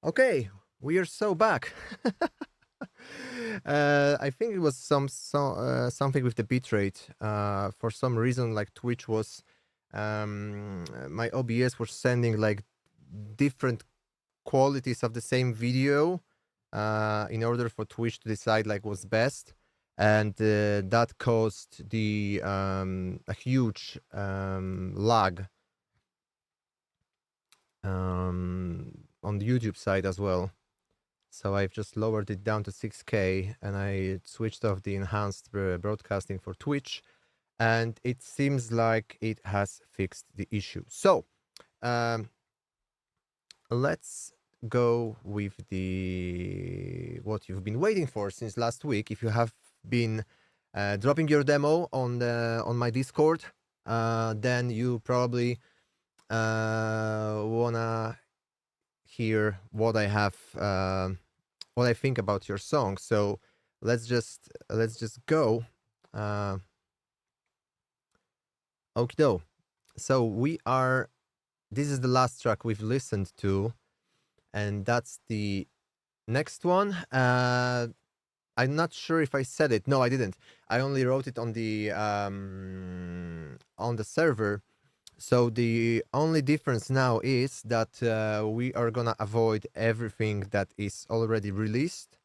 Okay, we are so back. I think it was something with the bitrate. For some reason, like Twitch was, my OBS was sending like different qualities of the same video, in order for Twitch to decide like what's best, and that caused the a huge lag on the YouTube side as well. So I've just lowered it down to 6K and I switched off the enhanced broadcasting for Twitch, and it seems like it has fixed the issue. So let's go with the what you've been waiting for since last week. If you have been dropping your demo on my Discord, then you probably wanna hear what I have, what I think about your song. So let's just go. Okido. So this is the last track we've listened to, and that's the next one. I'm not sure if I said it. No, I didn't. I only wrote it on the server. So the only difference now is that we are gonna avoid everything that is already released,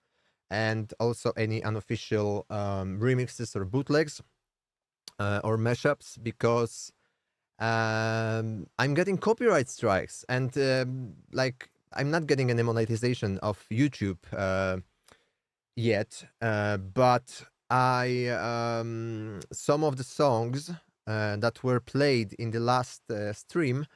and also any unofficial remixes or bootlegs or mashups, because I'm getting copyright strikes, and like I'm not getting any monetization of YouTube yet, but some of the songs that were played in the last stream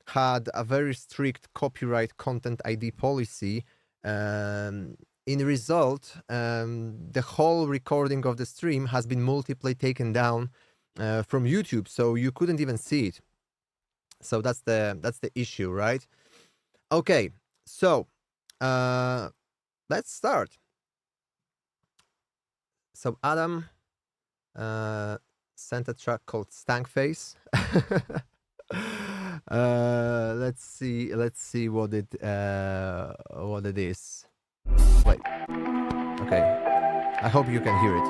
had a very strict copyright content ID policy. In result, the whole recording of the stream has been multiply taken down from YouTube, so you couldn't even see it. So that's the issue, right? Okay, so let's start. So Adam sent a track called Stank Face. Let's see what it is. Wait. Okay. I hope you can hear it.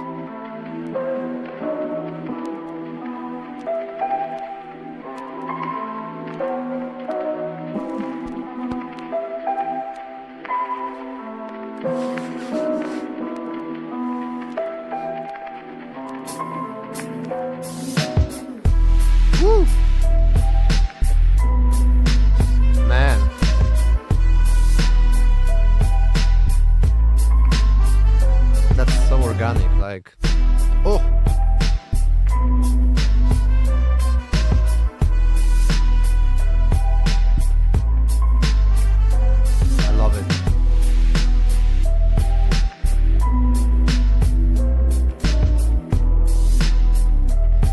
Woo! Man. That's so organic, like, oh! I love it.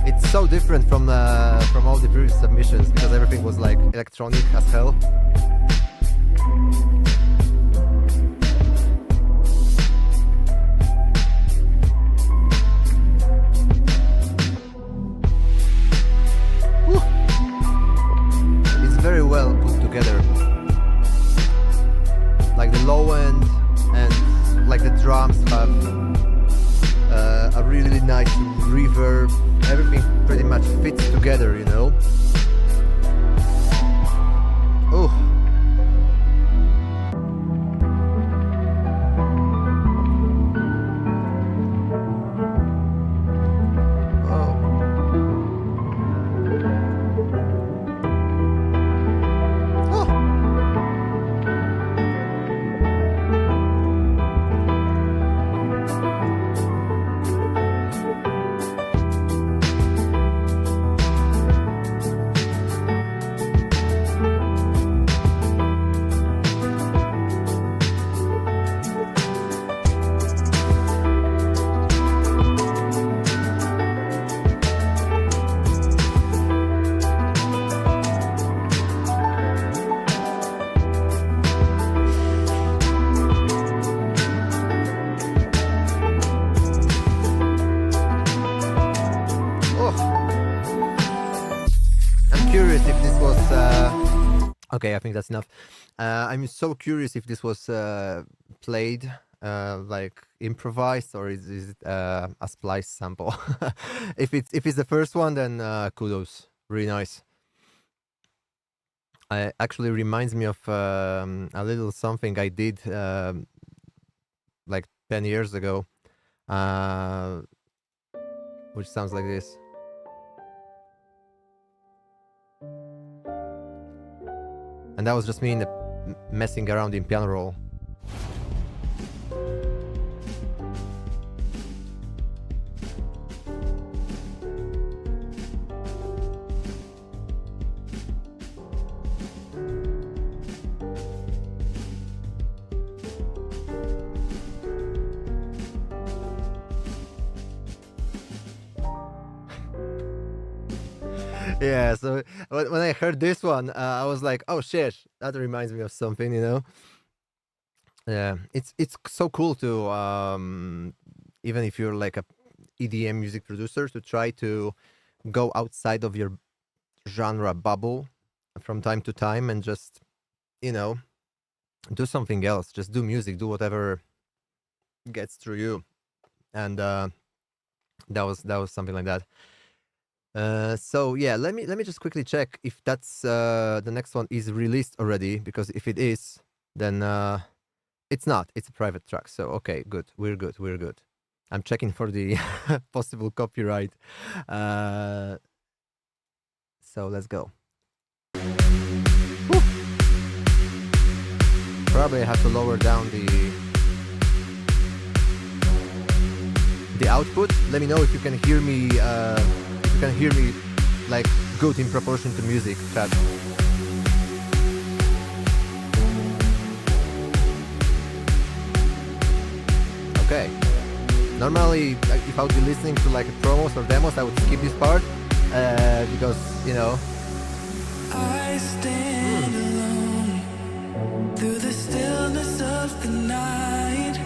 It's so different from all the previous submissions, because everything was like electronic as hell. Woo! It's very well put together. Like the low end and like the drums have a really nice reverb. Everything pretty much fits together, you know. Oh. Okay, I think that's enough. I'm so curious if this was played like improvised, or is it a splice sample? If it's the first one, then kudos, really nice. Actually reminds me of a little something I did like 10 years ago, uh, which sounds like this. And that was just me messing around in piano roll. Yeah, so when I heard this one, I was like, "Oh shit, that reminds me of something," you know. Yeah, it's so cool to even if you're like a EDM music producer, to try to go outside of your genre bubble from time to time and just, you know, do something else. Just do music, do whatever gets through you, and that was something like that. So yeah, let me just quickly check if that's the next one is released already, because if it is, then it's not. It's a private track. So okay, good. We're good. We're good. I'm checking for the possible copyright. Uh, so let's go. Woo. Probably have to lower down the output. Let me know if you can hear me. If you can hear me like good in proportion to music. Chat. Okay. Normally, like, if I would be listening to like promos or demos, I would skip this part because, you know. I stand alone through the stillness of the night.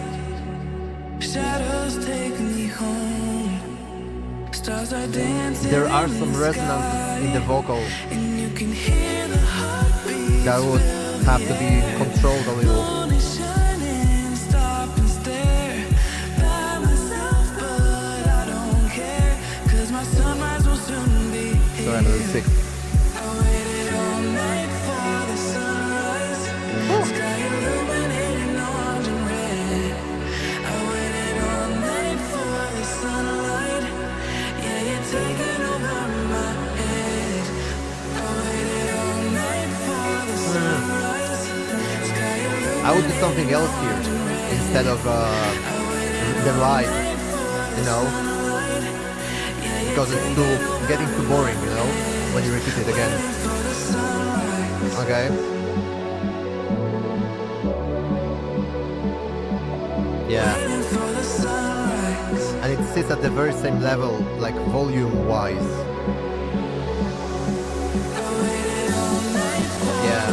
Shadows take me home. Stars are dancing. There are some resonances in the vocal and you can hear the heartbeat. that would have to be controlled a little. Sorry, I'm a little sick. I would do something else here instead of the ride, you know, because it's getting too boring, you know, when you repeat it again. Okay. Yeah. And it sits at the very same level, like volume-wise. Yeah.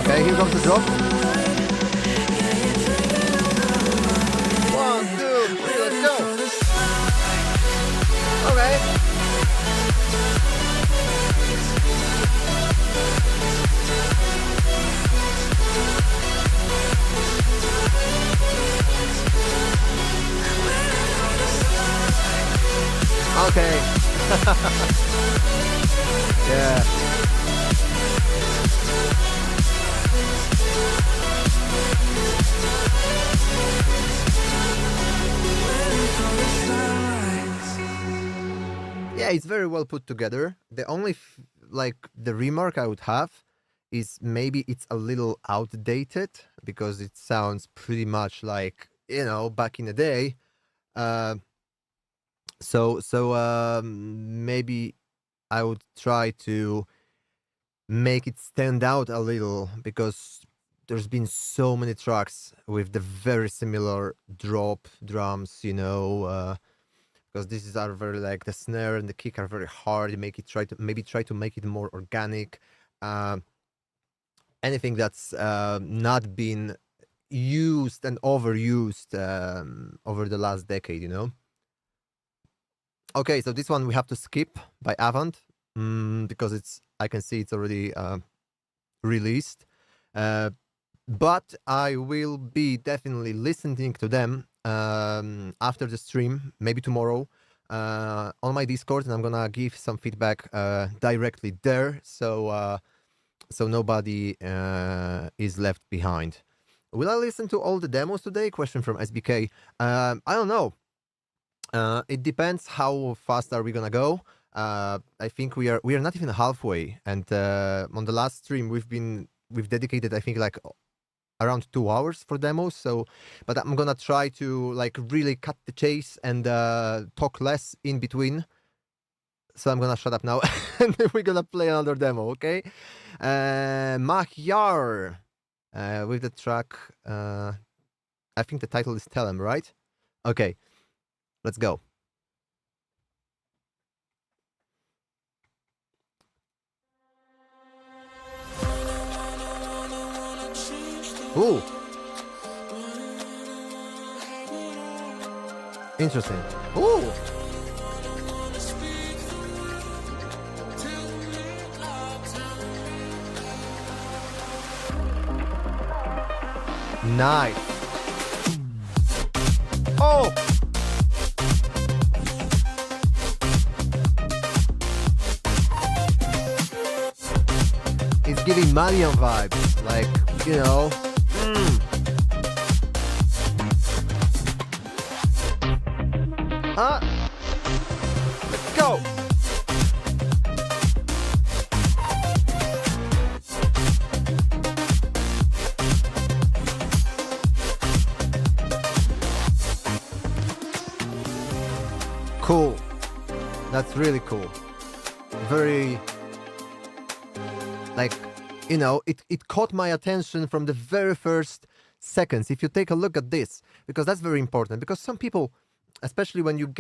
Okay, here comes the drop. 1, 2, 3, let's go. Okay. Okay. Yeah. Yeah, it's very well put together. The only like the remark I would have is maybe it's a little outdated, because it sounds pretty much like, you know, back in the day. Uh, maybe I would try to make it stand out a little, because there's been so many tracks with the very similar drop drums, you know, because these are very like the snare and the kick are very hard. You make it try to make it more organic. Anything that's not been used and overused over the last decade, you know. Okay, so this one we have to skip by Avant because I can see it's already released. But I will be definitely listening to them after the stream, maybe tomorrow, on my Discord, and I'm gonna give some feedback directly there, so nobody is left behind. Will I listen to all the demos today? Question from SBK. I don't know. It depends how fast are we gonna go. I think we are not even halfway, and on the last stream we've dedicated, I think, like around 2 hours for demos. So, but I'm gonna try to like really cut the chase and talk less in between. So I'm gonna shut up now, and we're gonna play another demo, okay? Mahyar with the track. I think the title is Tell 'em, right? Okay, let's go. Ooh. Interesting. Ooh. Nice. Oh. It's giving Marion vibes, like, you know. Let's go. Cool. That's really cool. Very, like, you know, it caught my attention from the very first seconds. If you take a look at this, because that's very important, because some people, especially when you're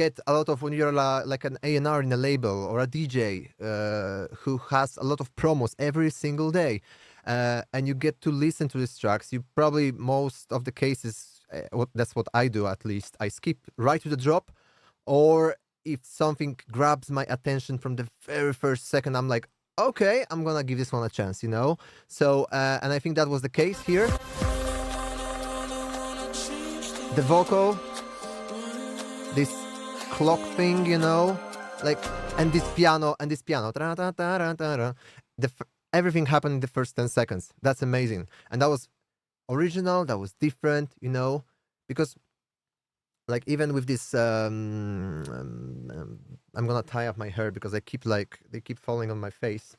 like an A&R in a label or a DJ who has a lot of promos every single day, and you get to listen to these tracks, you probably, most of the cases, that's what I do at least, I skip right to the drop, or if something grabs my attention from the very first second, I'm like, okay, I'm gonna give this one a chance, you know? So, and I think that was the case here. The vocal, this clock thing, you know, like, and this piano, everything happened in the first 10 seconds. That's amazing. And that was original, that was different, you know, because like even with this, I'm gonna tie up my hair because they keep falling on my face.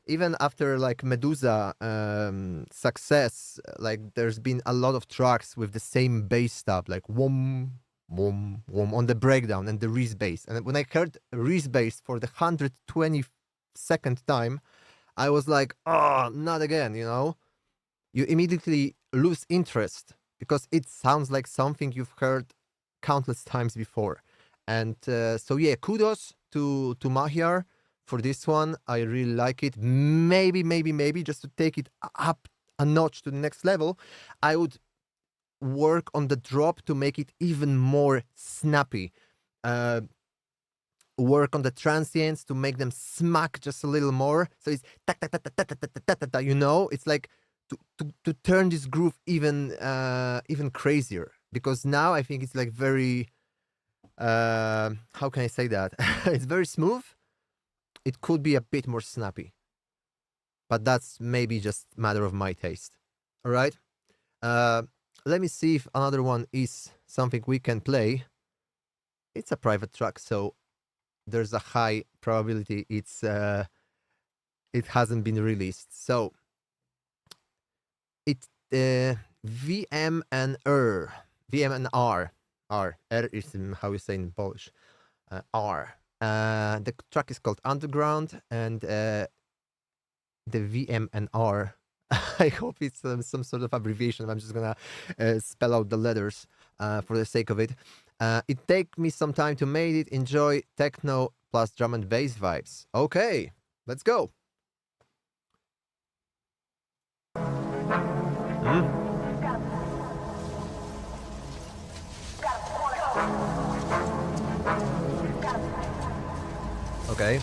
Even after like Medusa success, like there's been a lot of tracks with the same bass stop, like wom wom wom on the breakdown and the Reese bass. And when I heard Reese bass for the 122nd time, I was like, oh, not again, you know? You immediately lose interest because it sounds like something you've heard countless times before. And so yeah, kudos to Mahyar for this one. I really like it. Maybe just to take it up a notch to the next level, I would work on the drop to make it even more snappy. Work on the transients to make them smack just a little more. So it's ta ta ta ta ta ta ta ta ta, you know, it's like to turn this groove even crazier, because now I think it's like very how can I say that? It's very smooth. It could be a bit more snappy, but that's maybe just matter of my taste. All right. Let me see if another one is something we can play. It's a private track, so there's a high probability it hasn't been released. So it's VMNR. R is how you say in Polish. R. The track is called Underground, and the VMNR. I hope it's some sort of abbreviation. I'm just gonna spell out the letters for the sake of it. It take me some time to make it. Enjoy techno plus drum and bass vibes. Okay, let's go. Okay.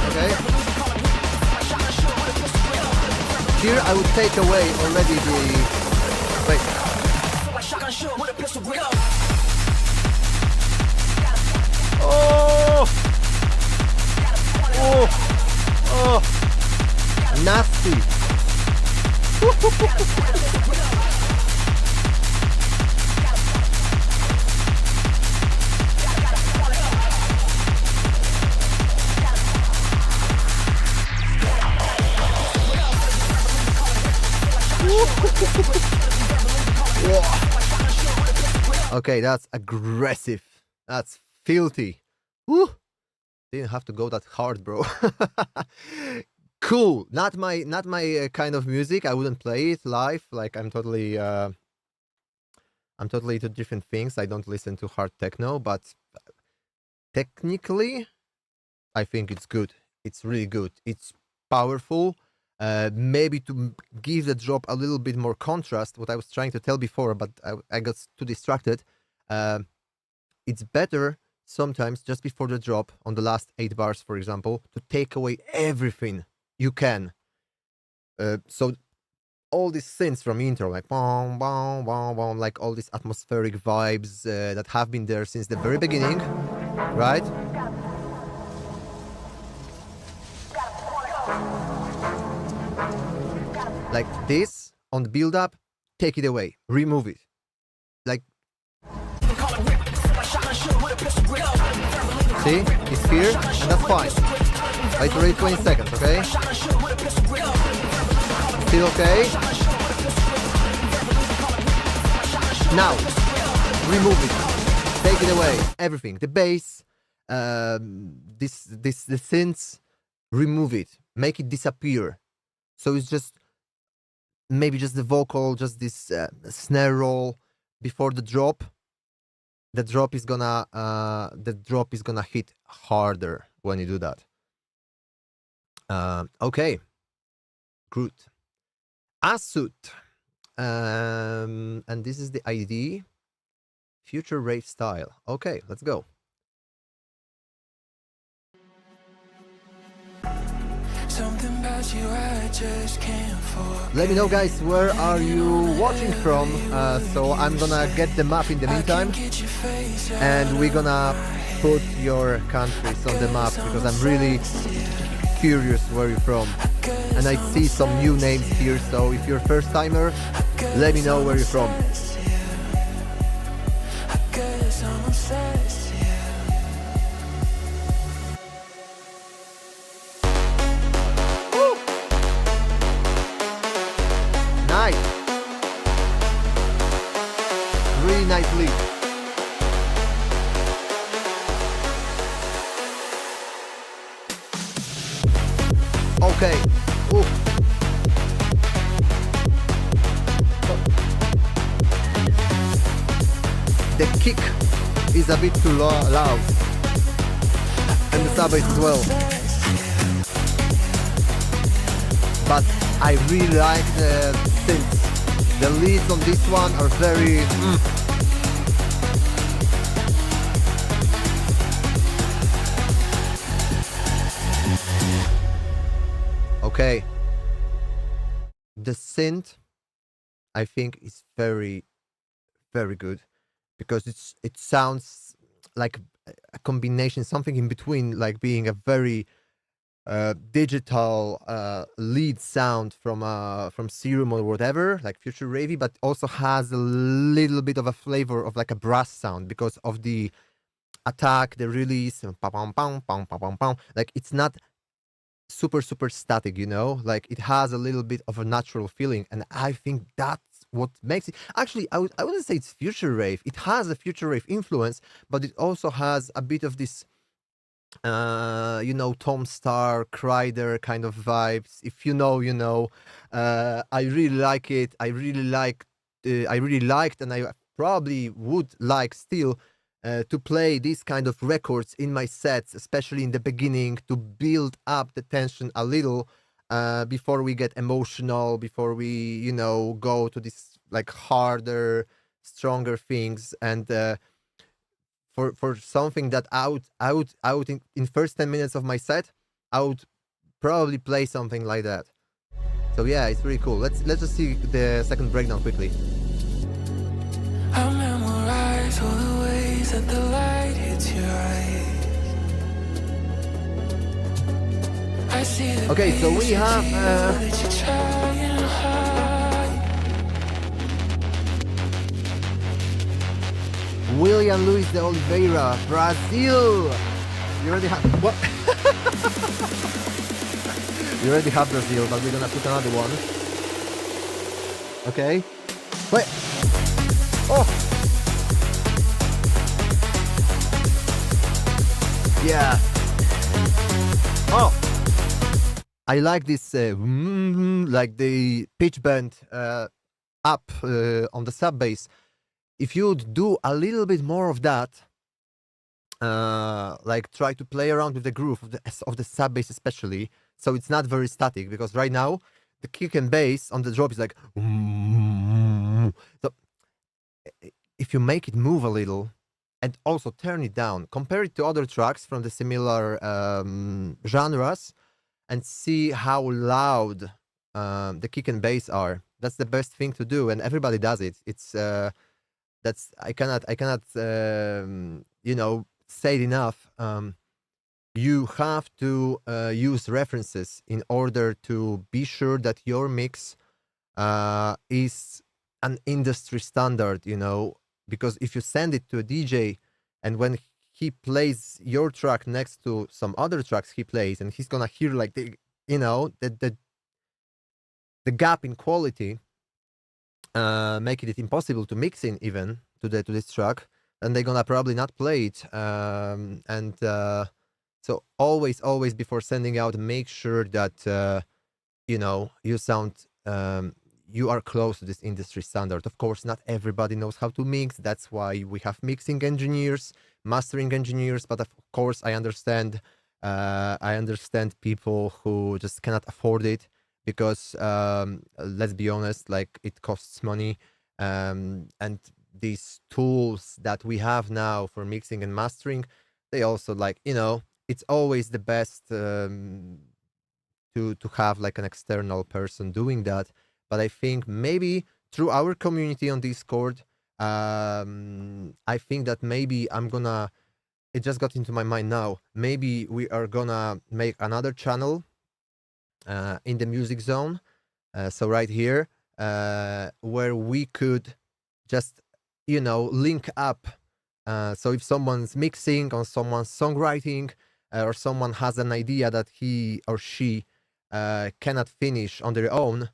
Okay. Here I would take away already the... Wait. Oh! Oh! Oh! Nasty! Okay, that's aggressive. That's filthy. Woo! Didn't have to go that hard, bro. Cool. Not my kind of music. I wouldn't play it live. Like I'm totally into different things. I don't listen to hard techno, but technically I think it's good. It's really good. It's powerful. Maybe to give the drop a little bit more contrast, what I was trying to tell before, but I got too distracted. It's better sometimes just before the drop on the last 8 bars, for example, to take away everything you can. So all these synths from intro, like bong, bong, bong, bong, like all these atmospheric vibes that have been there since the very beginning, right? Like this on the build up, take it away, remove it. Like, see, it's here, and that's fine. Wait already 20 seconds, okay? Still okay? Now, remove it, take it away, everything, the bass, the synths, remove it, make it disappear. So it's just maybe just the vocal, just this snare roll before the drop. The drop is gonna hit harder when you do that. Okay, good. Asut, and this is the ID. Future rave style. Okay, let's go. Let me know, guys, where are you watching from? So I'm gonna get the map in the meantime, and we're gonna put your countries on the map because I'm really curious where you're from. And I see some new names here, so if you're a first timer, let me know where you're from. Nice. Really nice lead. Okay. Ooh. The kick is a bit too loud. And the sub bass as well. But I really like the synths. The leads on this one are very... Okay. The synth, I think, is very, very good because it sounds like a combination, something in between, like being a very digital lead sound from Serum or whatever, like future ravey, but also has a little bit of a flavor of like a brass sound because of the attack, the release, like it's not super static, you know, like it has a little bit of a natural feeling, and I think that's what makes it. Actually, I wouldn't say it's future rave. It has a future rave influence, but it also has a bit of this you know, Tom Star, Kryder kind of vibes. If you know, you know. I really like it. I really liked, and I probably would like still to play these kind of records in my sets, especially in the beginning, to build up the tension a little before we get emotional, before we, go to this like harder, stronger things. And for something that I would in first 10 minutes of my set, I would probably play something like that. So yeah, it's really cool. Let's just see the second breakdown quickly. I memorize all the ways that the light hits your eyes. I see the Okay, so we pieces have you that you try and hide. William Luis de Oliveira, Brazil. You already have what? You already have Brazil, but we're gonna put another one. Okay. Wait. Oh. Yeah. Oh. I like this, like the pitch bend up on the sub bass. If you'd do a little bit more of that, like try to play around with the groove of the sub bass especially, so it's not very static, because right now the kick and bass on the drop is like so if you make it move a little and also turn it down, compare it to other tracks from the similar genres, and see how loud the kick and bass are. That's the best thing to do, and everybody does it. It's that's I cannot say it enough. You have to use references in order to be sure that your mix is an industry standard, because if you send it to a DJ and when he plays your track next to some other tracks he plays, and he's gonna hear like the gap in quality, making it impossible to mix in even to this track, and they're gonna probably not play it. So always before sending out, make sure that you sound you are close to this industry standard. Of course, not everybody knows how to mix. That's why we have mixing engineers, mastering engineers. But of course, I understand. I understand people who just cannot afford it, because let's be honest, like it costs money, and these tools that we have now for mixing and mastering, they also it's always the best to have like an external person doing that. But I think maybe through our community on Discord, I think that maybe it just got into my mind now. Maybe we are gonna make another channel in the music zone. So right here, where we could just, link up. So if someone's mixing or someone's songwriting, or someone has an idea that he or she cannot finish on their own,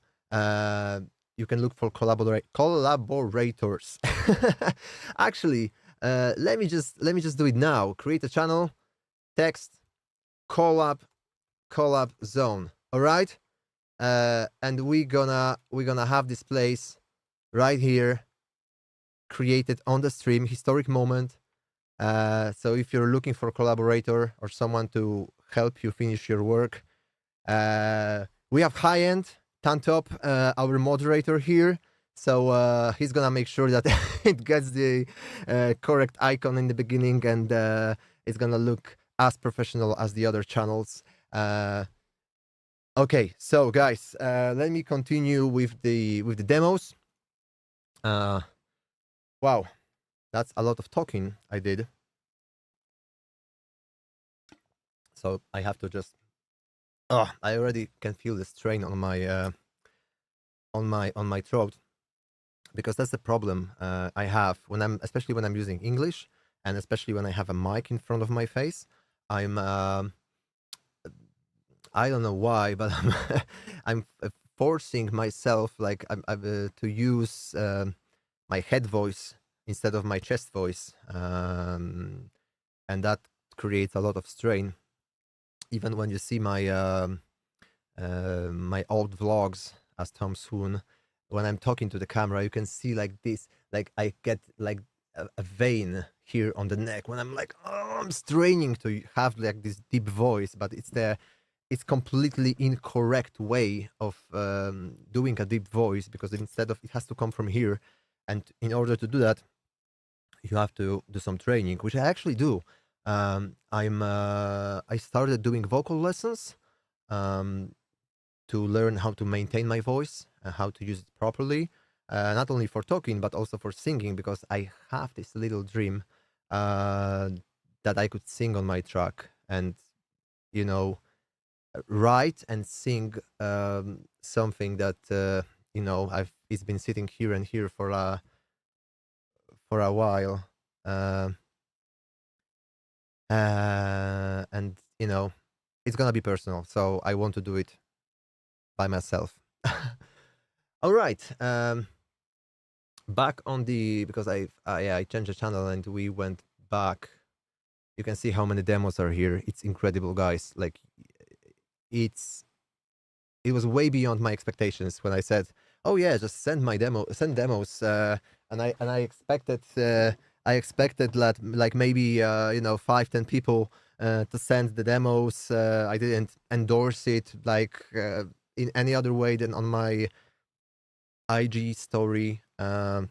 you can look for collaborators. Actually, let me just do it now. Create a channel, text, collab zone. All right, and we're gonna have this place right here, created on the stream, historic moment. So if you're looking for a collaborator or someone to help you finish your work, we have High End Tantop, our moderator here. So he's gonna make sure that it gets the correct icon in the beginning, and it's gonna look as professional as the other channels. Okay, so guys, let me continue with the demos. Wow, that's a lot of talking I did. So I have to just. Oh, I already can feel the strain on my throat, because that's the problem I have especially when I'm using English, and especially when I have a mic in front of my face. I'm I don't know why, but I'm forcing myself, like to use my head voice instead of my chest voice, and that creates a lot of strain. Even when you see my my old vlogs as Tom Swoon, when I'm talking to the camera, you can see like this, like I get like a vein here on the neck when I'm like, oh, I'm straining to have like this deep voice, but it's completely incorrect way of doing a deep voice, because instead of, it has to come from here, and in order to do that, you have to do some training, which I actually do. I started doing vocal lessons um, to learn how to maintain my voice and how to use it properly, not only for talking but also for singing, because I have this little dream uh, that I could sing on my track and, you know, write and sing something that I've it's been sitting here and here for a while, uh, and it's gonna be personal. So I want to do it by myself. All right. Back on the, because I changed the channel and we went back. You can see how many demos are here. It's incredible, guys. Like it was way beyond my expectations when I said, "Oh yeah, just send demos." And I expected like maybe 5-10 people to send the demos. I didn't endorse it like in any other way than on my IG story. Turns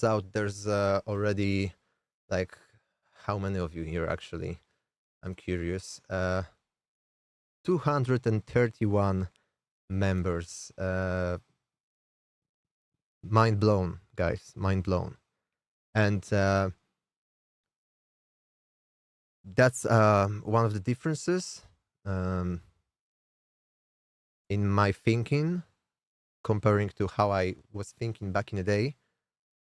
out there's already, like, how many of you here actually? I'm curious. 231 members. Mind blown, guys. Mind blown. And that's one of the differences in my thinking, comparing to how I was thinking back in the day.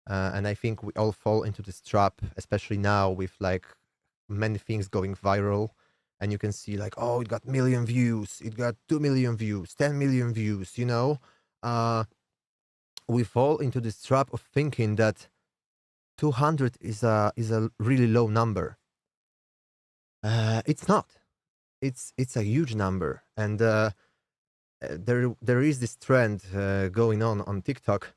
And I think we all fall into this trap, especially now with like many things going viral. And you can see like, oh, it got 1,000,000 views, it got 2,000,000 views, 10,000,000 views, we fall into this trap of thinking that 200 is a really low number. It's not. It's a huge number. And there is this trend going on TikTok,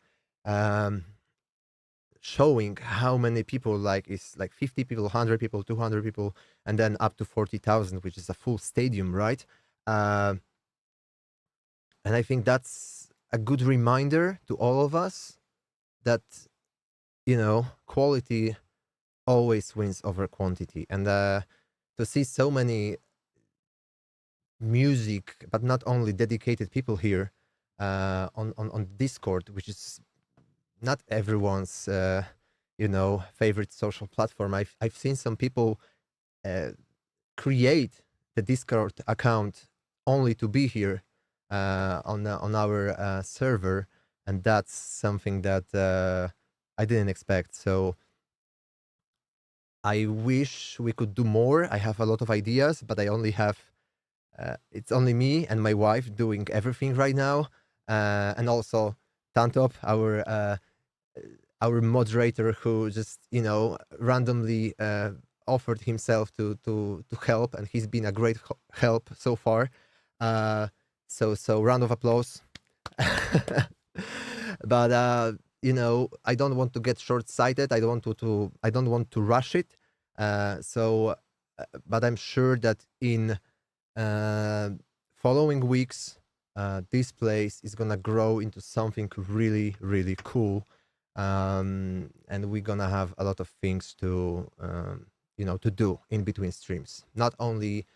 showing how many people, like, it's like 50 people, 100 people, 200 people, and then up to 40,000, which is a full stadium, right? And I think that's a good reminder to all of us that quality always wins over quantity. And to see so many music, but not only dedicated people here on Discord, which is not everyone's favorite social platform. I've seen some people create the Discord account only to be here on our server, and that's something that I didn't expect. So I wish we could do more. I have a lot of ideas, but I only have it's only me and my wife doing everything right now, and also Tantop, our moderator, who just randomly offered himself to help, and he's been a great help so far. So round of applause. But I don't want to get short-sighted. I don't want to rush it. But I'm sure that in following weeks, this place is gonna grow into something really, really cool. And we're gonna have a lot of things to to do in between streams. Not only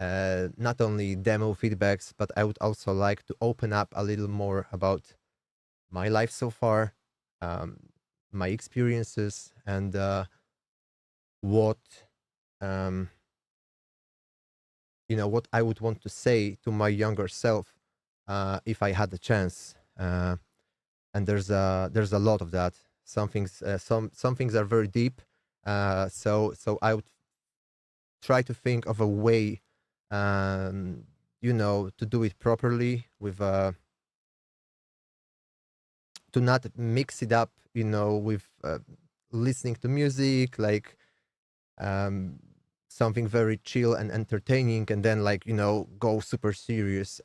demo feedbacks, but I would also like to open up a little more about my life so far, my experiences, and what what I would want to say to my younger self if I had the chance. And there's a lot of that. Some things are very deep. So I would try to think of a way, to do it properly, with to not mix it up, with listening to music, like something very chill and entertaining, and then go super serious.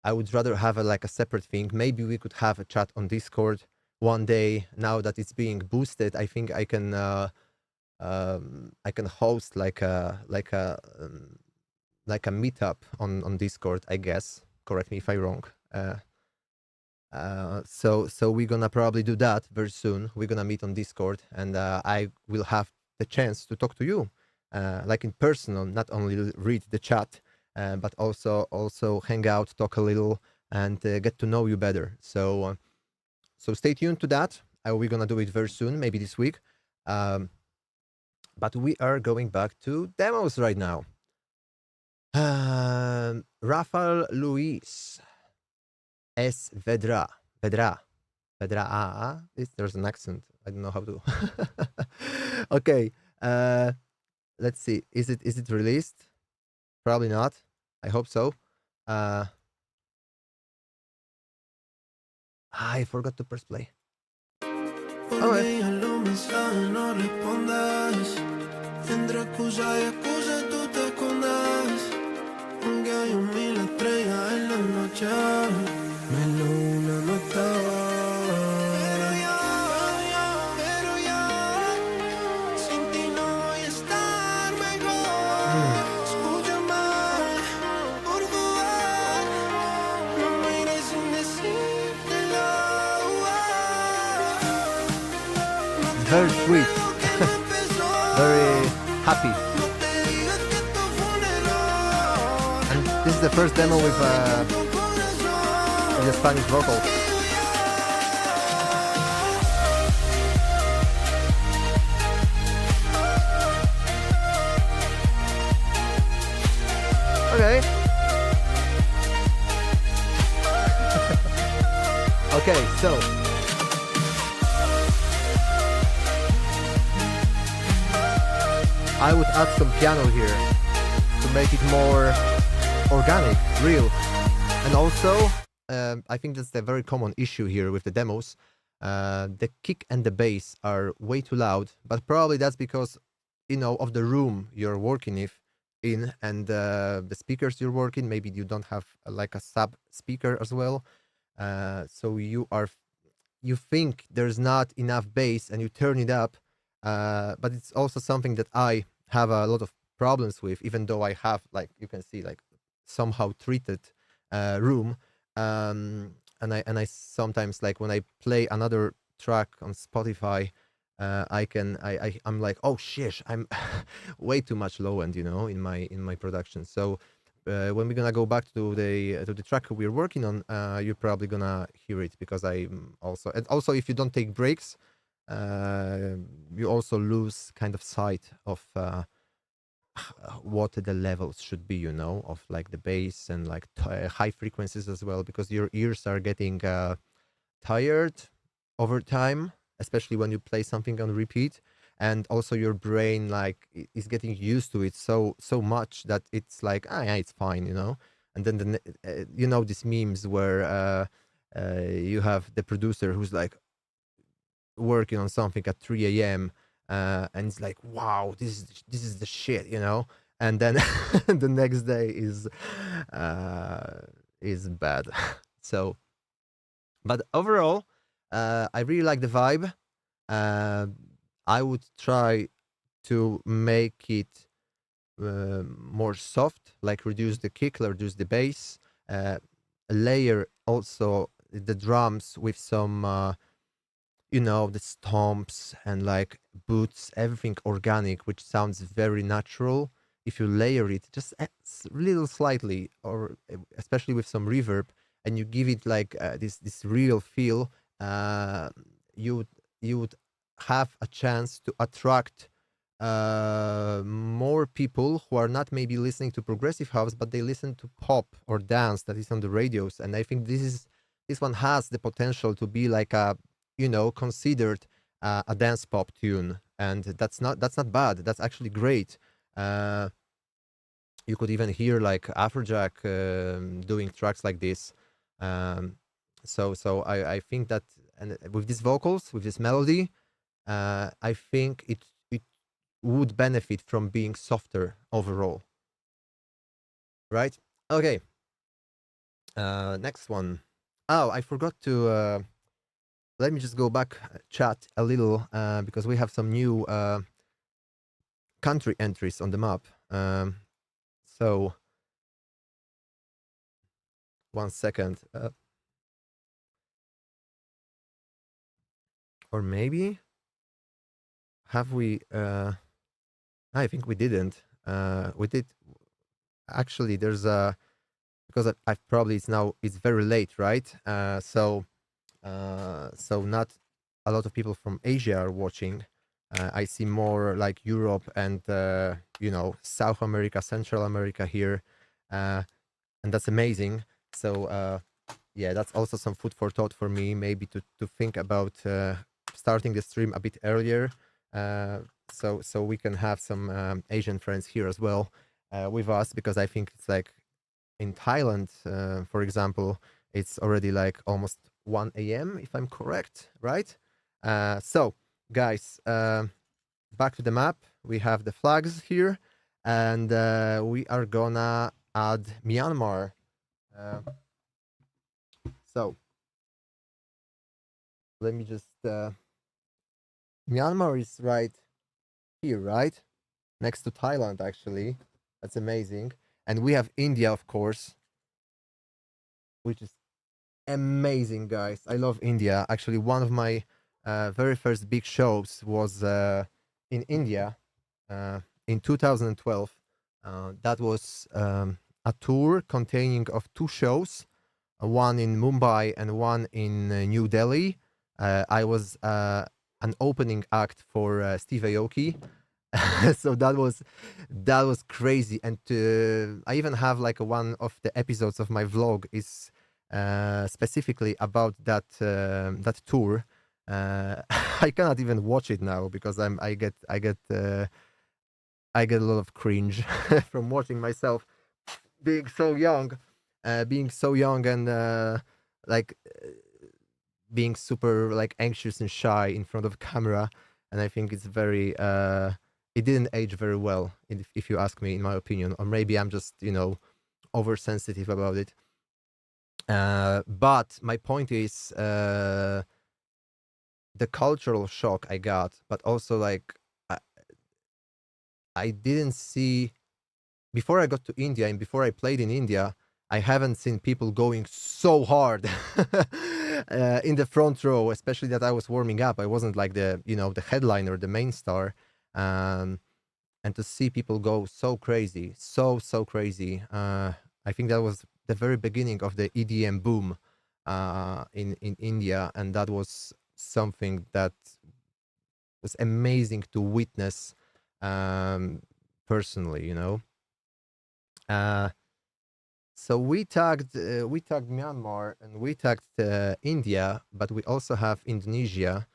I would rather have a separate thing. Maybe we could have a chat on Discord one day, now that it's being boosted, I think I can host like a meetup on Discord, I guess. Correct me if I'm wrong. So we're gonna probably do that very soon. We're gonna meet on Discord, and I will have the chance to talk to you, like in personal, not only read the chat, but also hang out, talk a little, and get to know you better. So stay tuned to that. We're gonna do it very soon, maybe this week. But we are going back to demos right now. Rafael Luis S. Vedra. There's an accent. I don't know how to. Okay. Let's see. Is it released? Probably not. I hope so. I forgot to press play. Porque ya los mensajes no respondas. Entre excusa y excusa tú te escondas. Porque hay un mil estrellas en la noche. Mi luna no estaba. Pero ya, sin ti no voy a estar mejor. Escúchame, por favor. No me iré sin decírtelo. Very sweet. Very happy. And this is the first demo with the Spanish vocals. Okay. Okay, so I would add some piano here to make it more organic, real. And also, I think that's a very common issue here with the demos. The kick and the bass are way too loud, but probably that's because, of the room you're working in and the speakers you're working. Maybe you don't have like a sub speaker as well. So you think there's not enough bass and you turn it up. But it's also something that I have a lot of problems with, even though I have, like you can see, like somehow treated room. And I sometimes, like when I play another track on Spotify, I'm like, oh shit, I'm way too much low end, in my production. So when we're gonna go back to the track we're working on, you're probably gonna hear it, because I'm also if you don't take breaks, you also lose kind of sight of what the levels should be, of like the bass and like high frequencies as well, because your ears are getting tired over time, especially when you play something on repeat, and also your brain like is getting used to it so much that it's like, yeah, it's fine, and then these memes where you have the producer who's like working on something at 3 a.m. And it's like, wow, this is the shit, and then the next day is bad. So, but overall, I really like the vibe. I would try to make it more soft, like reduce the kick, reduce the bass, layer also the drums with some the stomps and like boots, everything organic, which sounds very natural. If you layer it just a little slightly, or especially with some reverb, and you give it like this real feel, you would have a chance to attract more people who are not maybe listening to progressive house, but they listen to pop or dance that is on the radios. And I think this one has the potential to be like a considered a dance pop tune, and that's not bad. That's actually great. You could even hear like Afrojack doing tracks like this. So I think that, and with these vocals, with this melody, I think it would benefit from being softer overall. Right? Okay. Next one. Oh, I forgot to let me just go back chat a little because we have some new country entries on the map. So 1 second, or maybe have we? I think we didn't. We did actually. There's a because I've probably it's very late, right? So not a lot of people from Asia are watching. I see more like Europe and South America, Central America here, and that's amazing. So yeah, that's also some food for thought for me, maybe to think about starting the stream a bit earlier, so we can have some Asian friends here as well with us, because I think it's like in Thailand, for example, it's already like almost 1 a.m. if I'm correct, right? So guys, back to the map. We have the flags here, and we are gonna add Myanmar. So let me just Myanmar is right here, right? Next to Thailand, actually. That's amazing. And we have India, of course, which is amazing, guys. I love India. Actually, one of my very first big shows was in India in 2012. That was a tour containing of 2 shows, one in Mumbai and one in New Delhi. I was an opening act for Steve Aoki. So that was crazy, and I even have like one of the episodes of my vlog is specifically about that tour. I cannot even watch it now because I get a lot of cringe from watching myself being so young, and like being super like anxious and shy in front of camera. And I think it's very it didn't age very well, if you ask me, in my opinion, or maybe I'm just oversensitive about it. But my point is the cultural shock I got, but also like I didn't see before I got to India and before I played in India. I haven't seen people going so hard in the front row, especially that I was warming up. I wasn't like the headliner, the main star, and to see people go so crazy, so crazy. I think that was the very beginning of the EDM boom in India, and that was something that was amazing to witness personally. So we tagged Myanmar and we tagged India, but we also have Indonesia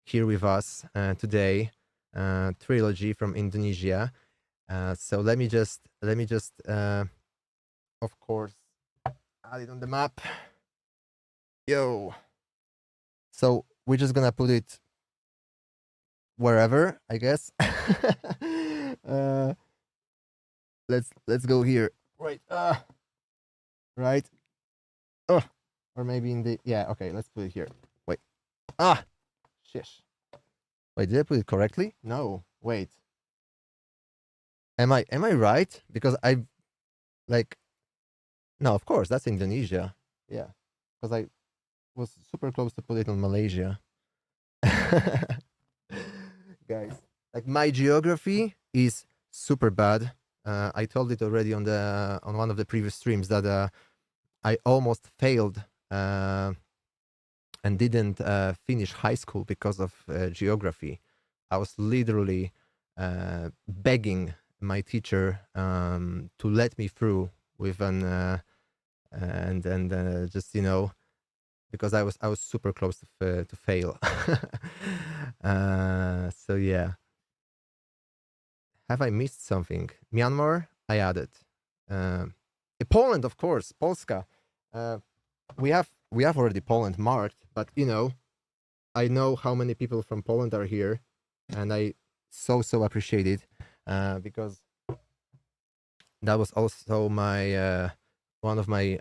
here with us today. Trilogy from Indonesia. So let me just of course add it on the map. Yo. So we're just gonna put it wherever, I guess. Let's go here. Right. Right. Oh, or maybe in the okay, let's put it here. Wait. Shish. Wait, did I put it correctly? No. Wait. Am I right? Because I like no, of course, that's Indonesia. Yeah. Because I was super close to put it on Malaysia. Guys, like my geography is super bad. I told it already on one of the previous streams that I almost failed and didn't finish high school because of geography. I was literally begging my teacher to let me through with an and just because I was super close to fail. So yeah. Have I missed something? Myanmar, I added. Poland, of course, Polska. We have already Poland marked, but I know how many people from Poland are here, and I so appreciate it because that was also my one of my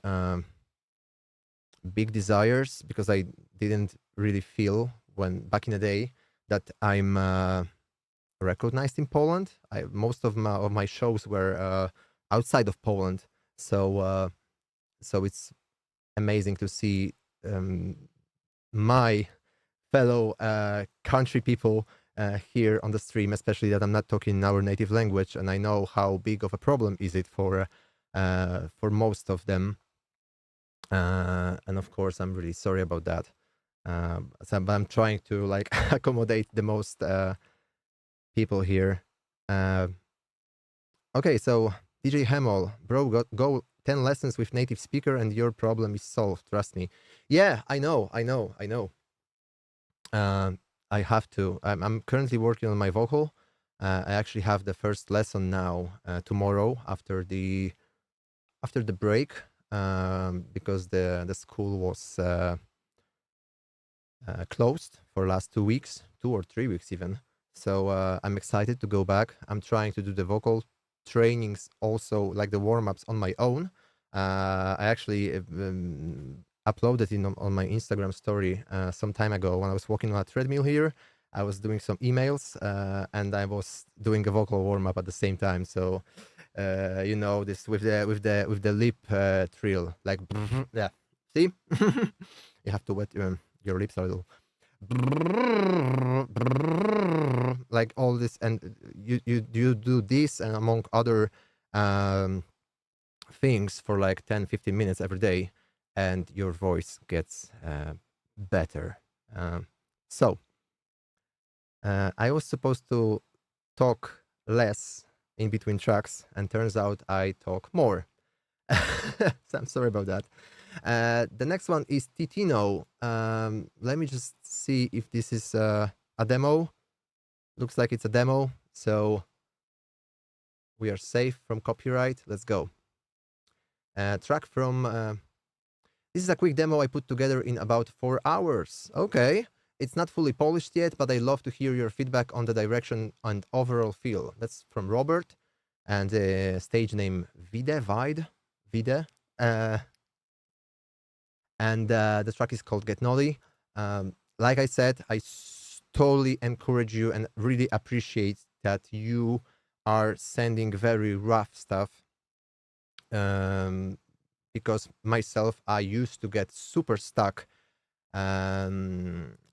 big desires, because I didn't really feel when back in the day that I'm recognized in Poland. Most of my shows were outside of Poland, so so it's amazing to see my fellow country people here on the stream, especially that I'm not talking in our native language, and I know how big of a problem is it for most of them. And of course, I'm really sorry about that. But I'm trying to like accommodate the most people here. Okay, so DJ Hemol, bro, go 10 lessons with native speaker and your problem is solved. Trust me. Yeah, I know. I have to. I'm currently working on my vocal. I actually have the first lesson now tomorrow after the break, because the school was closed for last 2 weeks, 2 or 3 weeks even. So I'm excited to go back. I'm trying to do the vocal trainings also, like the warm-ups on my own. I actually uploaded it on my Instagram story some time ago when I was walking on a treadmill here. I was doing some emails and I was doing a vocal warm-up at the same time. So you know, this with the lip trill, like yeah. See, you have to wet your lips a little, like all this, and you do this and among other things for like 10-15 minutes every day, and your voice gets better. So I was supposed to talk less in between tracks, and turns out I talk more. So I'm sorry about that. The next one is Titino. Let me just see if this is a demo. Looks like it's a demo, so we are safe from copyright. Let's go. Track from... this is a quick demo I put together in about 4 hours. Okay. It's not fully polished yet, but I love to hear your feedback on the direction and overall feel. That's from Robert, and stage name Vide. And the track is called Get Naughty. Like I said, I totally encourage you and really appreciate that you are sending very rough stuff. Because myself, I used to get super stuck,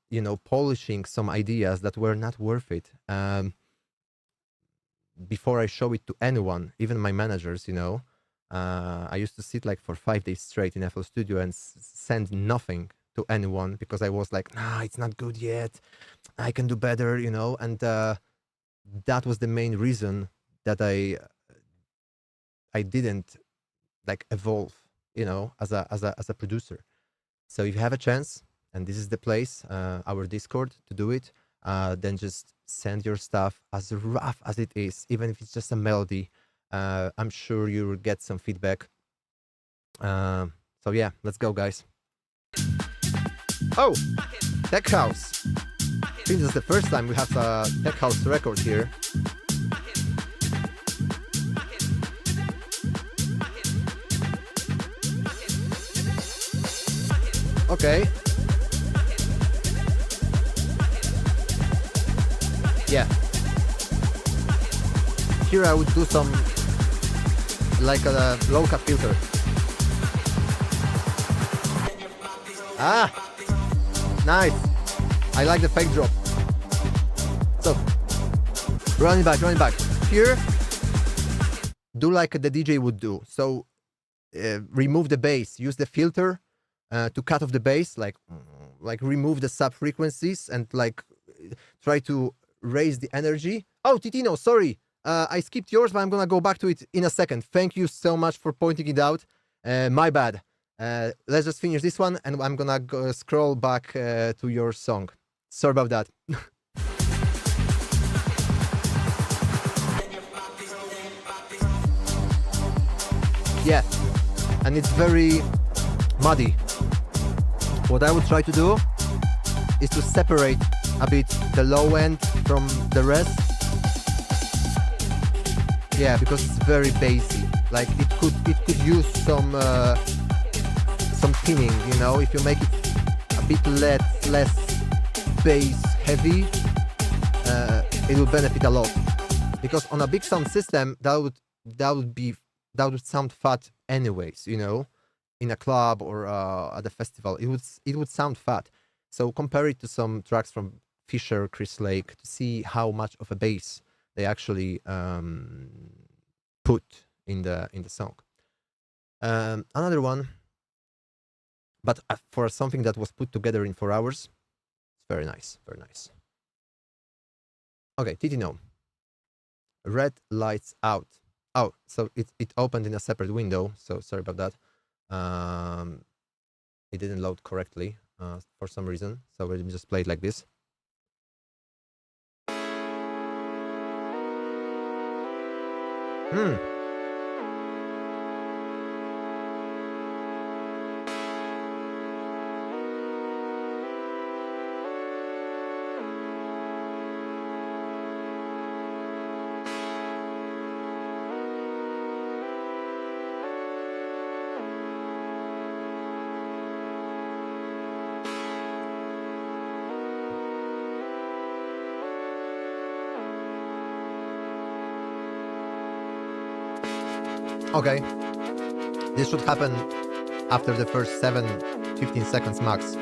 you know, polishing some ideas that were not worth it. Before I show it to anyone, even my managers, you know, I used to sit like for 5 days straight in FL Studio and send nothing to anyone because I was like, nah, it's not good yet. I can do better, you know. And that was the main reason that I didn't like evolve, you know, as a producer. So if you have a chance, and this is the place, our Discord, to do it, then just send your stuff as rough as it is, even if it's just a melody. I'm sure you will get some feedback. So yeah, let's go, guys. Oh, Tech House. I think this is the first time we have a Tech House record here. Okay. Yeah. Here I would do some like a low cut filter. Ah, nice. I like the fake drop. So, running back. Here, do like the DJ would do. So, remove the bass. Use the filter to cut off the bass. Like remove the sub frequencies and like try to raise the energy. Oh, Titino, sorry. I skipped yours, but I'm gonna go back to it in a second. Thank you so much for pointing it out. My bad. Let's just finish this one, and I'm gonna go scroll back to your song. Sorry about that. Yeah, and it's very muddy. What I would try to do is to separate a bit the low end from the rest. Yeah, because it's very bassy. Like it could use some thinning, you know. If you make it a bit less bass heavy, it will benefit a lot. Because on a big sound system, that would sound fat anyways, you know, in a club or at a festival, it would sound fat. So compare it to some tracks from Fisher, Chris Lake to see how much of a bass they actually put in the song. Another one, but for something that was put together in 4 hours, it's very nice, very nice. Okay, Titino. Red lights out. Oh, so it opened in a separate window, so sorry about that. It didn't load correctly for some reason, so we'll just play it like this. Okay, this should happen after the first 15 seconds max.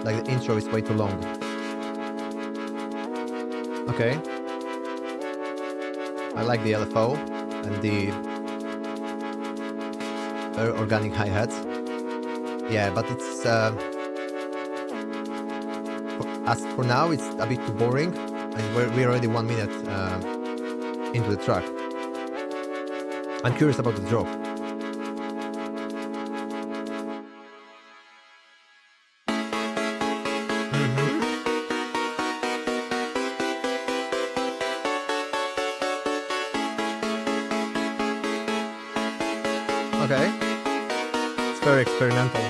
Like the intro is way too long. Okay. I like the LFO and the very organic hi-hats. Yeah, but it's as for now it's a bit too boring, and we're already 1 minute into the track. I'm curious about the drop. Okay. It's very experimental.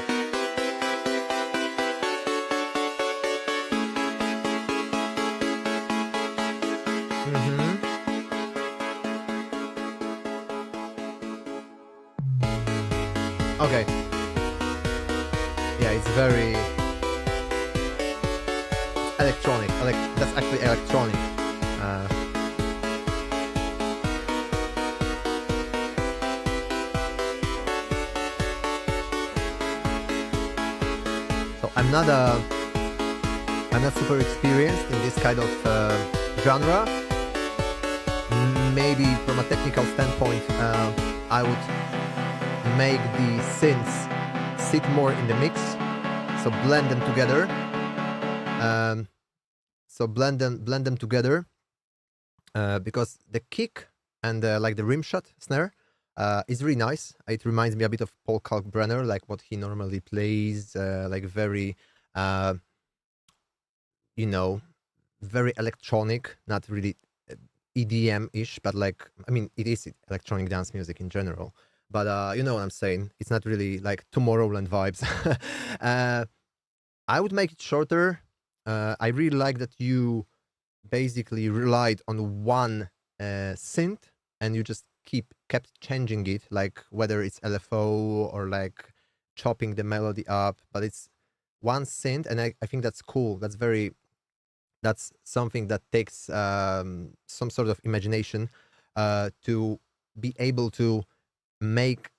Okay. Yeah, it's very electronic. That's actually electronic. So I'm not super experienced in this kind of genre. Maybe from a technical standpoint, I would make the synths sit more in the mix, so blend them together. Blend them together because the kick and like the rim shot snare is really nice. It reminds me a bit of Paul Kalkbrenner, like what he normally plays, like very, you know, very electronic, not really EDM-ish, but like, I mean, it is electronic dance music in general. But you know what I'm saying. It's not really like Tomorrowland vibes. I would make it shorter. I really like that you basically relied on one synth and you just kept changing it, like whether it's LFO or like chopping the melody up, but it's one synth, and I think that's cool. That's something that takes some sort of imagination to be able to make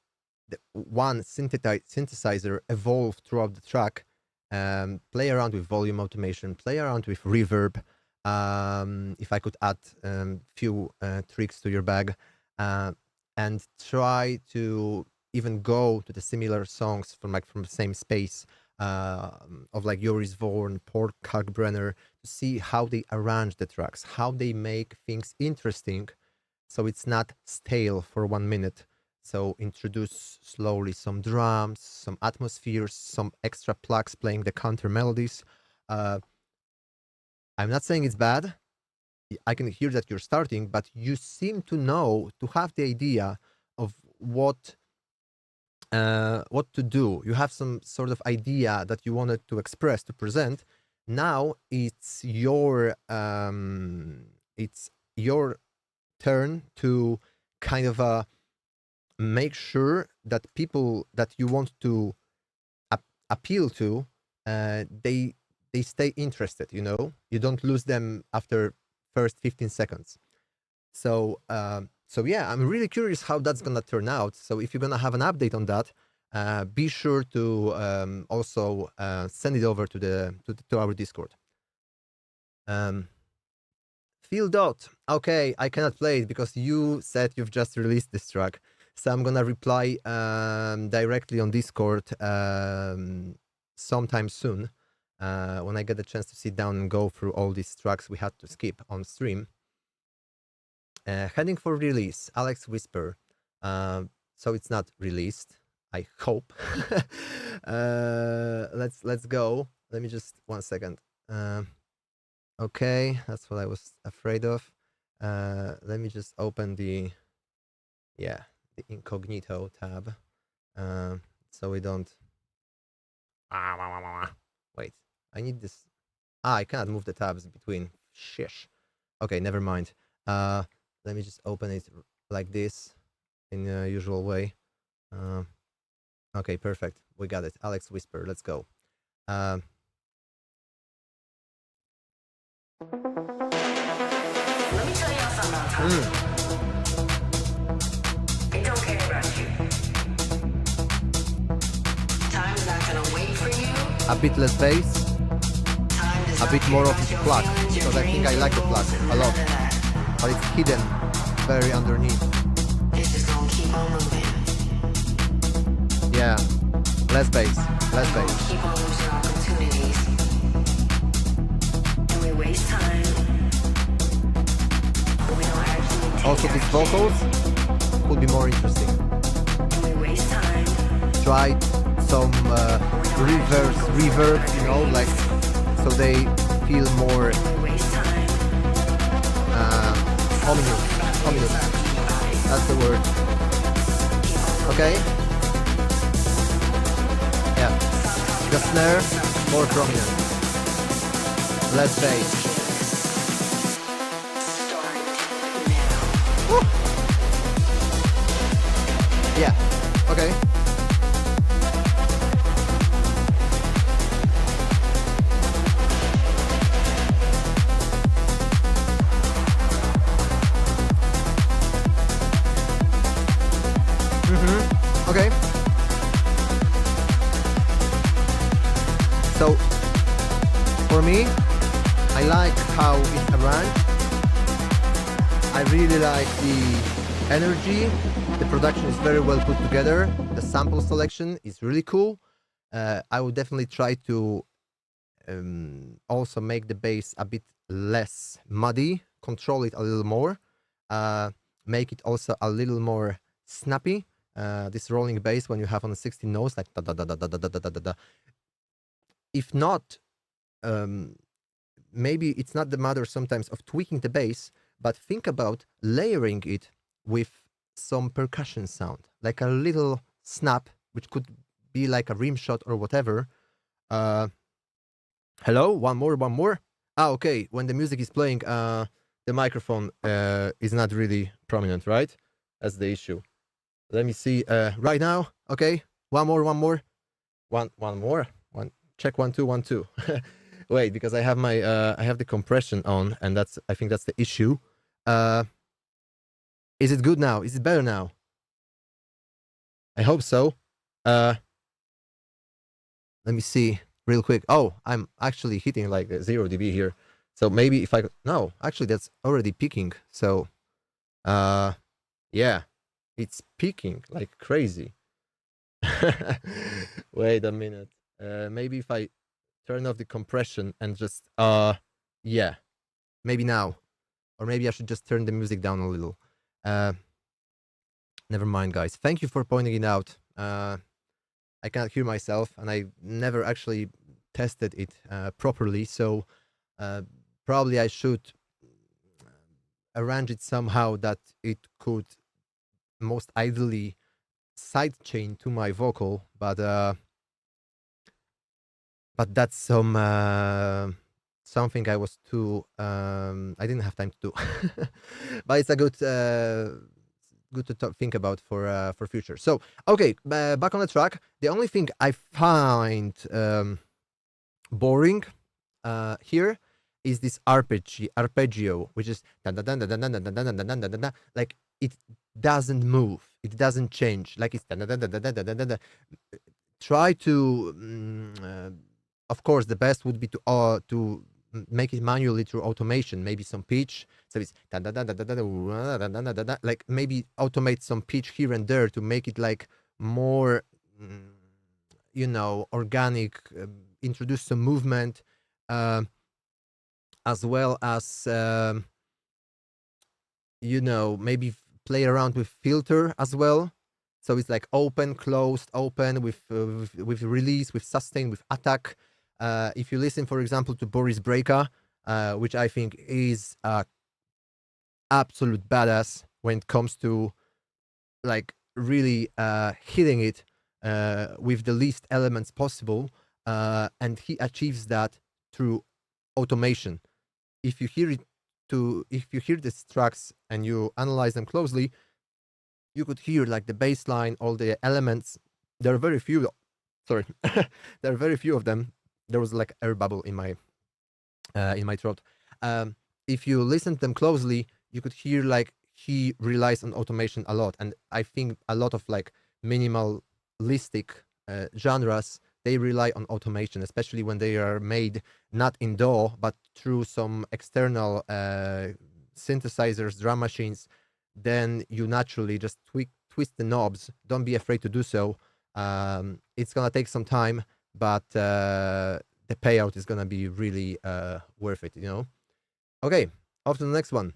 one synthesizer evolve throughout the track, play around with volume automation, play around with reverb. If I could add few tricks to your bag, and try to even go to the similar songs from the same space of like Joris Vorn, Paul Kalkbrenner, to see how they arrange the tracks, how they make things interesting, so it's not stale for 1 minute. So introduce slowly some drums, some atmospheres, some extra plugs playing the counter melodies. I'm not saying it's bad. I can hear that you're starting, but you seem to have the idea of what to do. You have some sort of idea that you wanted to express, to present. Now it's your turn to kind of make sure that people that you want to appeal to they stay interested. You don't lose them after first 15 seconds. So yeah, I'm really curious how that's gonna turn out. So if you're gonna have an update on that, be sure to also send it over to our Discord. Phil Dot. Okay, I cannot play it because you said you've just released this track. So I'm gonna reply directly on Discord sometime soon when I get the chance to sit down and go through all these tracks we had to skip on stream. Heading for release, Alex Whisper. So it's not released. I hope. Let's go. Let me just 1 second. Okay, that's what I was afraid of. Let me just open the incognito tab, so we don't. Wait, I need this. I cannot move the tabs between. Shish. Okay, never mind. Let me just open it like this in the usual way. Okay, perfect. We got it. Alex Whisper. Let's go. Let me tell y'all something about time. It don't care about you. Time is not gonna wait for you. A bit less bass, Time does a not bit care more of about its your pluck, feelings, your because I think I dreams, like the your pluck goals, a lot, none of that. but it's hidden very underneath. It's just gonna keep on moving. Yeah, less bass, less Gonna bass. keep on losing opportunities. And we waste time. But we don't actually take Also, these action. vocals would be more interesting. And we waste time. Try some reverb, like so they feel more And we waste time. ominous. That's the word. Okay. Yeah. The snare more prominent. Less bass. Start now. Yeah. Okay. Okay. So for me, I like how it's arranged. I really like the energy. The production is very well put together. The sample selection is really cool. I would definitely try to also make the bass a bit less muddy, control it a little more, make it also a little more snappy. This rolling bass when you have on 16 notes, like da da da da da da da da da da. If not, maybe it's not the matter sometimes of tweaking the bass, but think about layering it with some percussion sound, like a little snap, which could be like a rim shot or whatever. Hello, one more. Ah, okay. When the music is playing, the microphone is not really prominent, right? That's the issue. Let me see. Right now, okay. One more. One more. Check 1 2 1 2. Wait, because I have my I have the compression on, and I think that's the issue. Is it good now? Is it better now? I hope so. Let me see real quick. Oh, I'm actually hitting like 0 dB here. So maybe if no, actually that's already peaking. So, yeah, it's peaking like crazy. Wait a minute. Maybe if I turn off the compression and just yeah, maybe now, or maybe I should just turn the music down a little. Never mind, guys. Thank you for pointing it out. I cannot hear myself, and I never actually tested it properly. So probably I should arrange it somehow that it could most ideally sidechain to my vocal, but that's something I was too I didn't have time to do. But it's a good to think about for future. So okay, back on the track. The only thing I find boring here is this arpeggio, which is like it doesn't move, it doesn't change, like it's try to of course the best would be to make it manually through automation, maybe some pitch, so it's like maybe automate some pitch here and there to make it like more organic, introduce some movement, as well as maybe play around with filter as well. So it's like open, closed, open, with release, with sustain, with attack. If you listen, for example, to Boris Brejcha, which I think is a absolute badass when it comes to like really hitting it with the least elements possible, and he achieves that through automation. If you hear these tracks and you analyze them closely, you could hear like the bass line, all the elements. There are very few. Sorry, there are very few of them. There was like air bubble in my throat. If you listen to them closely, you could hear like he relies on automation a lot, and I think a lot of like minimalistic genres, they rely on automation, especially when they are made not in DAW but through some external synthesizers, drum machines. Then you naturally just twist the knobs. Don't be afraid to do so. It's gonna take some time, but the payout is gonna be really worth it, Okay, off to the next one.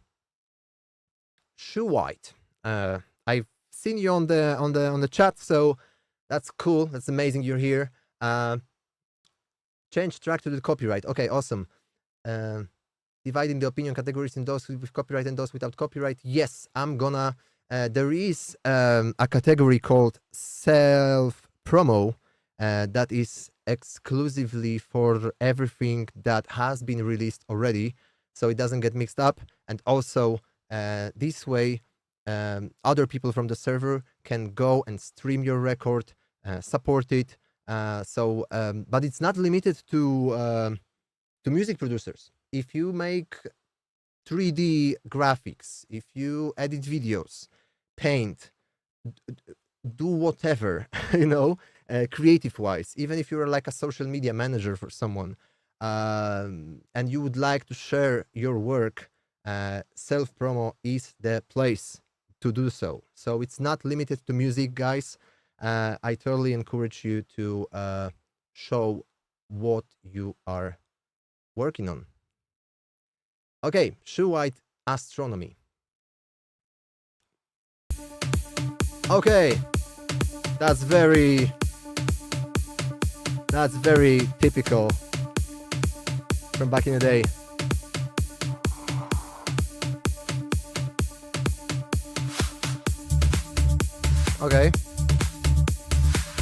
Shoe White. I've seen you on the chat, so that's cool. That's amazing you're here. Change track to the copyright. Okay, awesome. Dividing the opinion categories in those with copyright and those without copyright. Yes, I'm gonna. There is a category called self-promo that is exclusively for everything that has been released already, so it doesn't get mixed up. And also, this way, other people from the server can go and stream your record, support it. But it's not limited to music producers. If you make 3D graphics, if you edit videos, paint, do whatever, creative wise, even if you're like a social media manager for someone, and you would like to share your work, self-promo is the place to do so. So it's not limited to music, guys. I totally encourage you to show what you are working on. Okay, Shoe White, Astronomy. Okay, that's very typical from back in the day. Okay.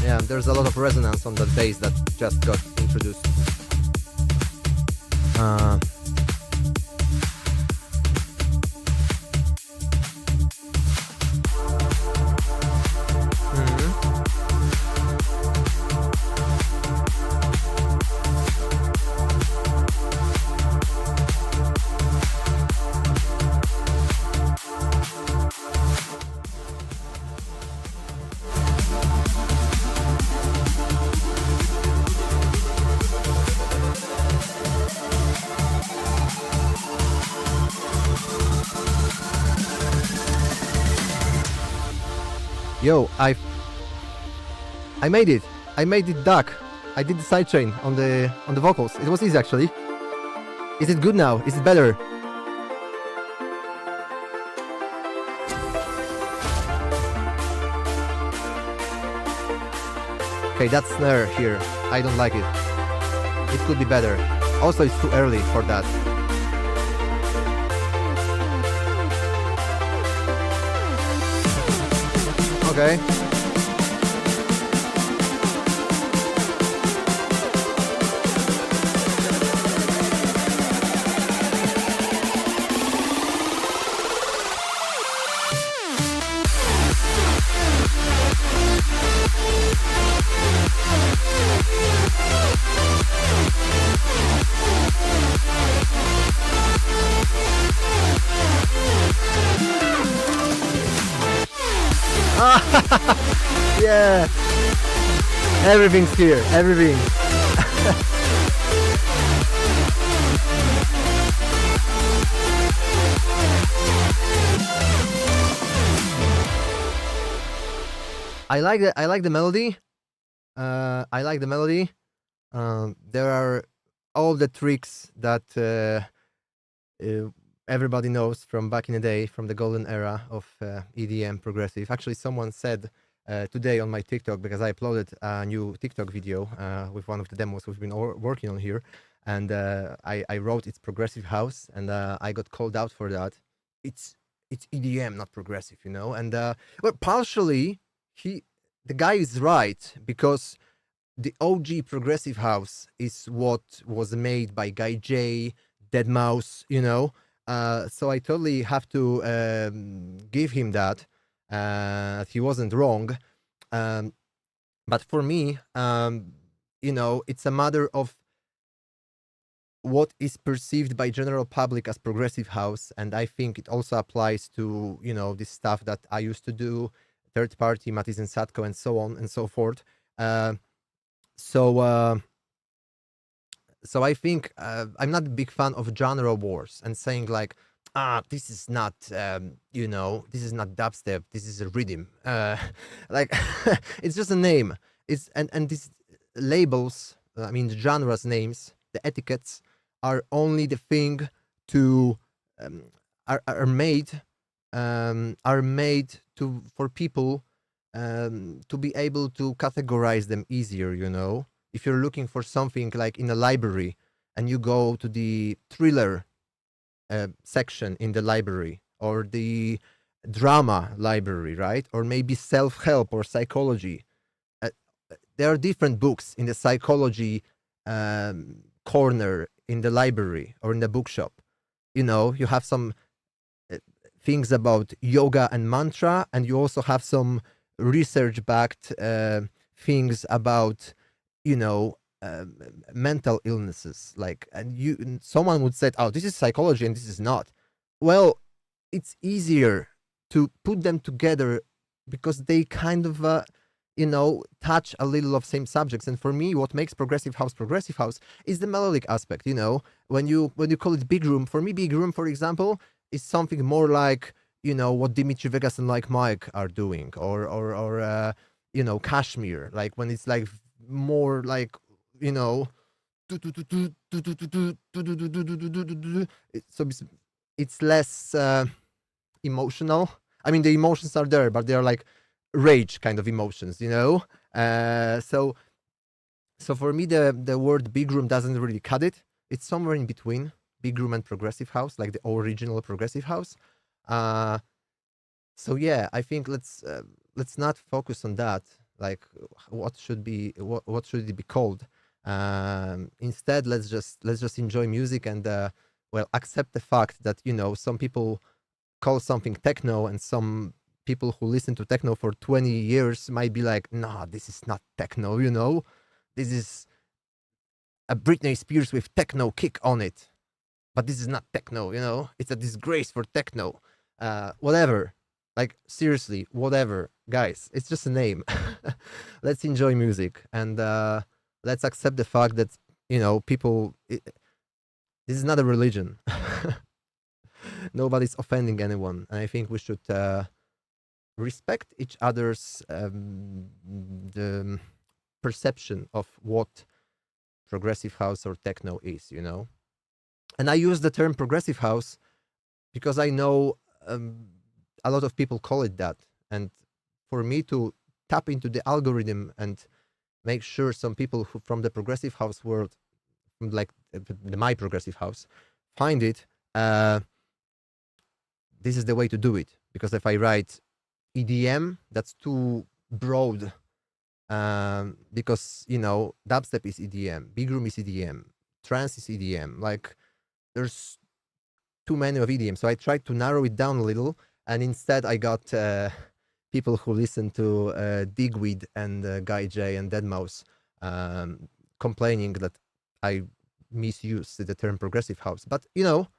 Yeah, there's a lot of resonance on that bass that just got introduced. Yo, I made it. I made it duck. I did the sidechain on the vocals. It was easy actually. Is it good now? Is it better? Okay, that snare here, I don't like it. It could be better. Also, it's too early for that. Okay. Yeah, everything's here. Everything. I like the melody. I like the melody. There are all the tricks that everybody knows from back in the day, from the golden era of EDM progressive. Actually, someone said today on my TikTok, because I uploaded a new TikTok video with one of the demos we've been working on here, and I wrote it's progressive house, and I got called out for that. It's EDM, not progressive, you know. And well, partially the guy is right, because the OG progressive house is what was made by Guy J, Deadmau5, you know. So I totally have to give him that. He wasn't wrong. But for me, you know, it's a matter of what is perceived by general public as progressive house, and I think it also applies to, you know, this stuff that I used to do, third party, Matiz and Sadko, and so on and so forth. So I think I'm not a big fan of genre wars and saying like, this is not, you know, this is not dubstep, this is a rhythm. Like, it's just a name. It's and these labels, I mean, the genres names, the etiquettes are only the thing to are made to for people to be able to categorize them easier, you know. If you're looking for something like in a library and you go to the thriller section in the library, or the drama library, right? Or maybe self-help or psychology. There are different books in the psychology corner in the library or in the bookshop. You know, you have some things about yoga and mantra, and you also have some research-backed things about, you know, mental illnesses. Like, and someone would say, "Oh, this is psychology and this is not." Well, it's easier to put them together because they kind of, you know, touch a little of same subjects. And for me, what makes progressive house is the melodic aspect. You know, when you call it big room, for me, big room, for example, is something more like, you know, what Dimitri Vegas and Like Mike are doing, or you know, Kashmir, like when it's like more like, you know, so it's less emotional. I mean, the emotions are there, but they're like rage kind of emotions, you know. So for me, the word big room doesn't really cut it. It's somewhere in between big room and progressive house, like the original progressive house. So yeah, I think let's not focus on that. Like, what should it be called? Instead, let's just enjoy music and well, accept the fact that, you know, some people call something techno, and some people who listen to techno for 20 years might be like, nah, this is not techno, you know, this is a Britney Spears with techno kick on it, but this is not techno, you know, it's a disgrace for techno. Whatever, like, seriously, whatever, guys, it's just a name. Let's enjoy music, and let's accept the fact that, you know, this is not a religion. Nobody's offending anyone, and I think we should respect each other's the perception of what progressive house or techno is, you know. And I use the term progressive house because I know a lot of people call it that, and for me to tap into the algorithm and make sure some people who from the progressive house world, like my progressive house, find it, this is the way to do it. Because if I write EDM, that's too broad, because, you know, dubstep is EDM, big room is EDM, trance is EDM, like there's too many of EDM. So I tried to narrow it down a little, and instead I got people who listen to Digweed and Guy J and Deadmau5 complaining that I misuse the term progressive house. But, you know,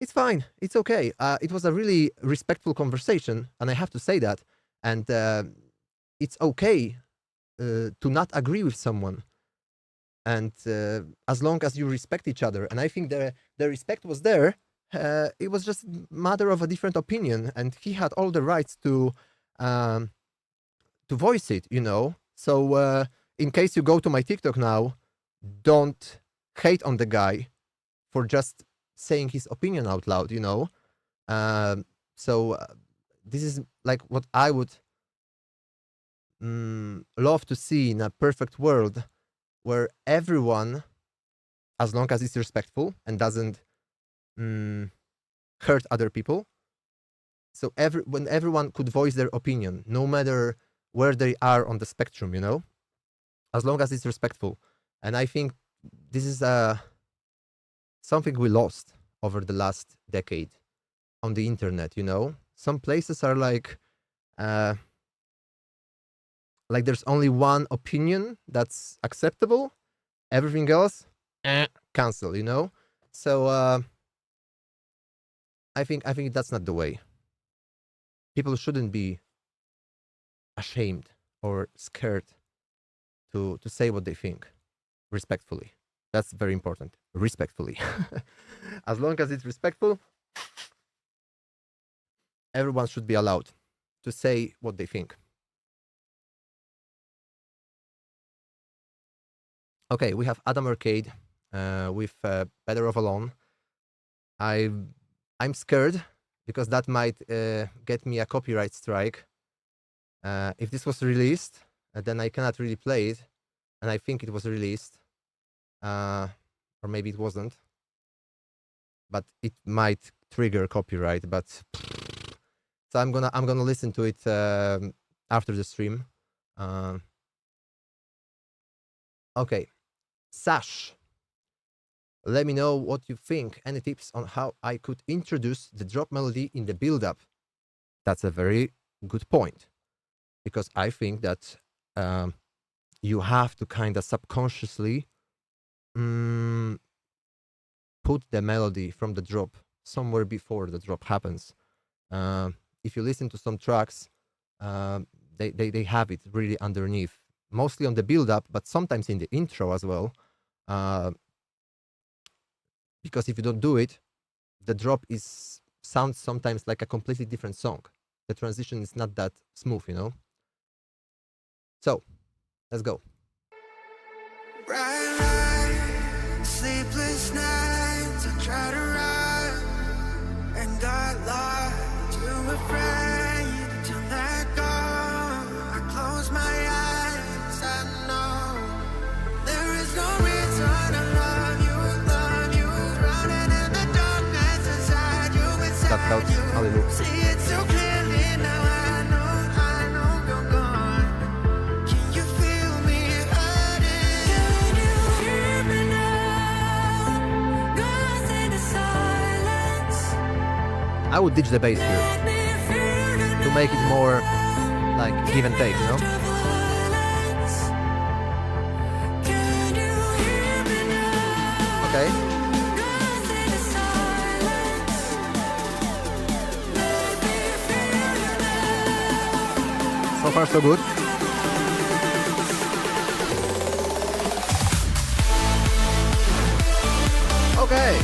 it's fine. It's okay. It was a really respectful conversation, and I have to say that. and it's okay to not agree with someone, and as long as you respect each other. And I think the respect was there. It was just matter of a different opinion, and he had all the rights to voice it, you know. So in case you go to my TikTok now, don't hate on the guy for just saying his opinion out loud, you know. So this is like what I would love to see in a perfect world, where everyone, as long as it's respectful and doesn't hurt other people, so when everyone could voice their opinion, no matter where they are on the spectrum, you know, as long as it's respectful. And I think this is something we lost over the last decade on the internet, you know. Some places are like there's only one opinion that's acceptable, everything else cancel, you know. So I think that's not the way. People shouldn't be ashamed or scared to say what they think respectfully. That's very important. Respectfully. As long as it's respectful, everyone should be allowed to say what they think. Okay, we have Adam Arcade with Better Off Alone. I'm scared because that might get me a copyright strike. If this was released, then I cannot really play it. And I think it was released. Or maybe it wasn't. But it might trigger copyright. But so I'm gonna listen to it after the stream. Okay. Sash, let me know what you think. Any tips on how I could introduce the drop melody in the build-up? That's a very good point, because I think that you have to kind of subconsciously put the melody from the drop somewhere before the drop happens. If you listen to some tracks, they have it really underneath. Mostly on the build-up, but sometimes in the intro as well. Because if you don't do it, the drop sounds sometimes like a completely different song. The transition is not that smooth, you know? So, let's go. Bright light, sleepless nights, I try to run and got lost. Too afraid to let go. I close my eyes, I know there is no reason to love you, drowning in the darkness inside you, That helps. Hallelujah. See it so clearly now, I know you're gone. Can you feel me hurting? Can you hear me now? Lost in the silence. I would ditch the bass here Let me feel to make it more like give and take, you know? Can you hear me now? Okay. Lost in the silence. Let me feel you now. So far, so good. Okay.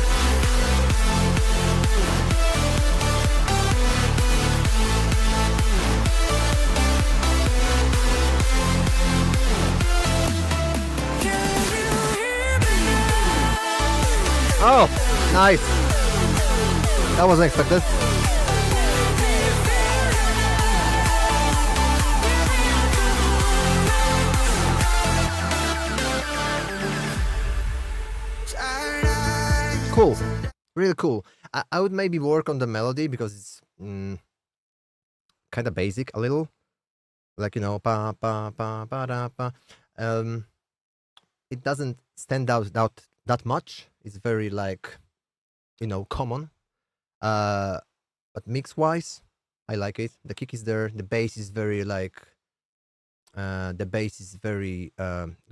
Oh, nice. That wasn't expected. Cool. Really cool. I would maybe work on the melody because it's kind of basic a little. Like, you know, pa pa pa pa da pa. It doesn't stand out that much. It's very like, you know, common. But mix wise, I like it. The kick is there. The bass is very like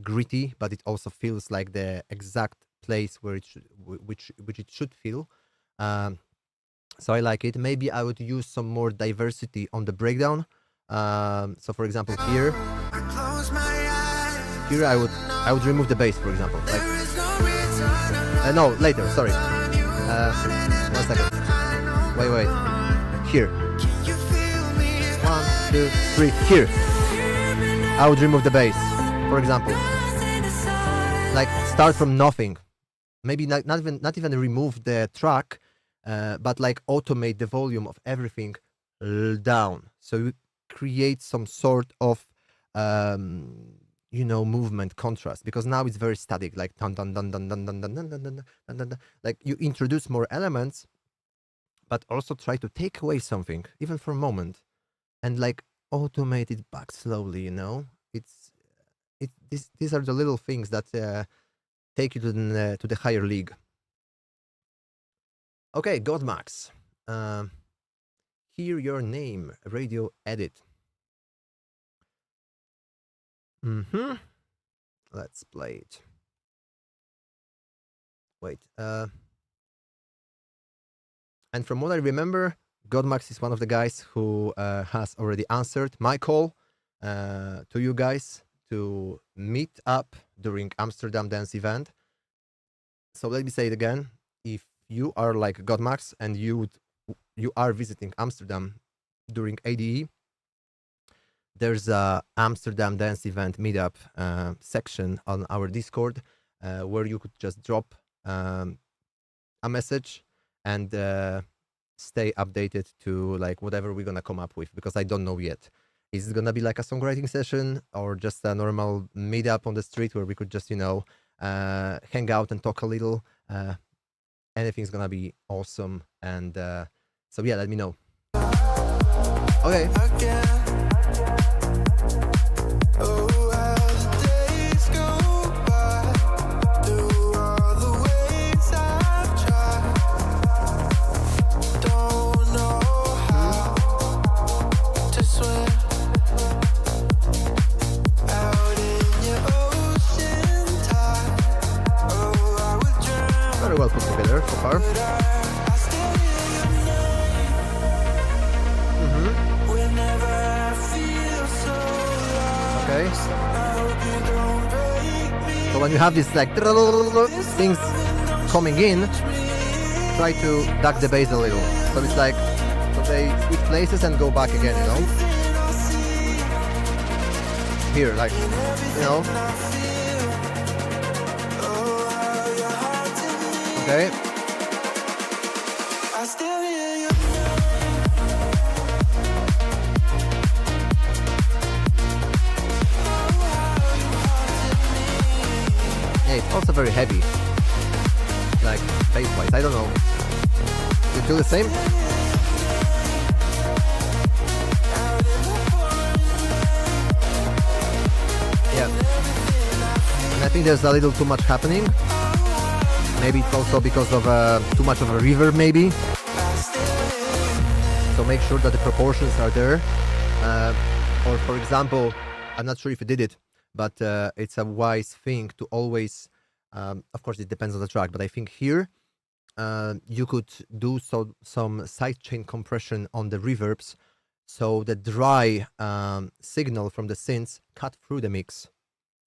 gritty, but it also feels like the exact place where it should, which it should feel. So I like it. Maybe I would use some more diversity on the breakdown. So for example, here I close my eyes. I would remove the bass, for example. Like There is no reason no, later. Sorry. on you. 1 second. Wait. Here. Can you feel me? 1, 2, 3. Here. I would remove the bass, for example. Like start from nothing. Maybe not even remove the track, but like automate the volume of everything down. So you create some sort of movement contrast, because now it's very static, like dun dun dun dun dun dun dun dun dun dun dun dun dun. Like you introduce more elements, but also try to take away something, even for a moment, and like automate it back slowly. These are the little things that take you to the higher league. Okay, Godmax. Hear your name, radio edit. Let's play it. Wait. And from what I remember, Godmax is one of the guys who has already answered my call to you guys to meet up during Amsterdam Dance event. So let me say it again. If you are like Godmax and you are visiting Amsterdam during ADE, there's a Amsterdam Dance event meetup section on our Discord where you could just drop a message and stay updated to like whatever we're gonna come up with, because I don't know yet. Is it gonna be like a songwriting session or just a normal meetup on the street where we could just hang out and talk a little? Anything's gonna be awesome, and so yeah, let me know. Okay. Again. Oh, as the days go by, through all the ways I've tried, don't know how to swim out in your ocean tide. Oh, I would drown. Very well put together so far. I still hear your name whenever I feel so lost. Okay. I hope you don't break me. So when you have these like things coming in, try to duck the bass a little. So it's like, so they switch places and go back again, Here, like, Okay. I still hear you. Yeah, it's also very heavy. Like, bass-wise, I don't know. You feel the same? Yeah. And I think there's a little too much happening. Maybe it's also because of too much of a reverb, maybe. So make sure that the proportions are there. Or for example, I'm not sure if you did it, but it's a wise thing to always, of course it depends on the track, but I think here you could do some sidechain compression on the reverbs, so the dry signal from the synths cut through the mix,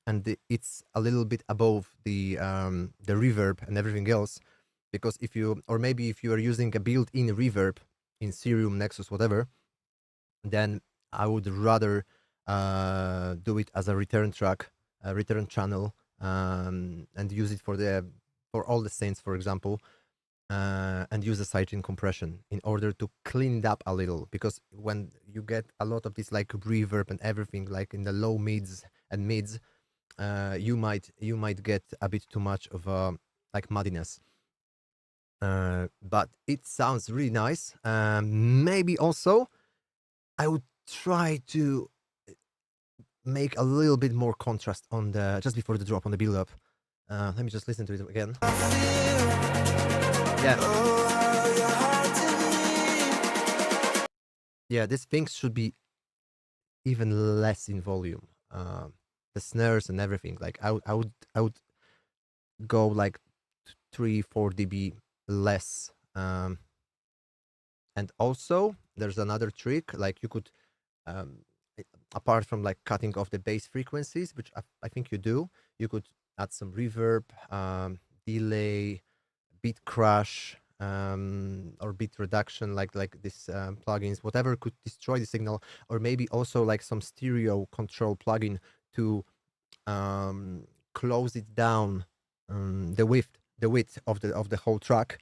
and it's a little bit above the reverb and everything else. Because if you, or maybe if you are using a built-in reverb in Serum, Nexus, whatever, then I would rather do it as a return track, a return channel, and use it for all the synths, for example, and use the sidechain compression in order to clean it up a little. Because when you get a lot of this like reverb and everything, like in the low mids and mids, you might get a bit too much of like muddiness. But it sounds really nice. Maybe also I would try to make a little bit more contrast on the just before the drop on the build up. Let me just listen to it again. Yeah, these things should be even less in volume. The snares and everything. Like I would go like 3-4 dB less. And also there's another trick. Like you could apart from like cutting off the bass frequencies, which I think you do, you could add some reverb, delay, beat crash, or beat reduction, like this plugins, whatever could destroy the signal, or maybe also like some stereo control plugin to close it down, the width of the whole track,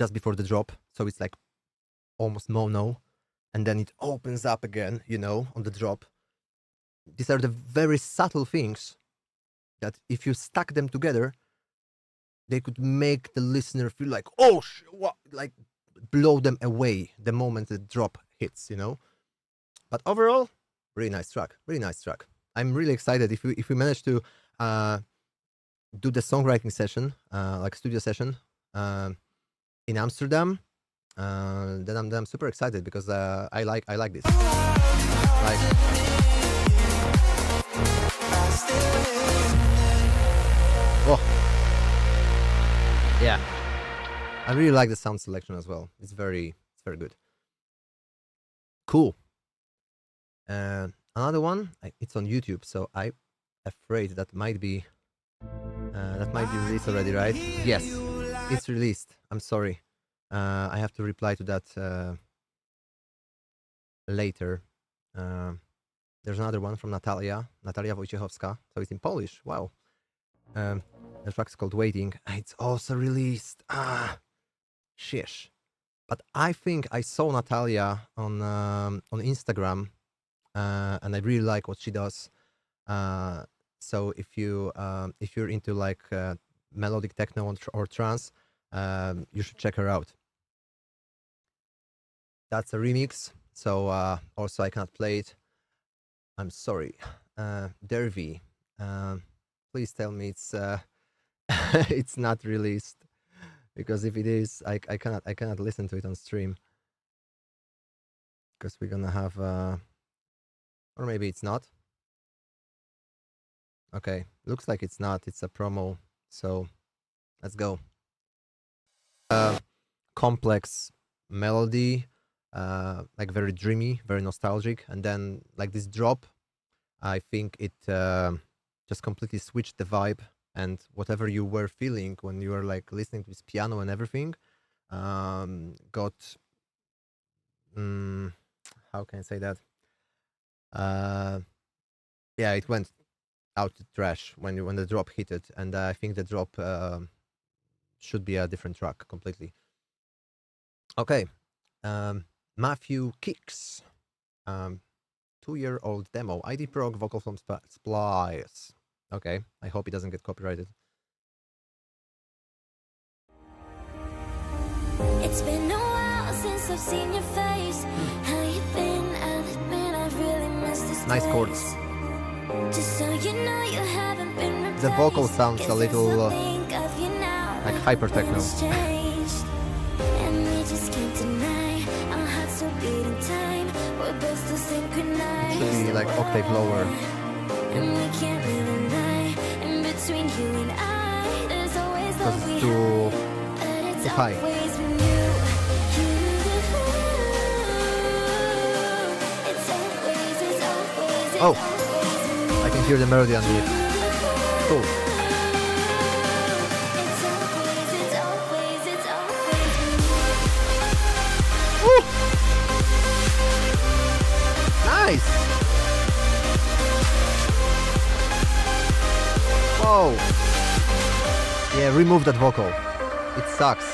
just before the drop, so it's like almost mono, and then it opens up again, on the drop. These are the very subtle things that if you stack them together, they could make the listener feel like, oh, what? Like blow them away the moment the drop hits, But overall, really nice track. Really nice track. I'm really excited if we manage to do the songwriting session, like studio session, in Amsterdam. Then I'm super excited because I like this. Like, oh, yeah. I really like the sound selection as well. It's very good. Cool. Another one. It's on YouTube, so I'm afraid that might be released already, right? Yes, it's released. I'm sorry. I have to reply to that later. There's another one from Natalia Wojciechowska. So it's in Polish. Wow. The track's called Waiting. It's also released. Shish. But I think I saw Natalia on Instagram, and I really like what she does. So if you're into like melodic techno or trance, you should check her out. That's a remix, so also I cannot play it. I'm sorry. Dervy, please tell me it's it's not released, because if it is, I cannot listen to it on stream, because we're gonna have or maybe it's not. Okay, looks like it's not. It's a promo, so let's go. Complex melody, like very dreamy, very nostalgic, and then like this drop, I think it just completely switched the vibe, and whatever you were feeling when you were like listening to this piano and everything, got how can I say that? Yeah, it went out the trash when the drop hit it, and I think the drop should be a different track completely. Okay, Matthew Kicks, 2-year-old demo, ID Prog, vocal from Splice. Okay, I hope it doesn't get copyrighted. It's been a while since I've seen your face. How you been? I'll admit I really miss this Nice chords. place. Just so you know, you haven't been replaced. The vocal sounds a Guess little that's what I think of you now. like hyper techno. Nothing's changed, and we just can't deny our hearts still beating time. We're both still synchronized. Should be like octave lower. And we can't live a lie. In between you and I, there's always Because love we it's too but it's too high. always been you. It's always Oh, been you. I can hear the melody underneath. Cool. It's always been Woo! Nice. Whoa. Yeah, remove that vocal. It sucks.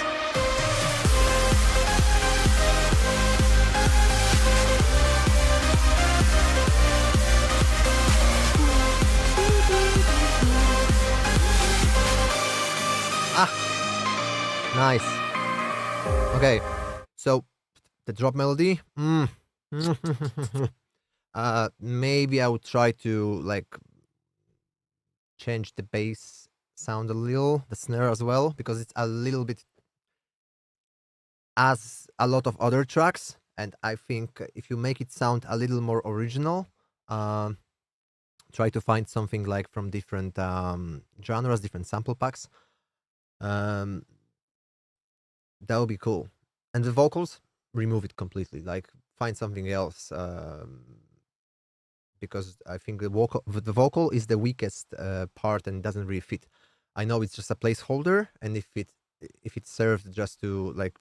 Nice. Okay, so the drop melody. Maybe I would try to like change the bass sound a little, the snare as well, because it's a little bit as a lot of other tracks, and I think if you make it sound a little more original, try to find something like from different genres, different sample packs. That would be cool. And the vocals, remove it completely. Like find something else because I think the vocal is the weakest part and doesn't really fit. I know it's just a placeholder, and if it served just to like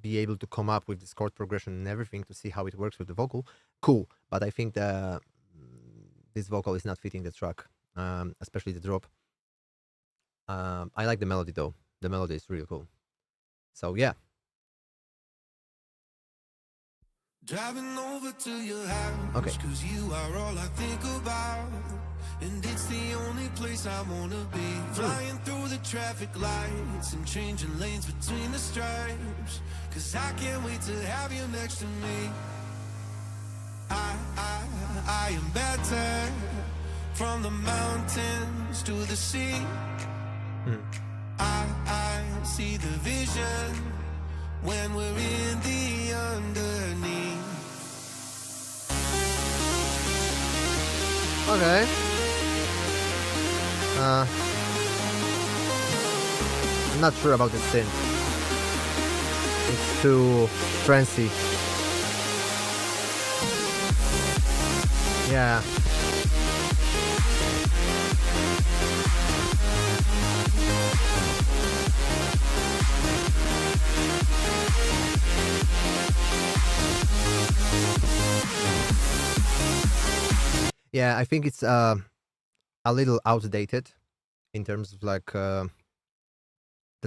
be able to come up with this chord progression and everything to see how it works with the vocal, cool. But I think this vocal is not fitting the track, especially the drop. I like the melody though. The melody is really cool. So yeah. Driving over to your house, Okay. cause you are all I think about. And it's the only place I wanna be. Flying through the traffic lights and changing lanes between the stripes. Cause I can't wait to have you next to me. I am better. From the mountains to the sea. I see the vision when we're in the underneath. Okay. I'm not sure about the synth. It's too trancy. Yeah. Yeah, I think it's a little outdated in terms of like the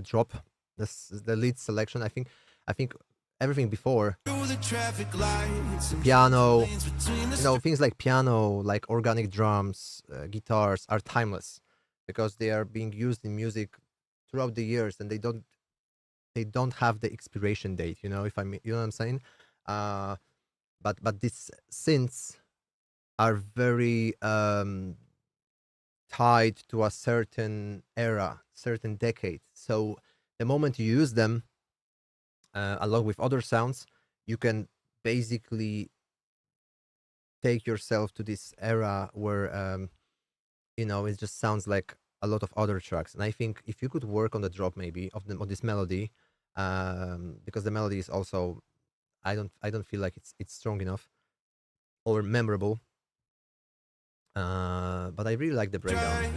drop, the lead selection. I think everything before piano, things like piano, like organic drums, guitars are timeless because they are being used in music throughout the years, and they don't have the expiration date. You know what I'm saying? But these synths are very tied to a certain era, certain decade. So the moment you use them, along with other sounds, you can basically take yourself to this era where, it just sounds like a lot of other tracks. And I think if you could work on the drop maybe of this melody, because the melody is also, I don't feel like it's strong enough or memorable. But I really like the breakdown.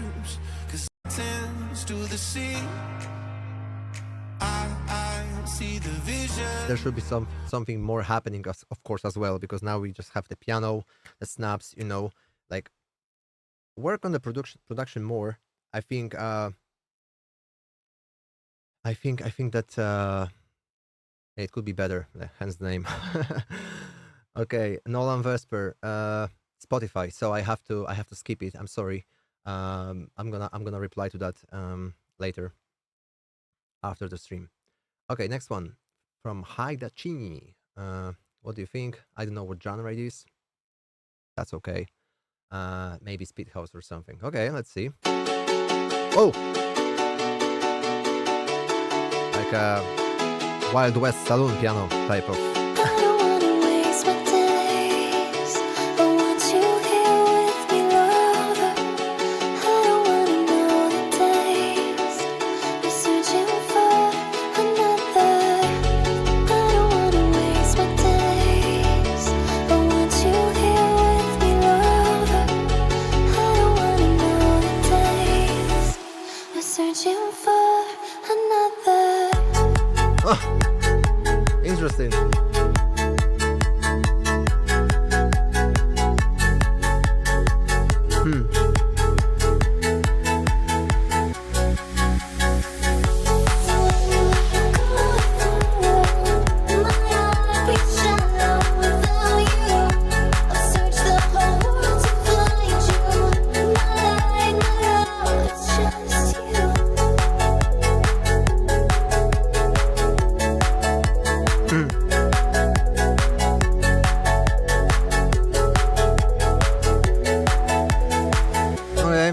There should be something more happening, of course, as well, because now we just have the piano, the snaps, like work on the production more. I think that it could be better. Hence the name. Okay, Nolan Vesper. Spotify, so I have to skip it. I'm sorry. I'm gonna reply to that later after the stream. Okay, next one from Haidachini. What do you think? I don't know what genre it is. That's okay. Maybe Speed House or something. Okay, let's see. Oh, like a Wild West saloon piano type of. I don't wanna waste my days. I want you here with me, lover. I don't wanna know the days you're searching for another. I don't wanna waste my days. I want you here with me, lover. I don't wanna know the days you're searching for another. Oh, interesting. Okay.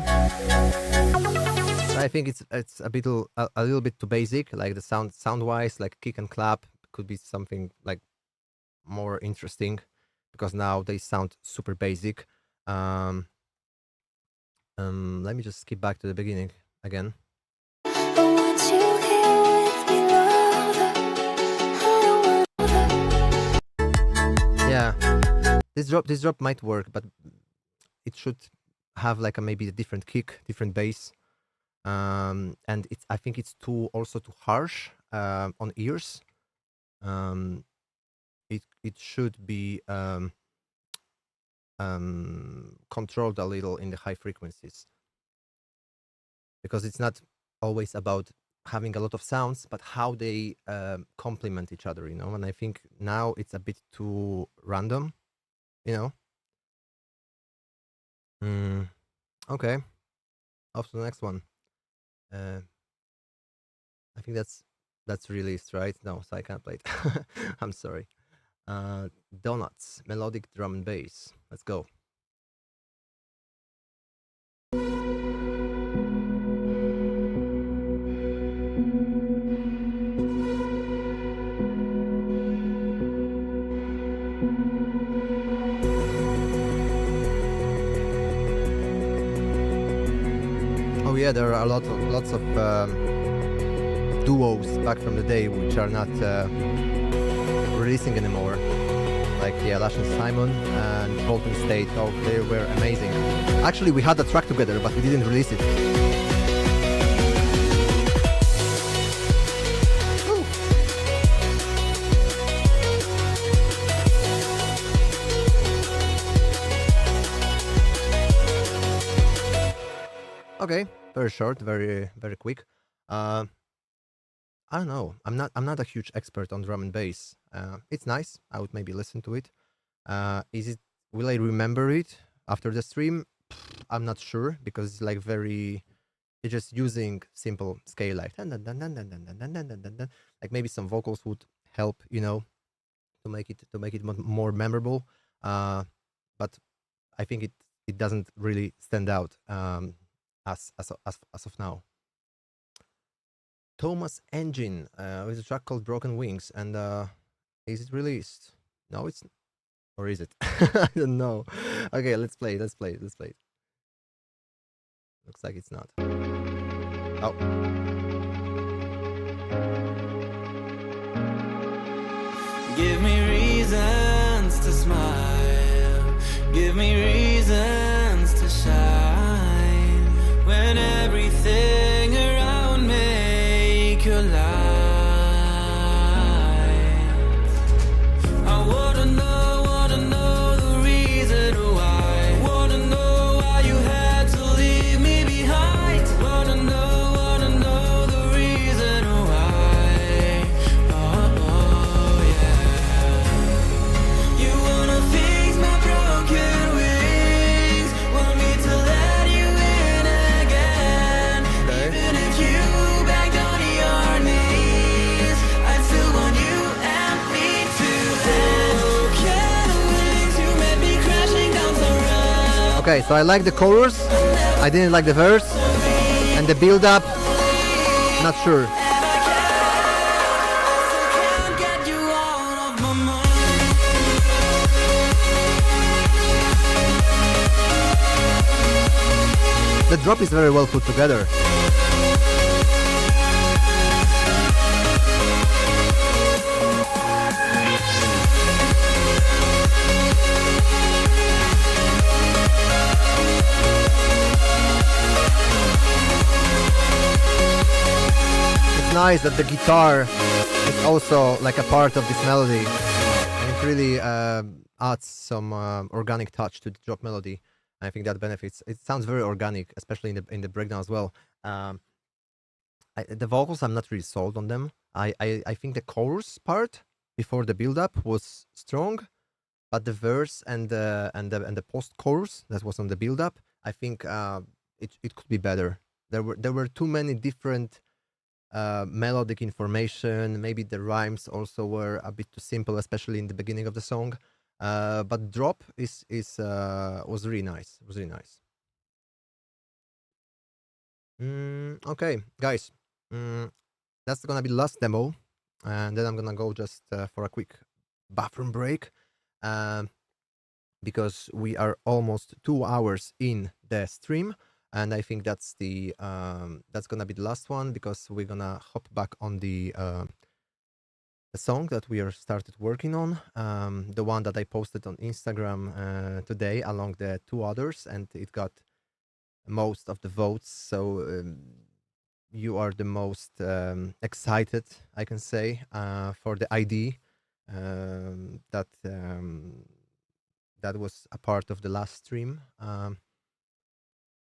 I think it's a little bit too basic. Like the sound wise, like kick and clap could be something like more interesting, because now they sound super basic. Let me just skip back to the beginning again. I want you here with me, lover. I don't want Yeah. This drop might work, but it should have like a maybe a different kick, different bass. And I think it's too harsh on ears. It should be controlled a little in the high frequencies, because it's not always about having a lot of sounds, but how they complement each other, you know. And I think now it's a bit too random, you know. Okay, off to the next one. I think that's released, right? No, so I can't play it. I'm sorry. Donuts, melodic drum and bass. Let's go. Oh yeah, there are lots of duos back from the day which are not releasing anymore, like Lash and Simon and Bolton State. Oh, they were amazing. Actually, we had a track together, but we didn't release it. Woo. Okay, very short, very quick. I don't know. I'm not a huge expert on drum and bass. It's nice. I would maybe listen to it. Will I remember it after the stream? I'm not sure, because it's like it's just using simple scale, like dun, dun, dun, dun, dun, dun, dun, dun, dun, dun, dun. Like maybe some vocals would help, you know, to make it more memorable. But I think it doesn't really stand out as of now. Thomas Engine with a track called Broken Wings, and is it released? No, it's, or is it? I don't know. Okay, let's play it. Looks like it's not. Oh. Give me reasons to smile. Give me reasons to shine. When everything around me collides, I wanna know the reason why. Wanna know why you had to leave me behind. Wanna know the reason why. Oh yeah. You wanna fix my broken wings. Want me to let you in again. Even if you backed on your knees, I still want you and me to end. Broken wings, you made me crashing down the road. Okay, so I like the chorus. I didn't like the verse and the build up. Not sure. Can't get you out of my mind. The drop is very well put together. It's nice that the guitar is also like a part of this melody, and it really adds some organic touch to the drop melody. I think that benefits. It sounds very organic, especially in the breakdown as well. The vocals, I'm not really sold on them. I think the chorus part before the build up was strong, but the verse and the post chorus that was on the build up, I think it could be better. There were too many different melodic information. Maybe the rhymes also were a bit too simple, especially in the beginning of the song. But drop was really nice. Was really nice. Okay, guys, that's gonna be the last demo, and then I'm gonna go just for a quick bathroom break, because we are almost 2 hours in the stream, and I think that's gonna be the last one, because we're gonna hop back on the song that we are started working on, the one that I posted on Instagram today, along the two others, and it got most of the votes. So you are the most excited, I can say, for the ID that was a part of the last stream.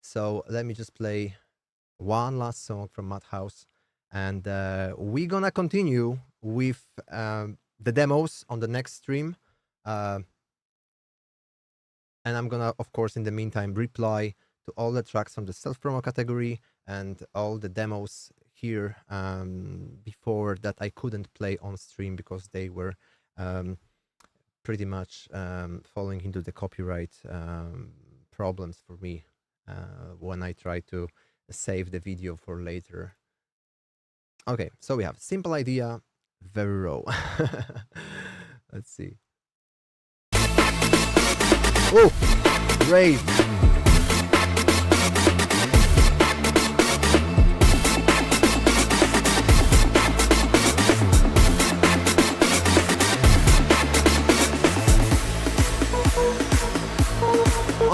So let me just play one last song from Madhouse, and we're gonna continue with the demos on the next stream. And I'm gonna, of course, in the meantime, reply to all the tracks from the self promo category and all the demos here before that I couldn't play on stream because they were pretty much falling into the copyright problems for me when I try to save the video for later. Okay, so we have Simple Idea, very raw. Let's see. Oh, rave.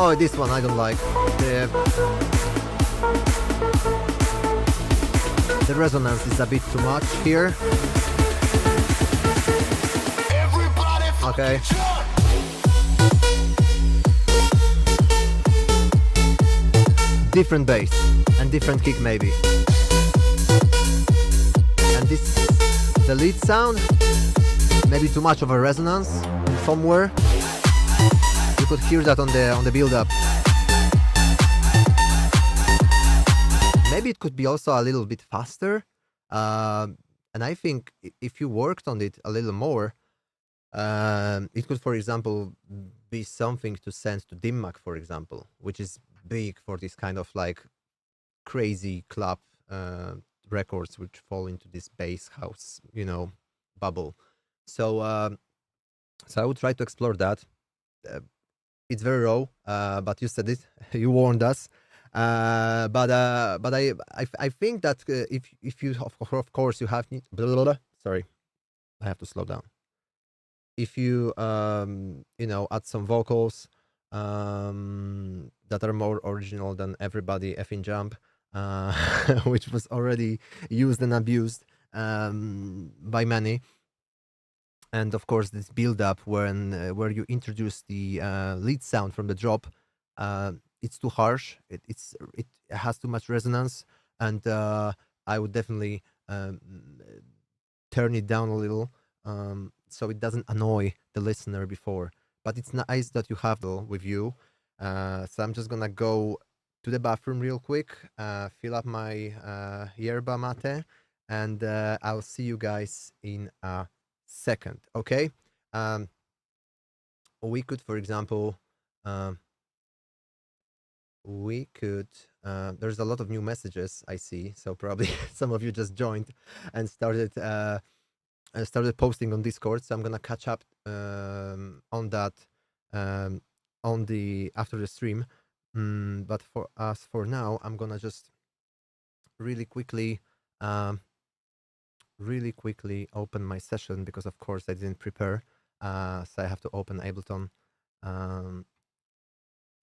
Oh, this one I don't like. The resonance is a bit too much here. Okay. Different bass and different kick maybe. And this, the lead sound, maybe too much of a resonance somewhere. You could hear that on the build-up. Maybe it could be also a little bit faster. And I think if you worked on it a little more, it could, for example, be something to send to DimMac, for example, which is big for this kind of like crazy club records which fall into this bass house, bubble. So I would try to explore that. It's very raw, but you said it. You warned us. But I think that if you of course you have sorry, I have to slow down. If you add some vocals that are more original than Everybody Effing Jump, which was already used and abused by many. And of course, this build-up where you introduce the lead sound from the drop, it's too harsh. It has too much resonance, and I would definitely turn it down a little so it doesn't annoy the listener before. But it's nice that you have it with you. So I'm just gonna go to the bathroom real quick, fill up my yerba mate, and I'll see you guys in a second. Okay. We could, for example, there's a lot of new messages I see, so probably some of you just joined and started posting on Discord. So I'm gonna catch up on that after the stream. But for now, I'm gonna just really quickly open my session because of course I didn't prepare. So I have to open Ableton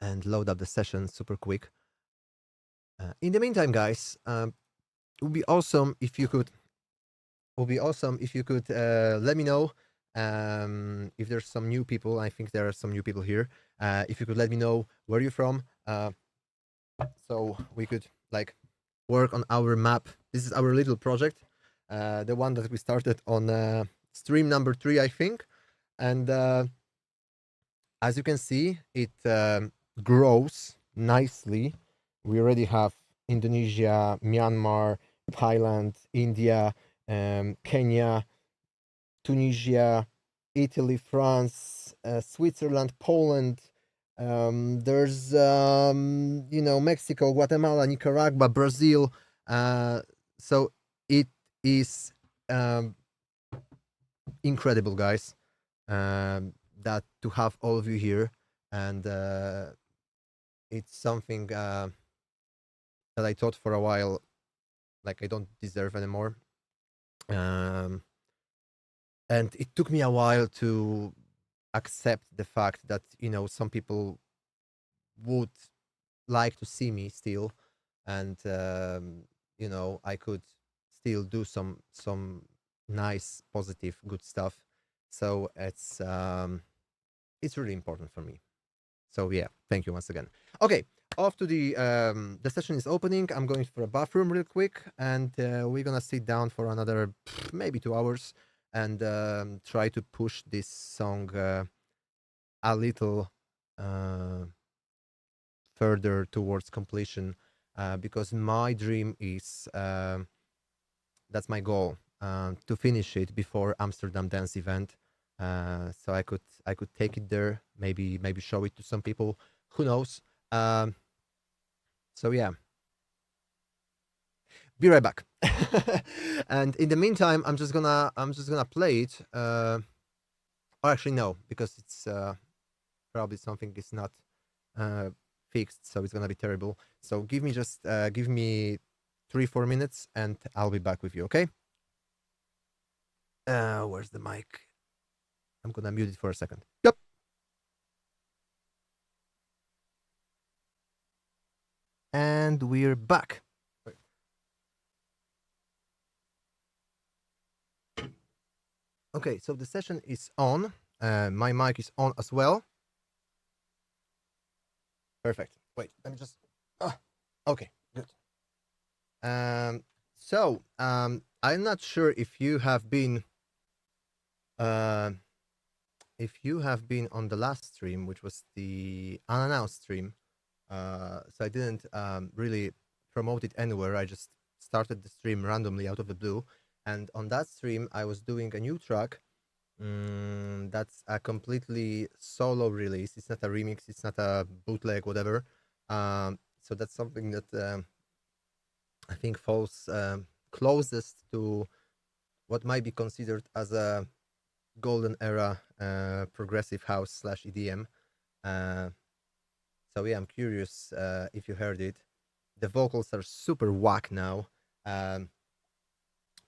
and load up the session super quick. In the meantime, guys, it would be awesome if you could. Let me know if there's some new people. I think there are some new people here. If you could let me know where you're from, so we could work on our map. This is our little project, the one that we started on stream number 3, I think. And as you can see, it grows nicely. We already have Indonesia, Myanmar, Thailand, India, Kenya, Tunisia, Italy, France, Switzerland, Poland. There's Mexico, Guatemala, Nicaragua, Brazil. So it is incredible, guys, that to have all of you here, and it's something that I thought for a while I don't deserve anymore. and it took me a while to accept the fact that some people would like to see me still, and I could still do some nice, positive, good stuff. So it's really important for me. So yeah, thank you once again. Okay, off to the session is opening. I'm going for a bathroom real quick, and we're gonna sit down for another maybe 2 hours and try to push this song a little further towards completion, because my dream is that's my goal, to finish it before Amsterdam Dance Event, so I could take it there, maybe show it to some people. Who knows? So yeah, be right back. And in the meantime, I'm just gonna play it. Or actually no, because it's probably something is not fixed, so it's gonna be terrible. So give me 3-4 minutes, and I'll be back with you. Okay? Where's the mic? I'm gonna mute it for a second. Yep. And we're back. Wait. Okay, so the session is on. My mic is on as well. Perfect. Wait, let me just. Okay, good. I'm not sure if you have been on the last stream, which was the unannounced stream. So I didn't really promote it anywhere. I just started the stream randomly out of the blue, and on that stream I was doing a new track. That's a completely solo release. It's not a remix. It's not a bootleg, whatever. So that's something that I think falls closest to what might be considered as a golden era progressive house / EDM. So yeah, I'm curious if you heard it. The vocals are super whack now.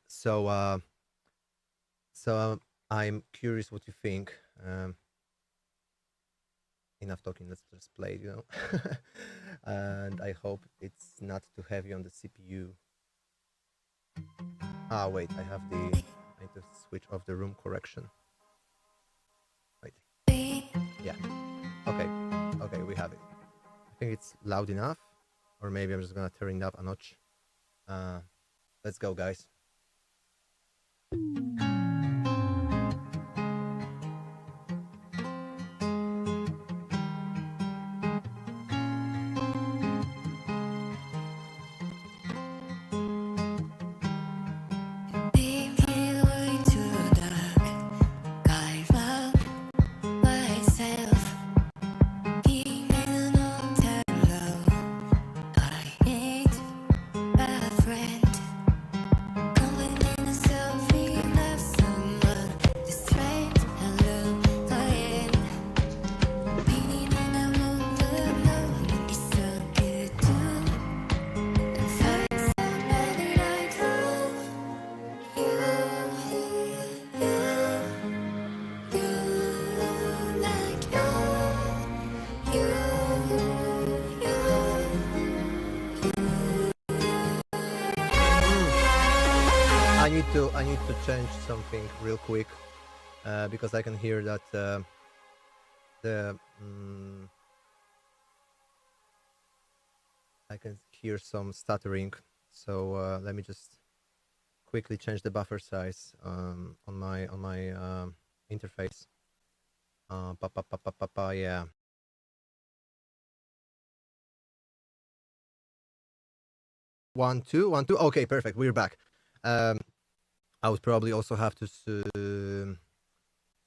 So I'm curious what you think. Enough talking, let's just play it, and I hope it's not too heavy on the CPU. Wait, I need to switch off the room correction. Wait. Yeah. Okay, we have it. I think it's loud enough, or maybe I'm just gonna turn it up a notch. Let's go, guys. I need to change something real quick, because I can hear that I can hear some stuttering. So let me just quickly change the buffer size on my interface. Yeah. One, two. Okay, perfect. We're back. I would probably also have to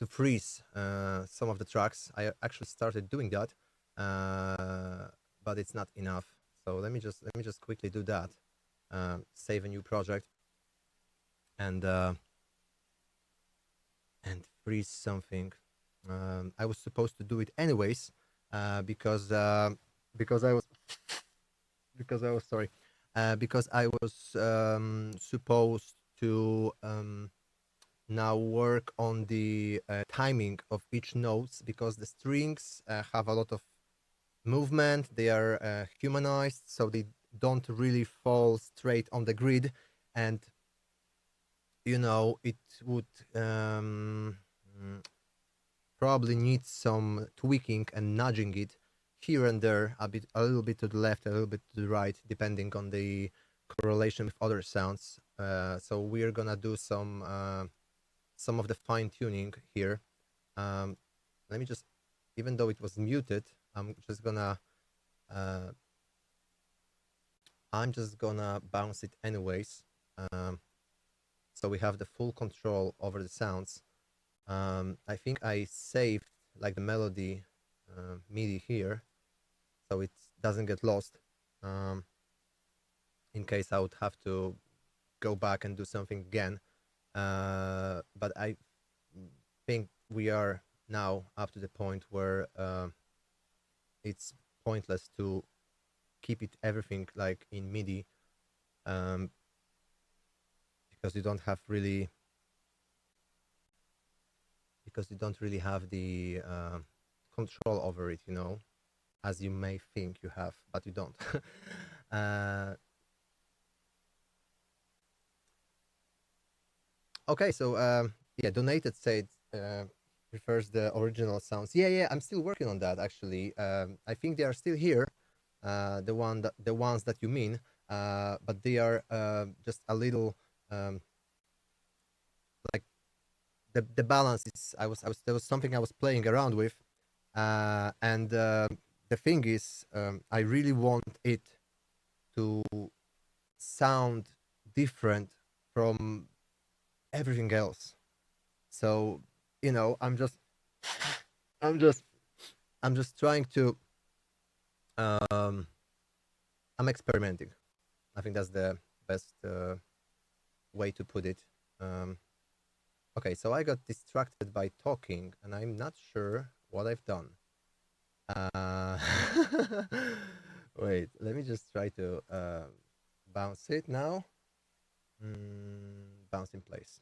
freeze some of the tracks. I actually started doing that, but it's not enough. So let me just quickly do that. Save a new project and freeze something. I was supposed to do it anyways, because I was supposed to now work on the timing of each notes, because the strings have a lot of movement. They are humanized, so they don't really fall straight on the grid, and it would probably need some tweaking and nudging it here and there, a little bit to the left, a little bit to the right, depending on the correlation with other sounds. So we're gonna do some of the fine tuning here. Let me just, even though it was muted, I'm just gonna bounce it anyways. So we have the full control over the sounds. I think I saved like the melody MIDI here, so it doesn't get lost. In case I would have to go back and do something again. But I think we are now up to the point where it's pointless to keep it everything like in MIDI, because you don't really have the control over it, as you may think you have, but you don't. Okay, so yeah, Donated said prefers the original sounds. Yeah, I'm still working on that actually. I think they are still here, the ones that you mean, but they are just a little like the balance is. There was something I was playing around with, and the thing is, I really want it to sound different from everything else. So I'm just trying to I'm experimenting. I think that's the best way to put it. Okay, so I got distracted by talking, and I'm not sure what I've done. Wait, let me just try to bounce it now. Bounce in place.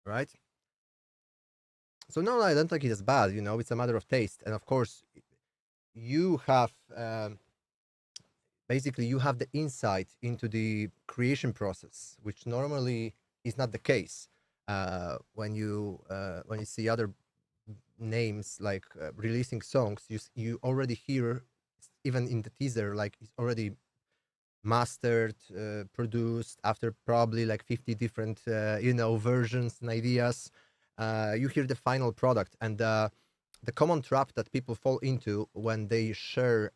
Right? So no, I don't think it is bad. It's a matter of taste, and of course, you have basically you have the insight into the creation process, which normally is not the case when you see other names like releasing songs. You already hear, even in the teaser, like it's already mastered, produced after probably like 50 different versions and ideas. You hear the final product, and the common trap that people fall into when they share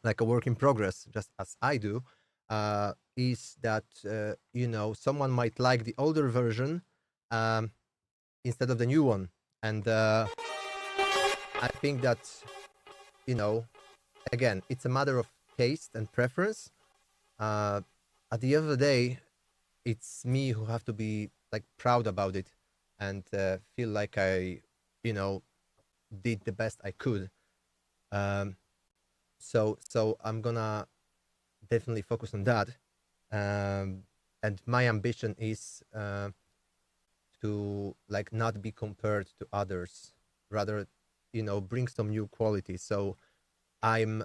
like a work in progress, just as I do, is that someone might like the older version instead of the new one, and I think that again, it's a matter of taste and preference. At the end of the day, it's me who have to be like proud about it and feel like I did the best I could. So I'm gonna definitely focus on that, and my ambition is to like not be compared to others, rather bring some new quality. So I'm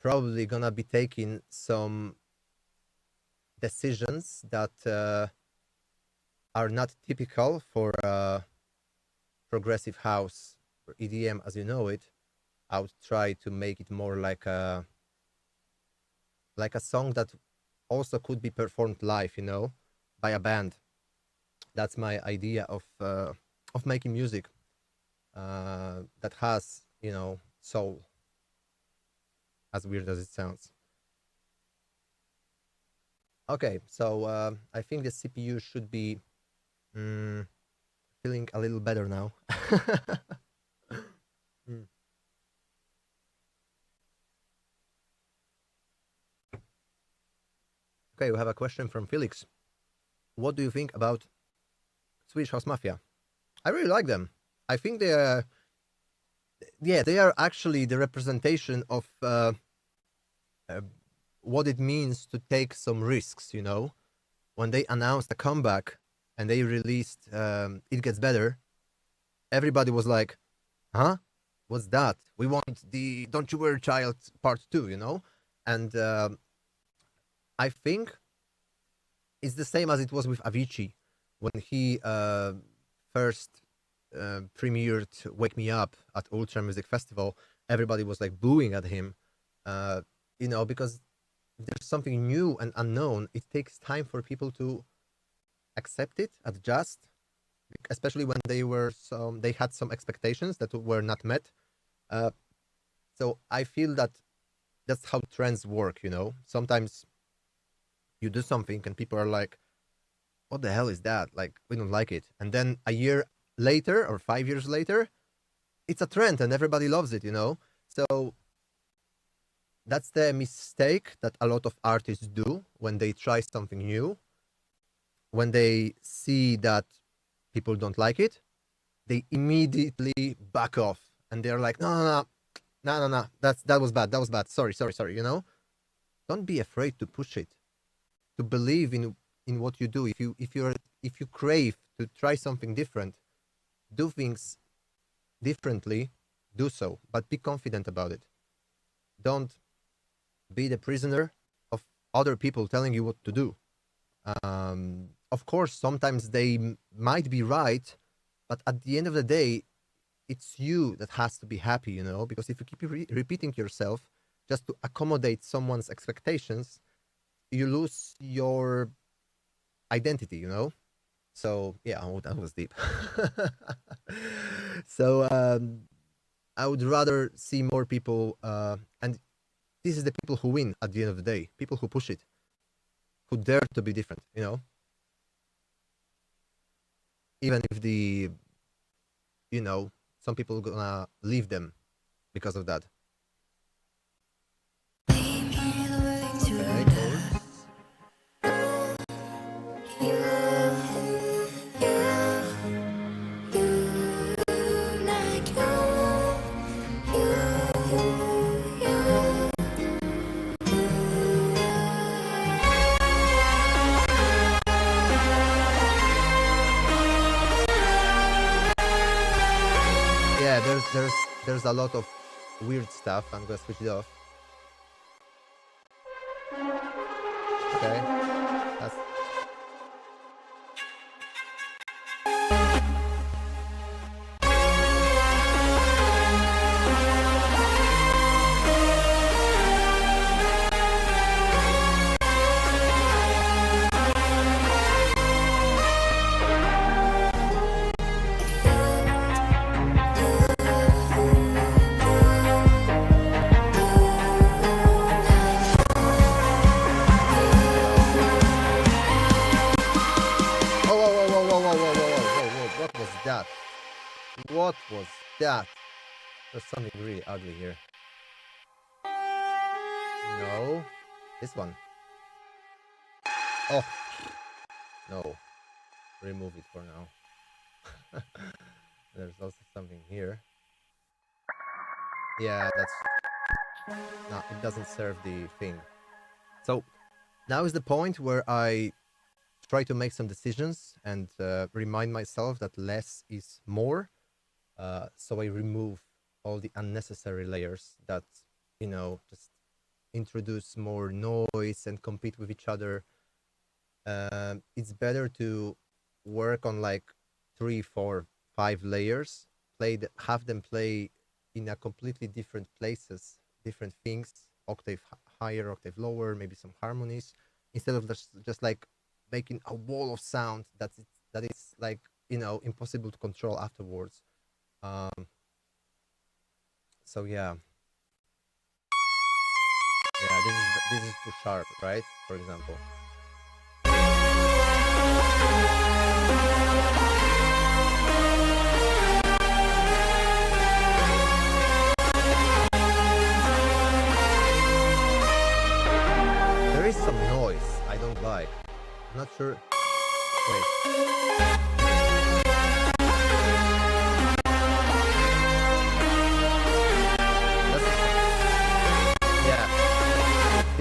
probably gonna be taking some decisions that are not typical for progressive house or EDM as you know it. I would try to make it more like a song that also could be performed live, by a band. That's my idea of making music that has soul, as weird as it sounds. Okay, so I think the CPU should be feeling a little better now. Okay, we have a question from Felix. What do you think about Swedish House Mafia? I really like them. I think they are actually the representation of what it means to take some risks. When they announced a comeback, and they released It Gets Better, everybody was like, huh? What's that? We want the Don't You Worry Child part 2, you know? And I think it's the same as it was with Avicii when he first premiered Wake Me Up at Ultra Music Festival. Everybody was like booing at him, you know, because there's something new and unknown. It takes time for people to accept it, adjust, especially when they had some expectations that were not met. So I feel that that's how trends work, you know. Sometimes you do something and people are like, what the hell is that? Like, we don't like it. And then a year later or 5 years later, it's a trend and everybody loves it, you know. So that's the mistake that a lot of artists do when they try something new. When they see that people don't like it, they immediately back off and they're like, no, that was bad, sorry, you know. Don't be afraid to push it, to believe in what you do. If you crave to try something different, do things differently, do so, but be confident about it. Don't be the prisoner of other people telling you what to do. Of course, sometimes they might be right, but at the end of the day, it's you that has to be happy, you know, because if you keep repeating yourself just to accommodate someone's expectations, you lose your identity, you know. So yeah, that was deep. So I would rather see more people, and this is the people who win at the end of the day, people who push it, who dare to be different, you know. Even if you know, some people gonna leave them because of that. Okay, cool. Yeah, there's a lot of weird stuff. I'm gonna switch it off. Okay, that's whoa. What was that? What was that? There's something really ugly here. No, this one. Oh, no. Remove it for now. There's also something here. Yeah, no, it doesn't serve the thing. So now is the point where I try to make some decisions and remind myself that less is more. So I remove all the unnecessary layers that, you know, just introduce more noise and compete with each other. It's better to work on like 3, 4, 5 layers, have them play in a completely different places, different things, octave higher, octave lower, maybe some harmonies, instead of just like making a wall of sound that is like, you know, impossible to control afterwards. So yeah, this is too sharp, right? For example. There is some noise I don't like. I'm not sure. Wait.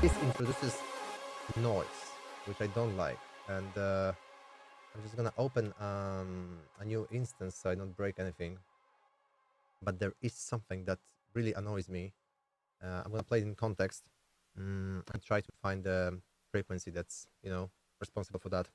This introduces noise, which I don't like, and I'm just gonna open a new instance so I don't break anything. But there is something that really annoys me. I'm gonna play it in context and try to find the frequency that's, responsible for that.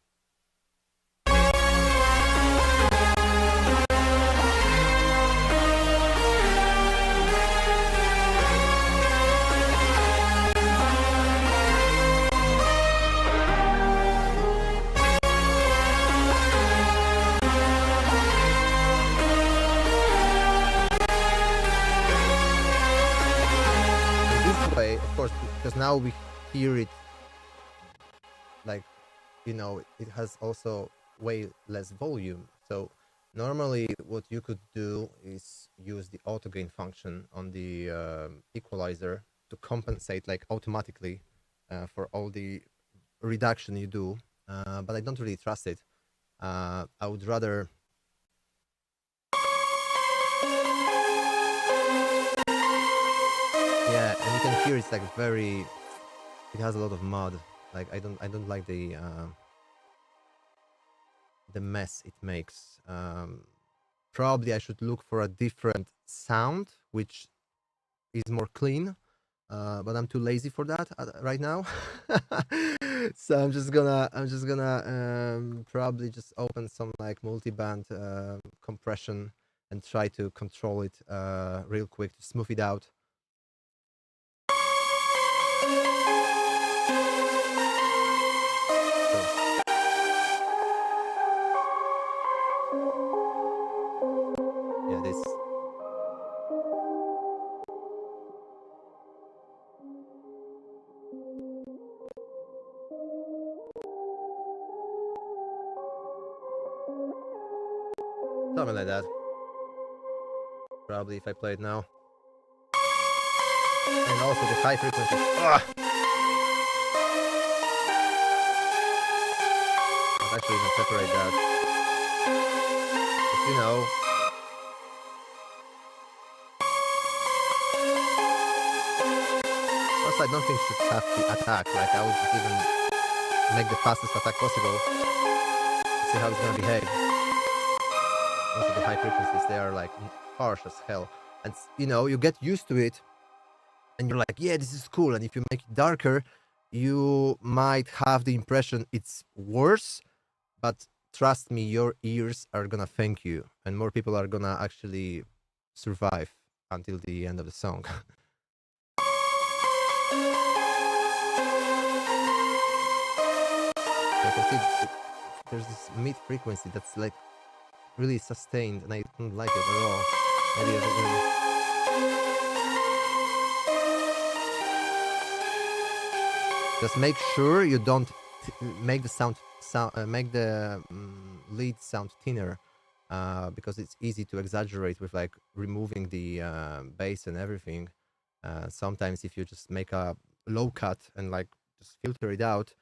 This way, of course, because now we hear it like, it has also way less volume. So normally what you could do is use the auto gain function on the equalizer to compensate like automatically for all the reduction you do. But I don't really trust it. I would rather yeah, and you can hear it's like it has a lot of mud. Like I don't like the mess it makes. Probably I should look for a different sound which is more clean. But I'm too lazy for that right now. So I'm just gonna probably just open some like multi-band compression and try to control it real quick to smooth it out. Yeah, this. Something like that. Probably if I play it now. And also the high frequency. Ugh! I'll actually even separate that. But, also I don't think should have the attack. Like I would just even make the fastest attack possible. See how it's gonna behave. Also the high frequencies, they are like harsh as hell. And you get used to it and you're like, yeah, this is cool. And if you make it darker, you might have the impression it's worse, but trust me, your ears are gonna thank you, and more people are gonna actually survive until the end of the song. You can see there's this mid frequency that's like really sustained, and I don't like it at all. Maybe just make sure you don't make the make the lead sound thinner, because it's easy to exaggerate with like removing the bass and everything. Sometimes if you just make a low cut and like just filter it out,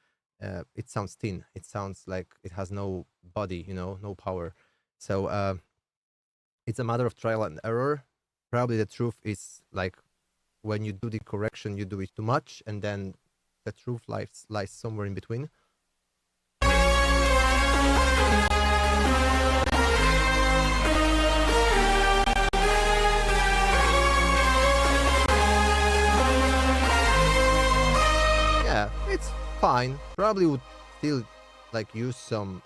it sounds thin. It sounds like it has no body, no power. So it's a matter of trial and error. Probably the truth is like when you do the correction, you do it too much, and then the truth lies somewhere in between. Yeah, it's fine. Probably would still like use some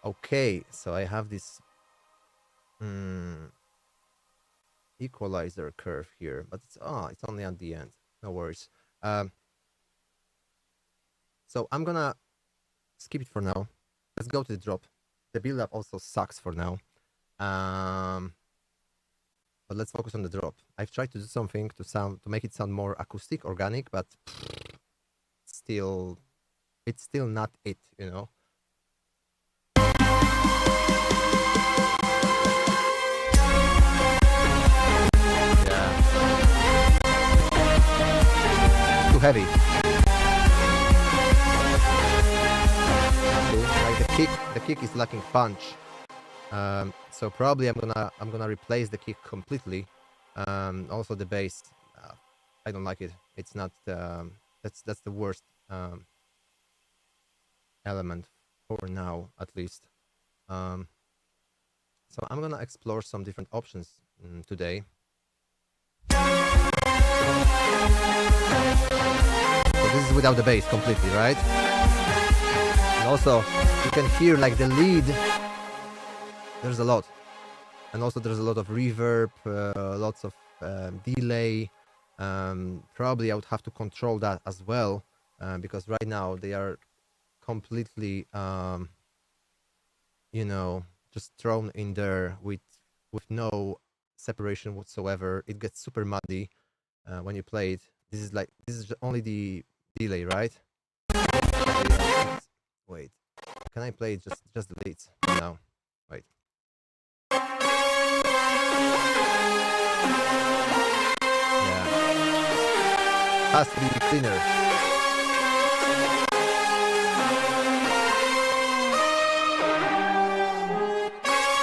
okay, so I have this equalizer curve here, but it's only at the end. No worries. So I'm gonna skip it for now. Let's go to the drop. The build-up also sucks for now. But let's focus on the drop. I've tried to do something to make it sound more acoustic, organic, but it's still not it, Yeah. Too heavy. Like the kick is lacking punch. So probably I'm gonna replace the kick completely. Also the bass, I don't like it. It's not that's the worst element for now at least. So I'm gonna explore some different options today. So this is without the bass completely, right? And also you can hear like the lead. There's a lot, and also there's a lot of reverb, lots of delay. Probably I would have to control that as well, because right now they are completely, you know, just thrown in there with no separation whatsoever. It gets super muddy when you play it. This is only the delay, right? Wait, can I play just the leads for now? Wait. Yeah, has to be cleaner.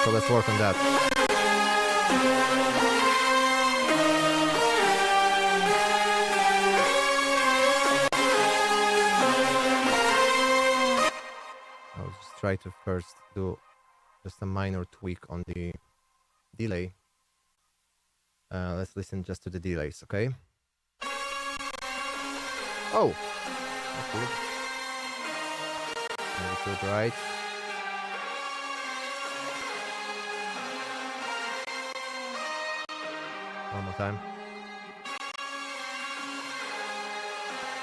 So let's work on that. I'll just try to first do just a minor tweak on the delay. Let's listen just to the delays, okay? Oh, that's weird. Maybe to the right. One more time.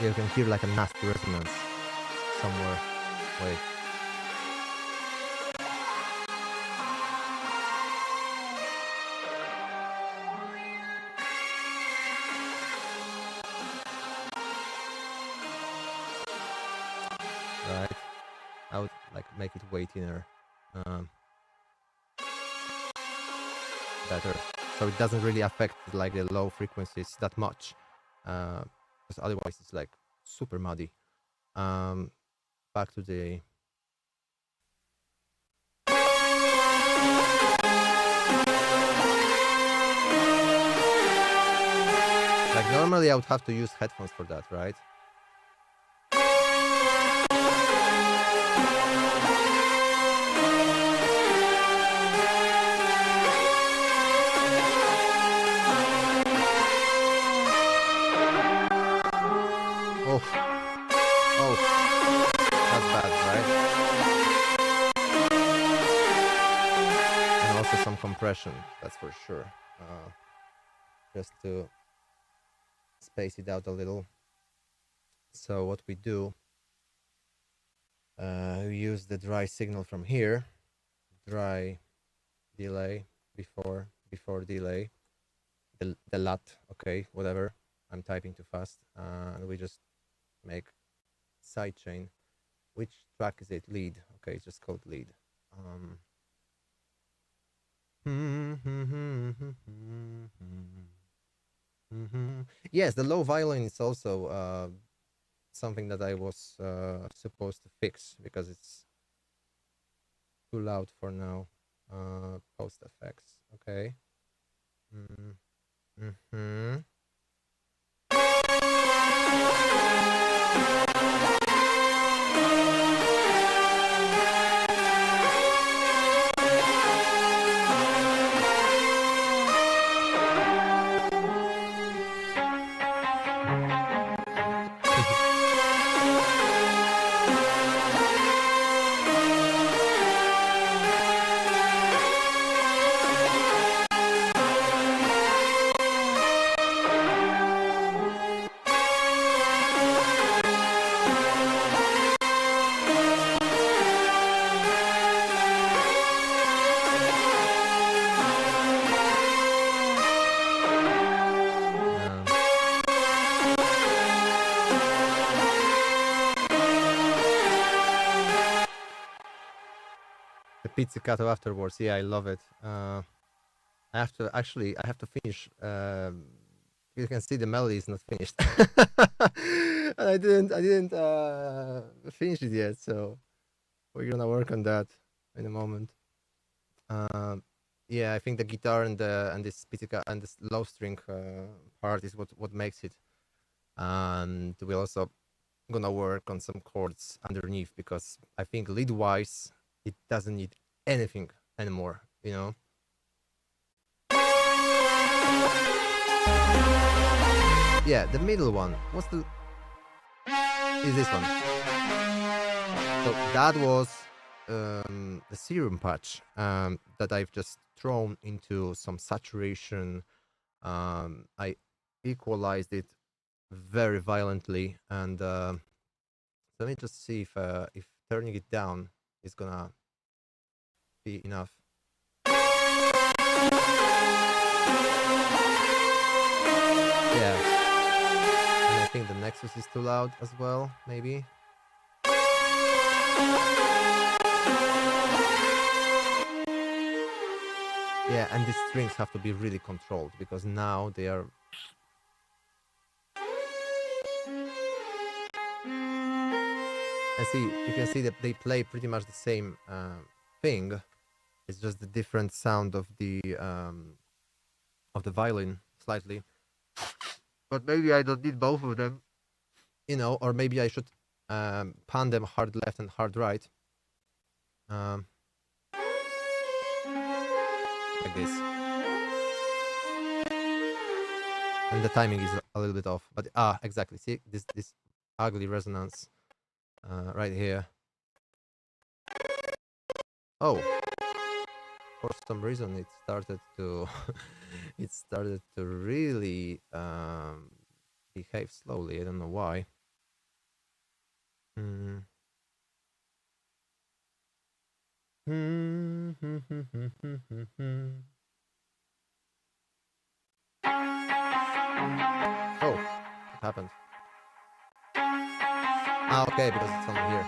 Yeah, you can hear like a nasty resonance somewhere. Wait. Right. I would like make it way thinner. Better. So it doesn't really affect like the low frequencies that much. Because otherwise it's like super muddy. Back to the like normally I would have to use headphones for that, right? Oh, oh, that's bad, right? And also some compression, that's for sure. Just to space it out a little. So what we do, we use the dry signal from here, dry delay before delay, the LUT, okay, whatever. I'm typing too fast, and we just make sidechain. Which track is it? Lead. Okay, it's just called lead. Yes, the low violin is also something that I was supposed to fix because it's too loud for now. Post effects. Okay. Um, the pizzicato afterwards, yeah, I love it. I have to finish. You can see the melody is not finished, and I didn't finish it yet. So we're gonna work on that in a moment. Yeah, I think the guitar and this pizzicato and this low string part is what makes it. And we also gonna work on some chords underneath because I think lead wise it doesn't need anything anymore, you know. Yeah, the middle one. What's the is this one? So that was the serum patch that I've just thrown into some saturation. I equalized it very violently, and let me just see if turning it down is gonna be enough. Yeah, and I think the Nexus is too loud as well, maybe. Yeah, and the strings have to be really controlled because now they are. And see, you can see that they play pretty much the same thing. It's just the different sound of the violin slightly. But maybe I don't need both of them, you know, or maybe I should pan them hard left and hard right. Like this. And the timing is a little bit off, but exactly. See this ugly resonance right here. Oh, for some reason it started to really behave slowly. I don't know why. Oh, what happened? Okay, because it's on here.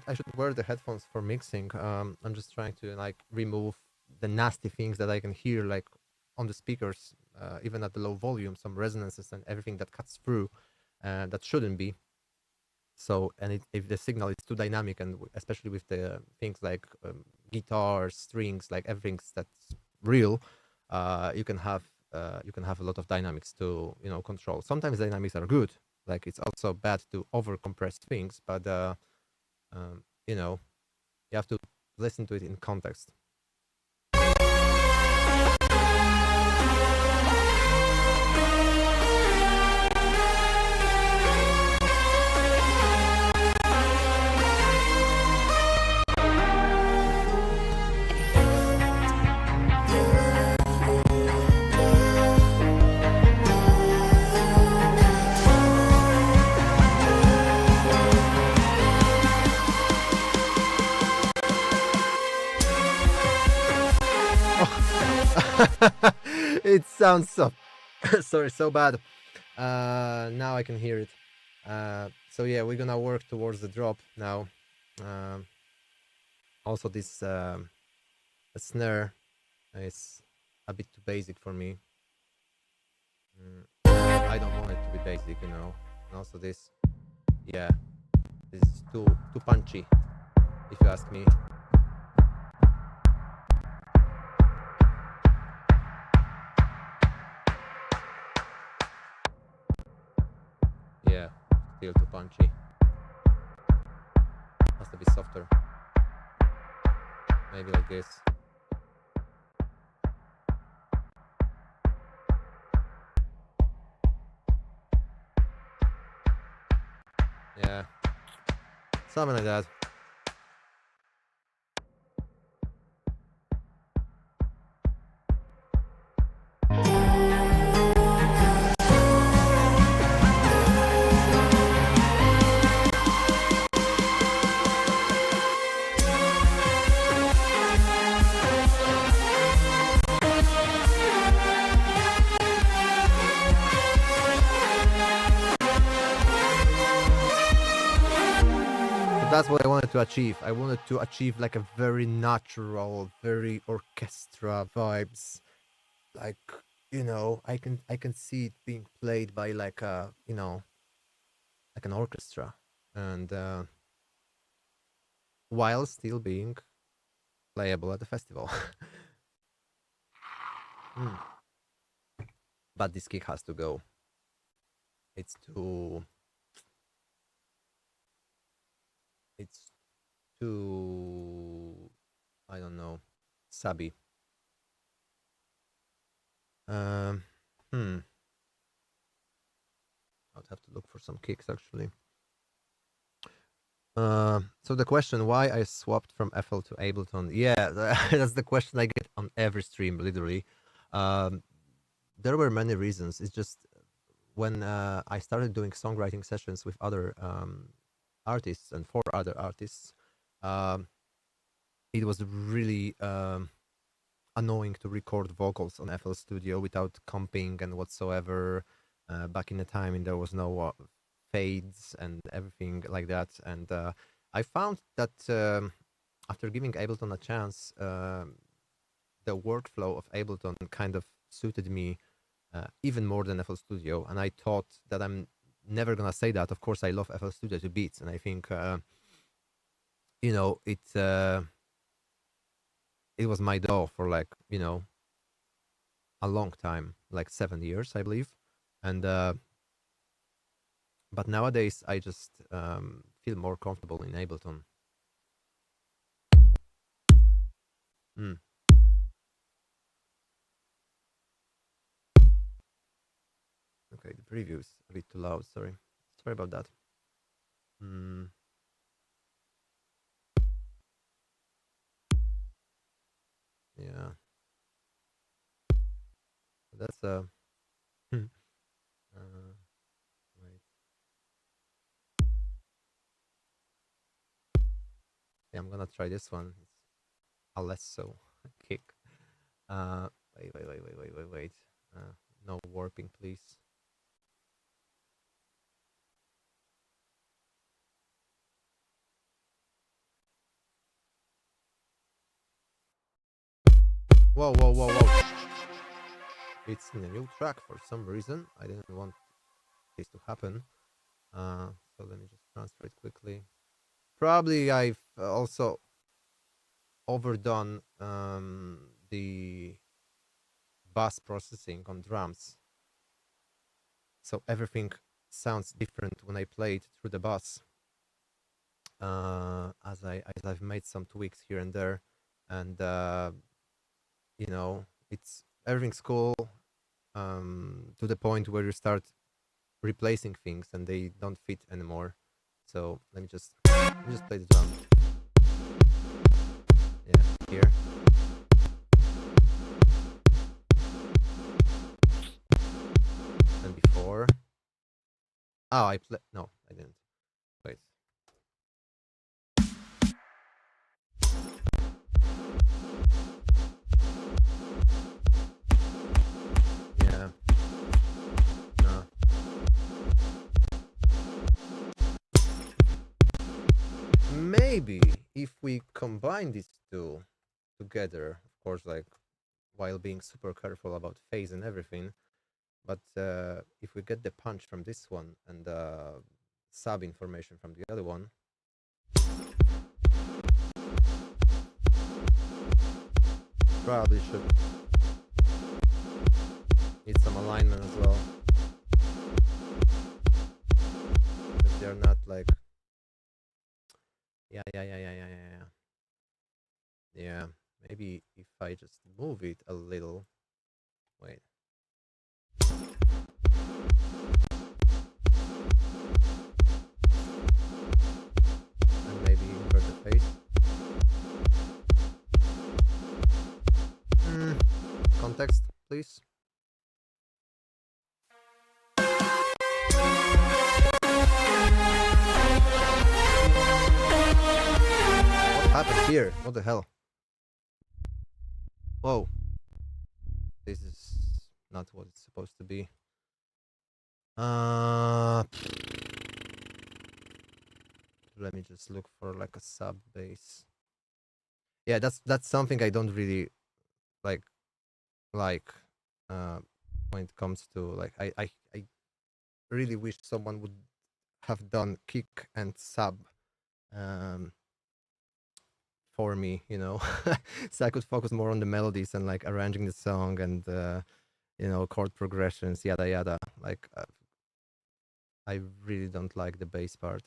I should wear the headphones for mixing. I'm just trying to like remove the nasty things that I can hear like on the speakers, even at the low volume, some resonances and everything that cuts through, that shouldn't be. So, and if the signal is too dynamic, and especially with the things like guitars, strings, like everything's that's real, you can have a lot of dynamics to control. Sometimes dynamics are good. Like it's also bad to over compress things, but you have to listen to it in context. It sounds so sorry, so bad. Now I can hear it. So yeah, we're gonna work towards the drop now. Also this snare is a bit too basic for me. I don't want it to be basic, and also this, yeah, this is too punchy, if you ask me. Yeah, still too punchy. Has to be softer. Maybe like this. Yeah, something like that. that's what I wanted to achieve. I wanted to achieve like a very natural, very orchestra vibes. Like, I can see it being played by like a, like an orchestra, and while still being playable at the festival. Hmm. But this kick has to go. It's too. It's too. I don't know. Subby. Um. Hmm. I'd have to look for some kicks actually. So the question why I swapped from FL to Ableton, yeah, that's the question I get on every stream, literally. Um, there were many reasons. It's just when I started doing songwriting sessions with other artists and for other artists, um, it was really annoying to record vocals on FL Studio without comping and whatsoever. Back in the time, and there was no fades and everything like that. And I found that after giving Ableton a chance, the workflow of Ableton kind of suited me even more than FL Studio. And I thought that I'm never gonna say that. Of course, I love FL Studio to bits, and I think it was my DAW for like a long time, like 7 years, I believe. And but nowadays I just feel more comfortable in Ableton. Mm. Okay, the preview is a bit too loud. Sorry about that. Mm. Yeah, that's wait. Yeah, I'm gonna try this one. It's a less so kick. Wait. No warping, please. Whoa. It's in a new track for some reason. I didn't want this to happen. So let me just transfer it quickly. Probably I've also overdone the bass processing on drums. So everything sounds different when I play it through the bass. As I've made some tweaks here and there, and it's everything's cool to the point where you start replacing things and they don't fit anymore. So let me just play the drum. Yeah, here. And before. Oh, I play. No, I didn't. Wait. Yeah. No. Maybe if we combine these two together, of course, like while being super careful about phase and everything, but if we get the punch from this one and sub information from the other one, probably should need some alignment as well, because they're not like yeah, maybe if I just move it a little. Wait. And maybe invert the face. Context, please. What happened here? What the hell? Whoa. This is not what it's supposed to be. Let me just look for like a sub bass. Yeah, that's something I don't really like when it comes to like I really wish someone would have done kick and sub um for me, you know, so I could focus more on the melodies and like arranging the song and you know, chord progressions, yada yada. Like I really don't like the bass part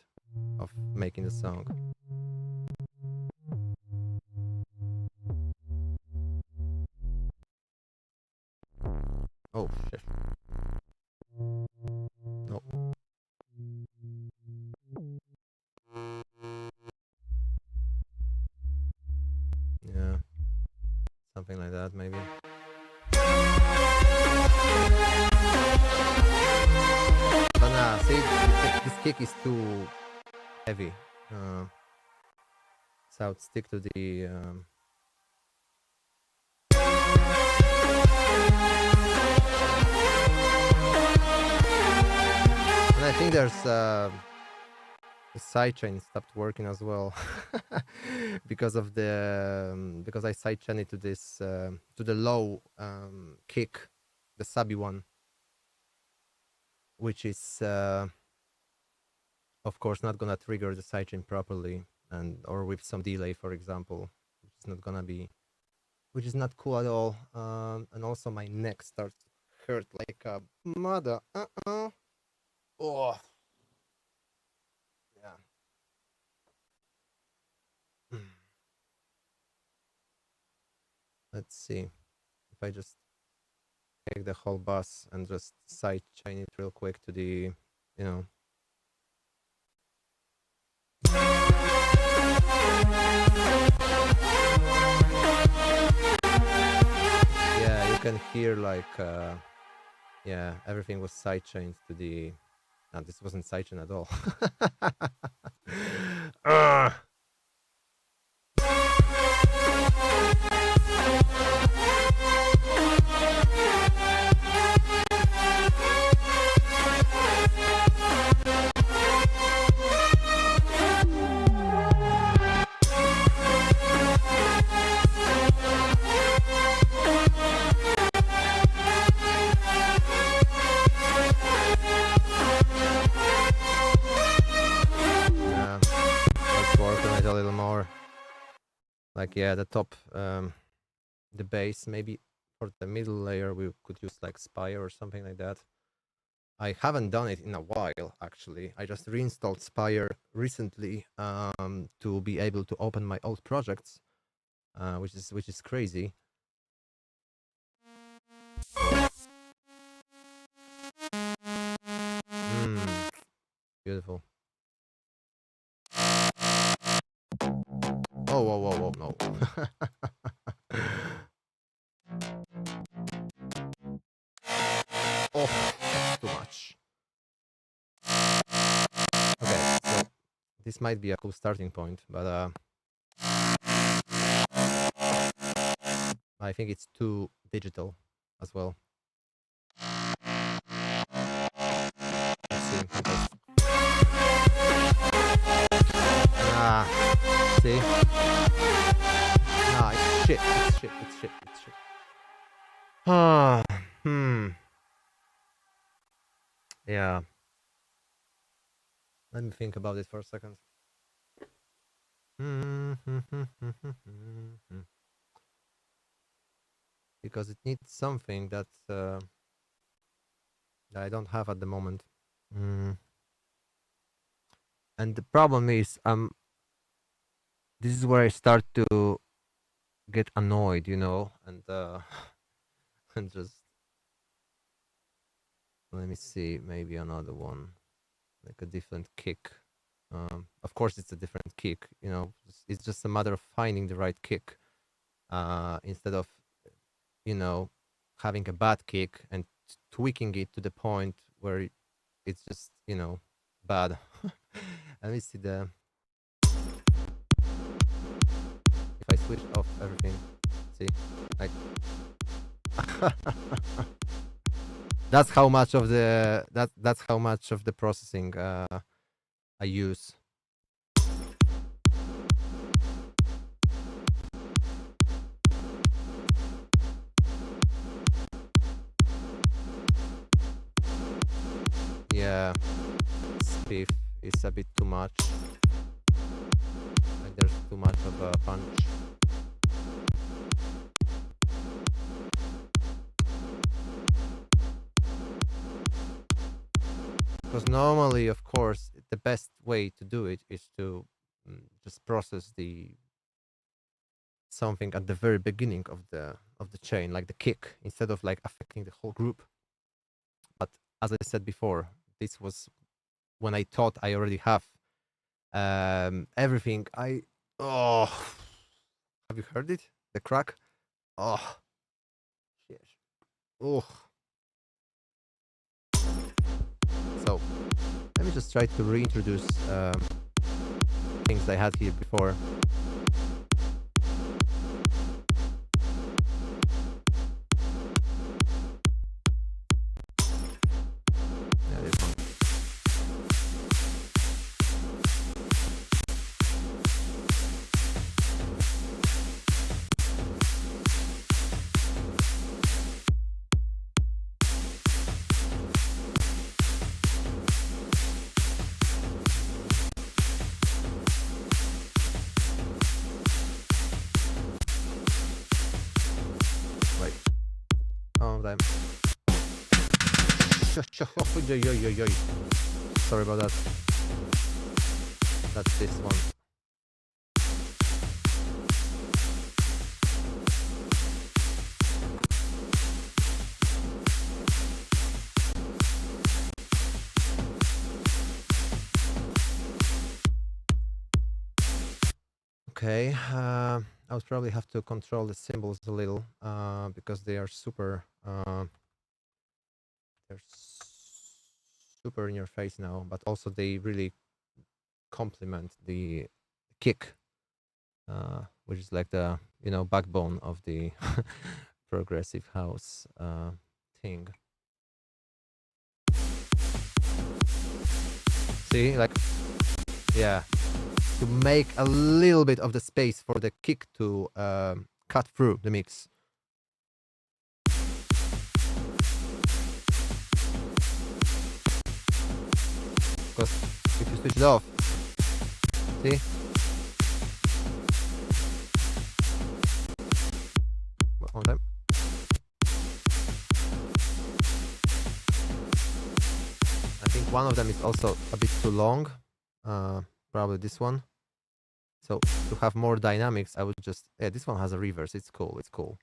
of making the song. Oh shit. No. Yeah. Something like that maybe. But nah, see, this kick is too heavy. So I would stick to the and I think there's the sidechain stopped working as well because of the because I sidechain it to this to the low kick, the subby one, which is of course not gonna trigger the sidechain properly, and or with some delay, for example, which is not gonna be, which is not cool at all. And also my neck starts to hurt like a mother. Oh. Yeah. Let's see if I just take the whole bus and just side chain it real quick to the, you know. Yeah, you can hear like, yeah, everything was side chained to the. No, this wasn't sidechain at all. Yeah, let's work on it a little more. Like, yeah, the top, the bass, maybe for the middle layer we could use like Spire or something like that. I haven't done it in a while, actually. I just reinstalled Spire recently to be able to open my old projects, which is crazy. Beautiful. Oh, whoa, whoa, whoa, no. Oh, that's too much. Okay, so this might be a cool starting point, but I think it's too digital as well. Let's see. See? Nah, it's shit. It's shit. Ah, yeah. Let me think about it for a second. Because it needs something that I don't have at the moment. And the problem is, this is where I start to get annoyed, you know, and and just let me see, maybe another one, like a different kick. Of course, it's a different kick, you know. It's just a matter of finding the right kick, instead of, you know, having a bad kick and tweaking it to the point where it's just, you know, bad. Let me see the. If I switch off everything, see, like. That's how much of the that's how much of the processing I use. Yeah, spiff is a bit too much. Like there's too much of a punch. Because normally, of course, the best way to do it is to just process the something at the very beginning of the chain, like the kick, instead of like affecting the whole group. But as I said before, this was when I thought I already have everything. Oh, have you heard it? The crack. Oh, shit. Oh. So let me just try to reintroduce things I had here before. Yeah, this one. Wait. Oh, damn. Sorry about that. That's this one. Okay, I would probably have to control the symbols a little because they are super. They're super in your face now, but also they really complement the kick, which is like the backbone of the progressive house thing. See, like, yeah, to make a little bit of the space for the kick to cut through the mix. Because if you switch it off, see? One time. I think one of them is also a bit too long. Probably this one. So to have more dynamics, I would just this one has a reverse. It's cool. It's cool.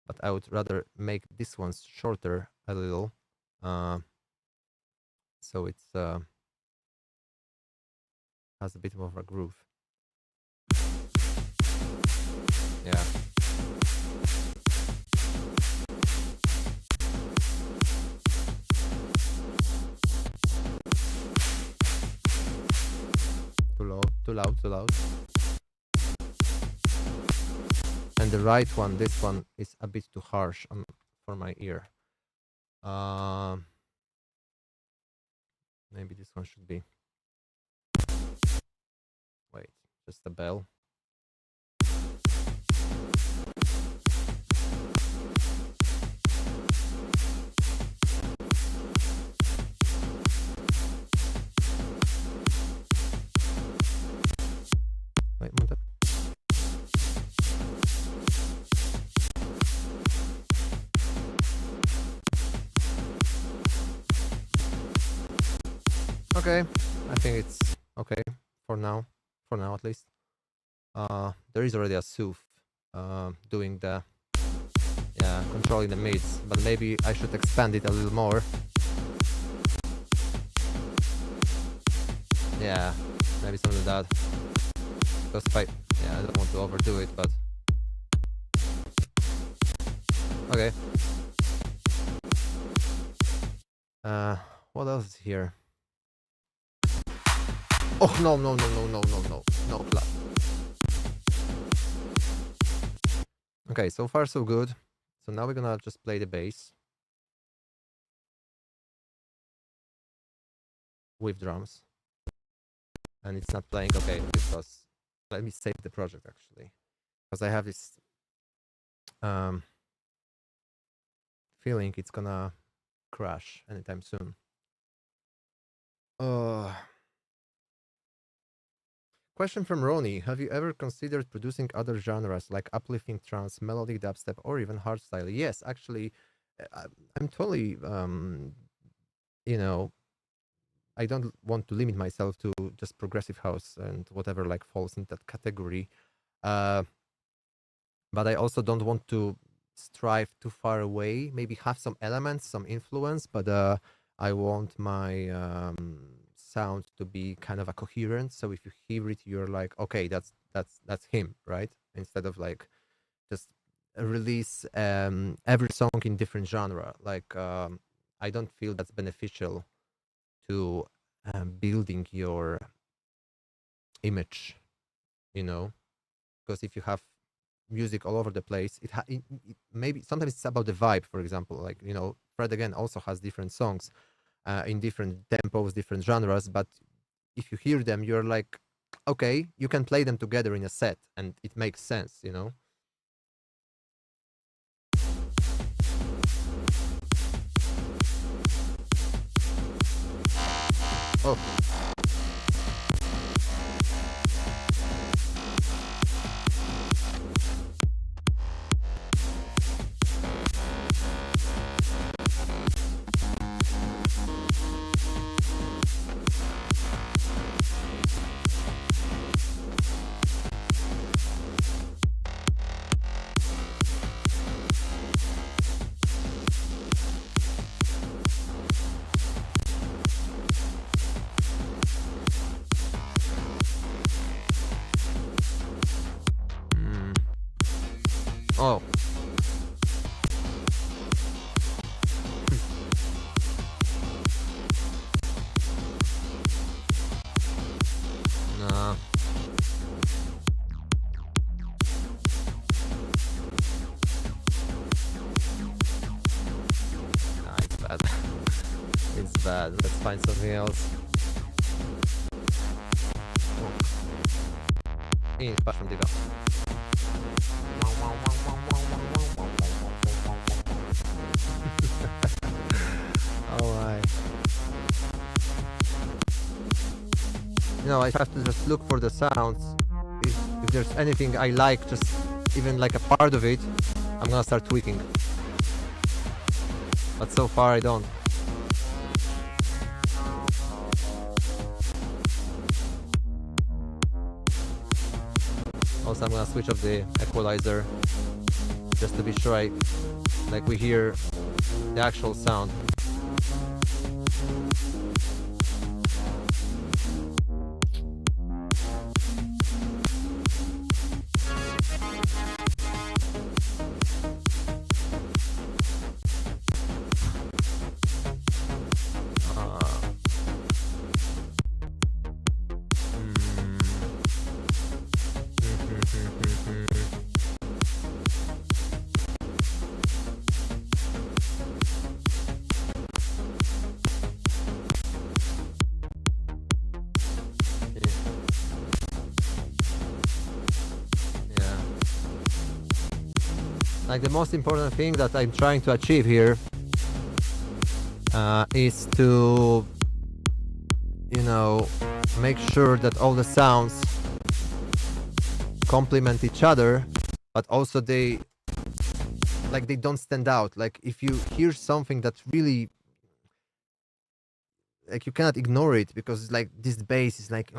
But I would rather make this one shorter a little. So it's has a bit more of a groove. Yeah. Too loud, too loud, too loud. And the right one, this one is a bit too harsh for my ear. Maybe this one should be. Wait, just a bell. Wait, one time. Okay, I think it's okay for now at least. There is already a Sooth doing the controlling the mids, but maybe I should expand it a little more. Yeah, maybe something like that. Because I don't want to overdo it, but okay. What else is here? Oh no clap. Okay, so far so good. So now we're gonna just play the bass with drums, and it's not playing okay because let me save the project actually, because I have this feeling it's gonna crash anytime soon. Question from Ronnie. Have you ever considered producing other genres like uplifting trance, melodic dubstep, or even hardstyle? Yes, actually, I'm totally, you know, I don't want to limit myself to just progressive house and whatever like falls in that category. But I also don't want to strive too far away. Maybe have some elements, some influence, but I want my sound to be kind of a coherent. So if you hear it, you're like, okay, that's him, right? Instead of like just release every song in different genre. Like I don't feel that's beneficial to building your image, you know, because if you have music all over the place, it maybe sometimes it's about the vibe. For example, like you know, Fred again also has different songs in different tempos, different genres, but if you hear them, you're like, okay, you can play them together in a set, and it makes sense, you know. Oh. Oh. Nah. Nah, it's bad. It's bad. Let's find something else. Oh. Patrz from Diva. Alright. You know, I have to just look for the sounds. If there's anything I like, just even like a part of it, I'm gonna start tweaking. But so far I don't. Also, I'm gonna switch off the equalizer just to be sure we hear the actual sound. Like the most important thing that I'm trying to achieve here is to, you know, make sure that all the sounds complement each other, but also they don't stand out. Like if you hear something that really, like you cannot ignore it because like this bass is like,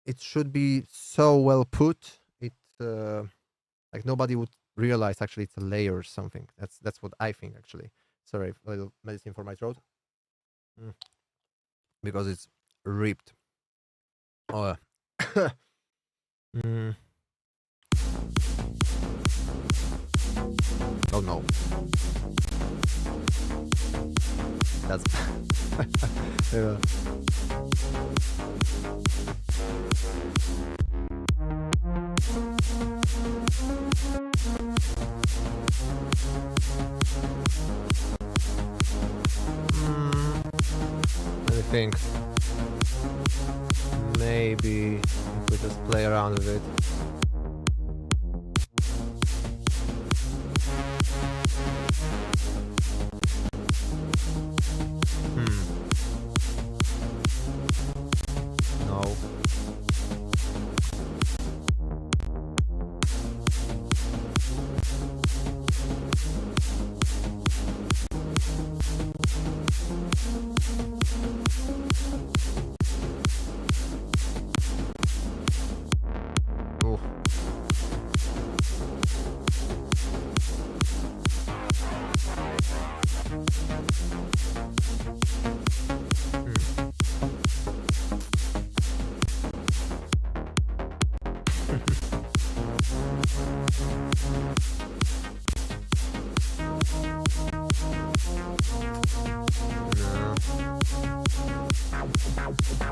it should be so well put. Like nobody would realize actually it's a layer or something. That's what I think actually. Sorry, a little medicine for my throat. Because it's ripped. Oh. Oh no. That's yeah. Let me think. Maybe if we just play around with it.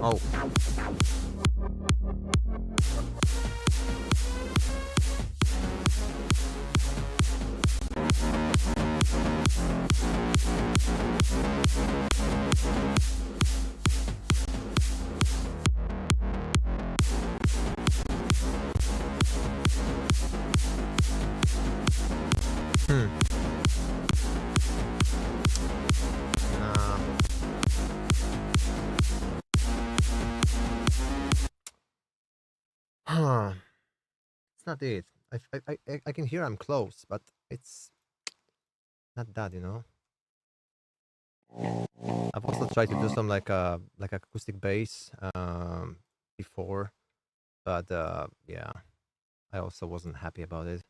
Oh. Nah. Huh. It's not it. I can hear I'm close, but it's not that, you know. I've also tried to do some like acoustic bass before, but yeah, I also wasn't happy about it.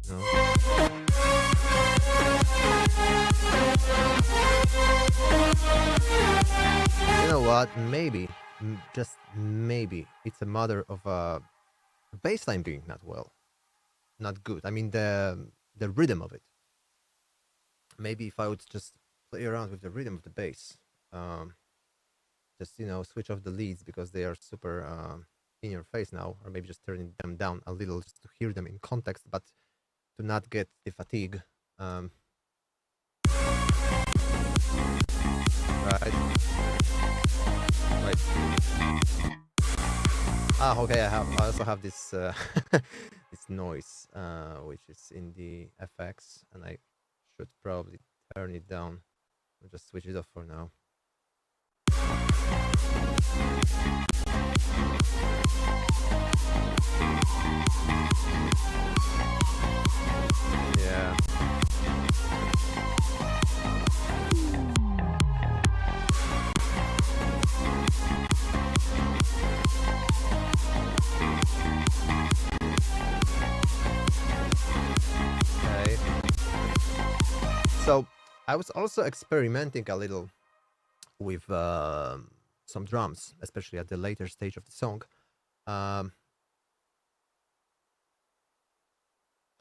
No. You know what? Maybe, just maybe, it's a matter of bass line being not good. I mean the rhythm of it. Maybe if I would just play around with the rhythm of the bass, just switch off the leads because they are super in your face now, or maybe just turning them down a little just to hear them in context, but to not get the fatigue. Right. Okay. I also have this this noise, which is in the FX, and I should probably turn it down. I'll just switch it off for now. Yeah. Okay. So I was also experimenting a little with some drums, especially at the later stage of the song. And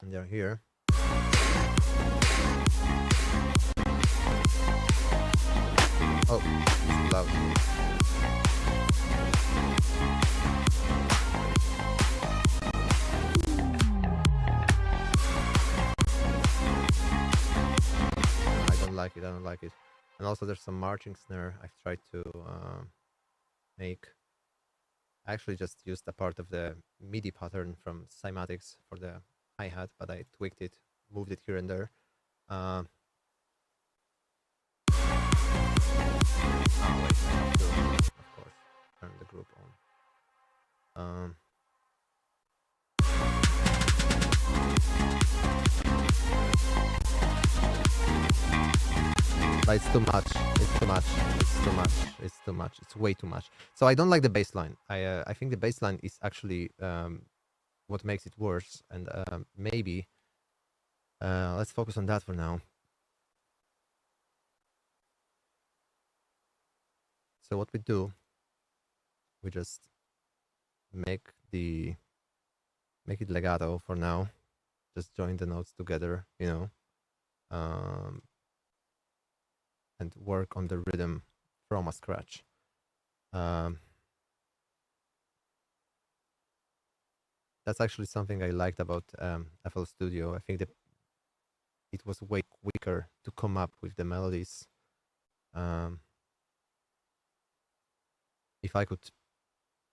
they're here. Oh, it's loud. I don't like it. And also there's some marching snare I've tried to make. I actually just used a part of the MIDI pattern from Cymatics for the hi-hat, but I tweaked it, moved it here and there. Oh wait, I have to, of course, turn the group on. But it's too much. It's too much. It's too much. It's too much. It's way too much. So I don't like the bass line. I think the bass line is actually what makes it worse. And maybe let's focus on that for now. So what we do, we just make it legato for now. Just join the notes together, and work on the rhythm from a scratch. That's actually something I liked about FL Studio. I think that it was way quicker to come up with the melodies. If I could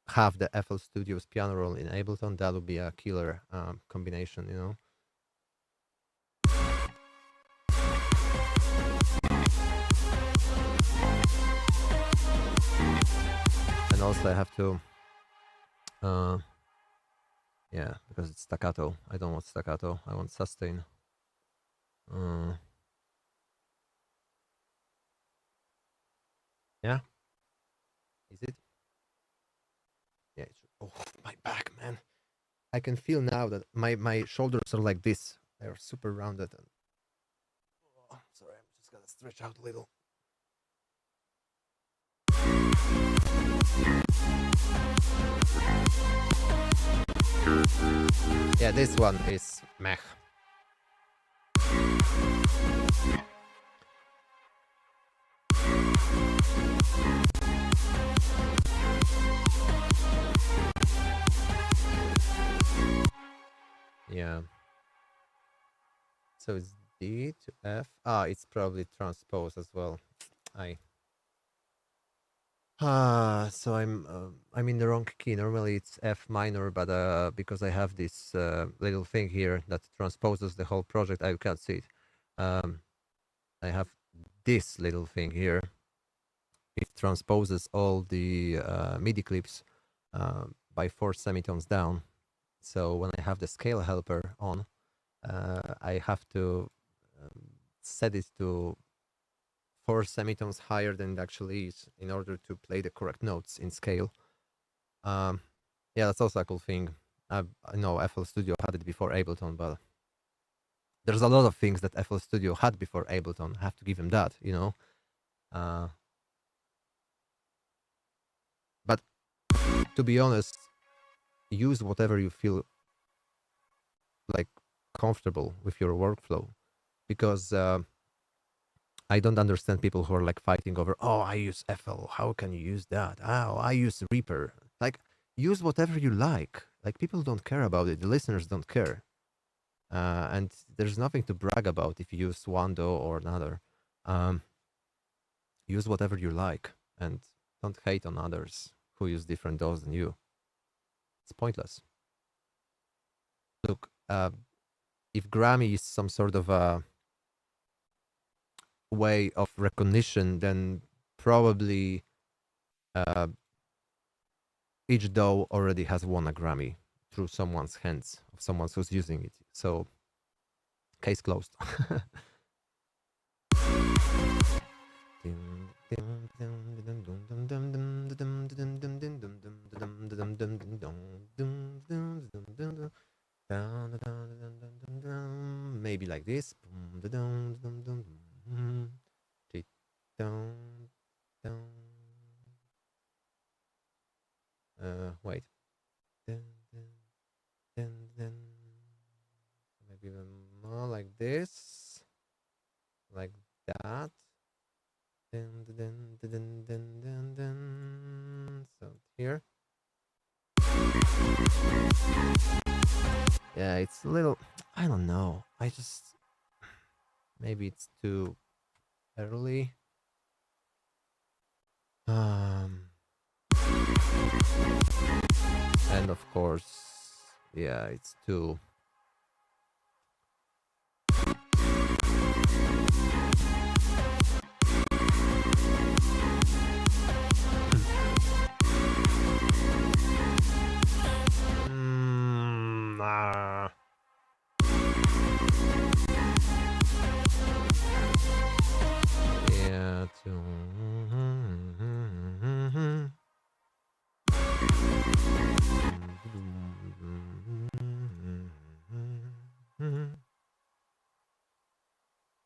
have the FL Studio's piano roll in Ableton, that would be a killer combination, And also I have to, yeah, because it's staccato. I don't want staccato. I want sustain. Yeah. Is it? Yeah. Oh, my back, man. I can feel now that my shoulders are like this. They're super rounded. And sorry, I'm just gonna stretch out a little. Yeah, this one is meh. So it's D to F. It's probably transpose as well. So I'm in the wrong key. Normally it's F minor, but because I have this little thing here that transposes the whole project, I can't see it. I have this little thing here. It transposes all the MIDI clips by 4 semitones down. So when I have the scale helper on, I have to set it to 4 semitones higher than it actually is in order to play the correct notes in scale. Yeah, that's also a cool thing. I know FL Studio had it before Ableton, but there's a lot of things that FL Studio had before Ableton. I have to give him that, you know. But to be honest, use whatever you feel like comfortable with your workflow, because I don't understand people who are like fighting over, oh, I use FL, how can you use that? Oh, I use Reaper. Like, use whatever you like. Like, people don't care about it. The listeners don't care. And there's nothing to brag about if you use one DAW or another. Use whatever you like, and don't hate on others who use different DAWs than you. It's pointless. Look, if Grammy is some sort of a way of recognition, then probably each DAW already has won a Grammy through someone's hands, of someone who's using it. So, case closed. Maybe like this. Wait. Maybe even more like this. Like that. So here. Yeah, it's a little, I don't know. Maybe it's too early. And of course, yeah, it's too. Yeah, too.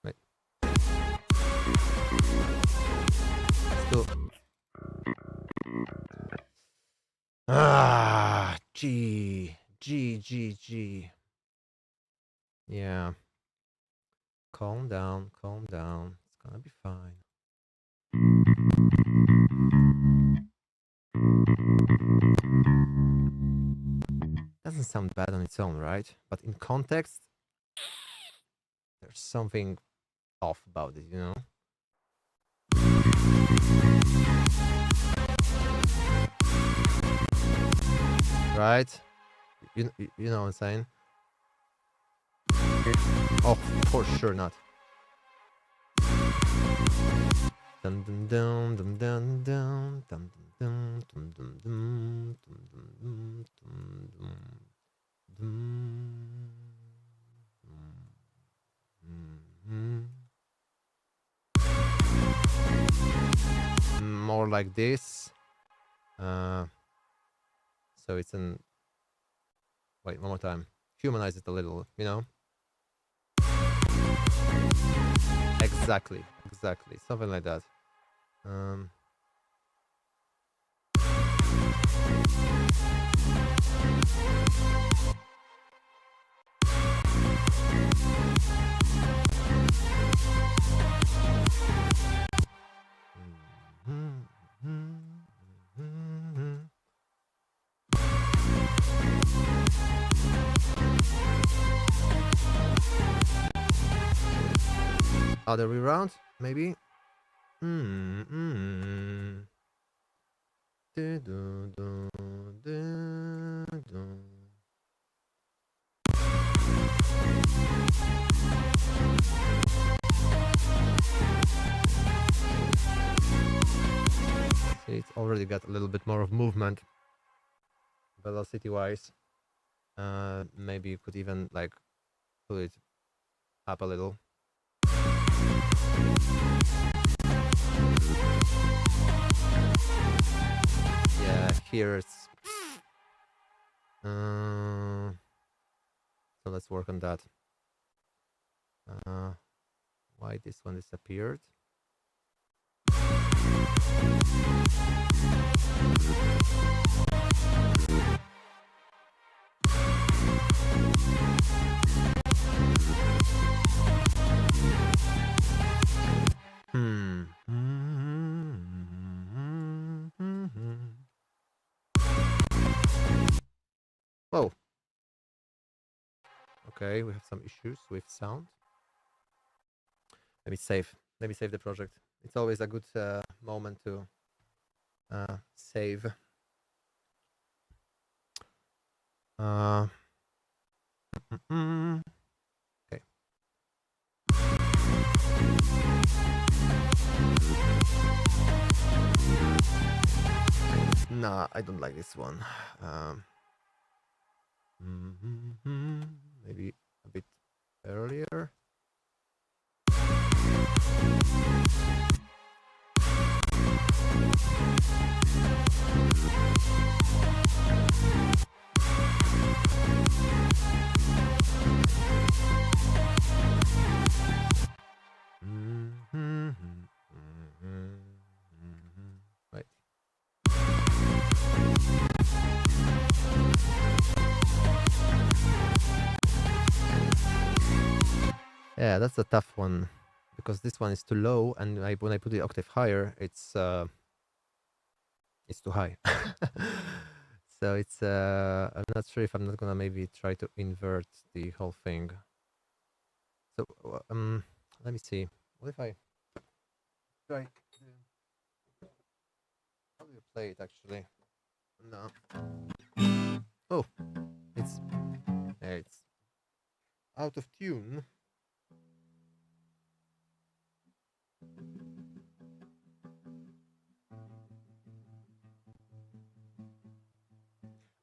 Wait. Still. G. Yeah. Calm down. It's gonna be fine. Doesn't sound bad on its own, right? But in context, there's something off about it, you know? Right? You know what I'm saying? Oh, for sure not. Dun dun dun dun dun dun dun dun dun dun dun dun dun. More like this. So it's an. Wait, one more time. Humanize it a little, you know? Exactly. Something like that. Other way around, maybe. Mm. Du-du-du-du-du. See, it's already got a little bit more of movement, velocity-wise. Maybe you could even like pull it up a little. Yeah, here it's. So let's work on that. Why this one disappeared? Hmm. Whoa. Okay, we have some issues with sound. Let me save. Let me save the project. It's always a good moment to save. Okay. Nah, I don't like this one. Maybe a bit earlier. Right. Yeah, that's a tough one because this one is too low, and when I put the octave higher, it's too high. So it's I'm not sure if I'm not gonna maybe try to invert the whole thing. So let me see. What if I try? How do you play it actually? No. Oh, it's out of tune.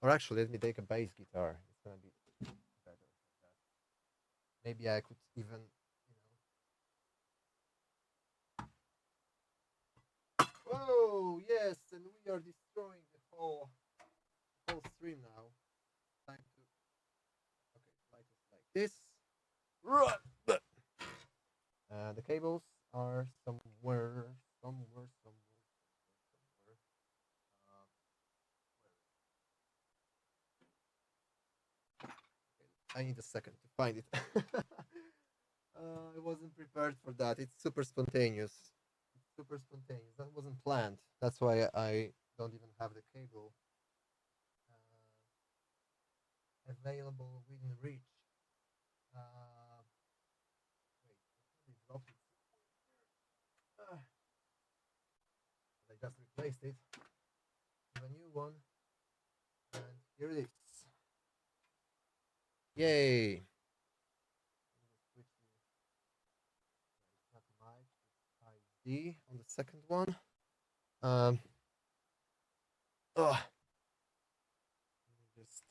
Or actually, let me take a bass guitar. It's gonna be better. Maybe I could even, Whoa! Yes, and we are destroying the whole stream now. Time to. Okay, light it like this. The cables are somewhere. I need a second to find it. I wasn't prepared for that. It's super spontaneous. That wasn't planned. That's why I don't even have the cable available within reach. Wait, I dropped it. I just replaced it with a new one, and here it is. Yay! Not mic, ID on the second one. Ugh. Just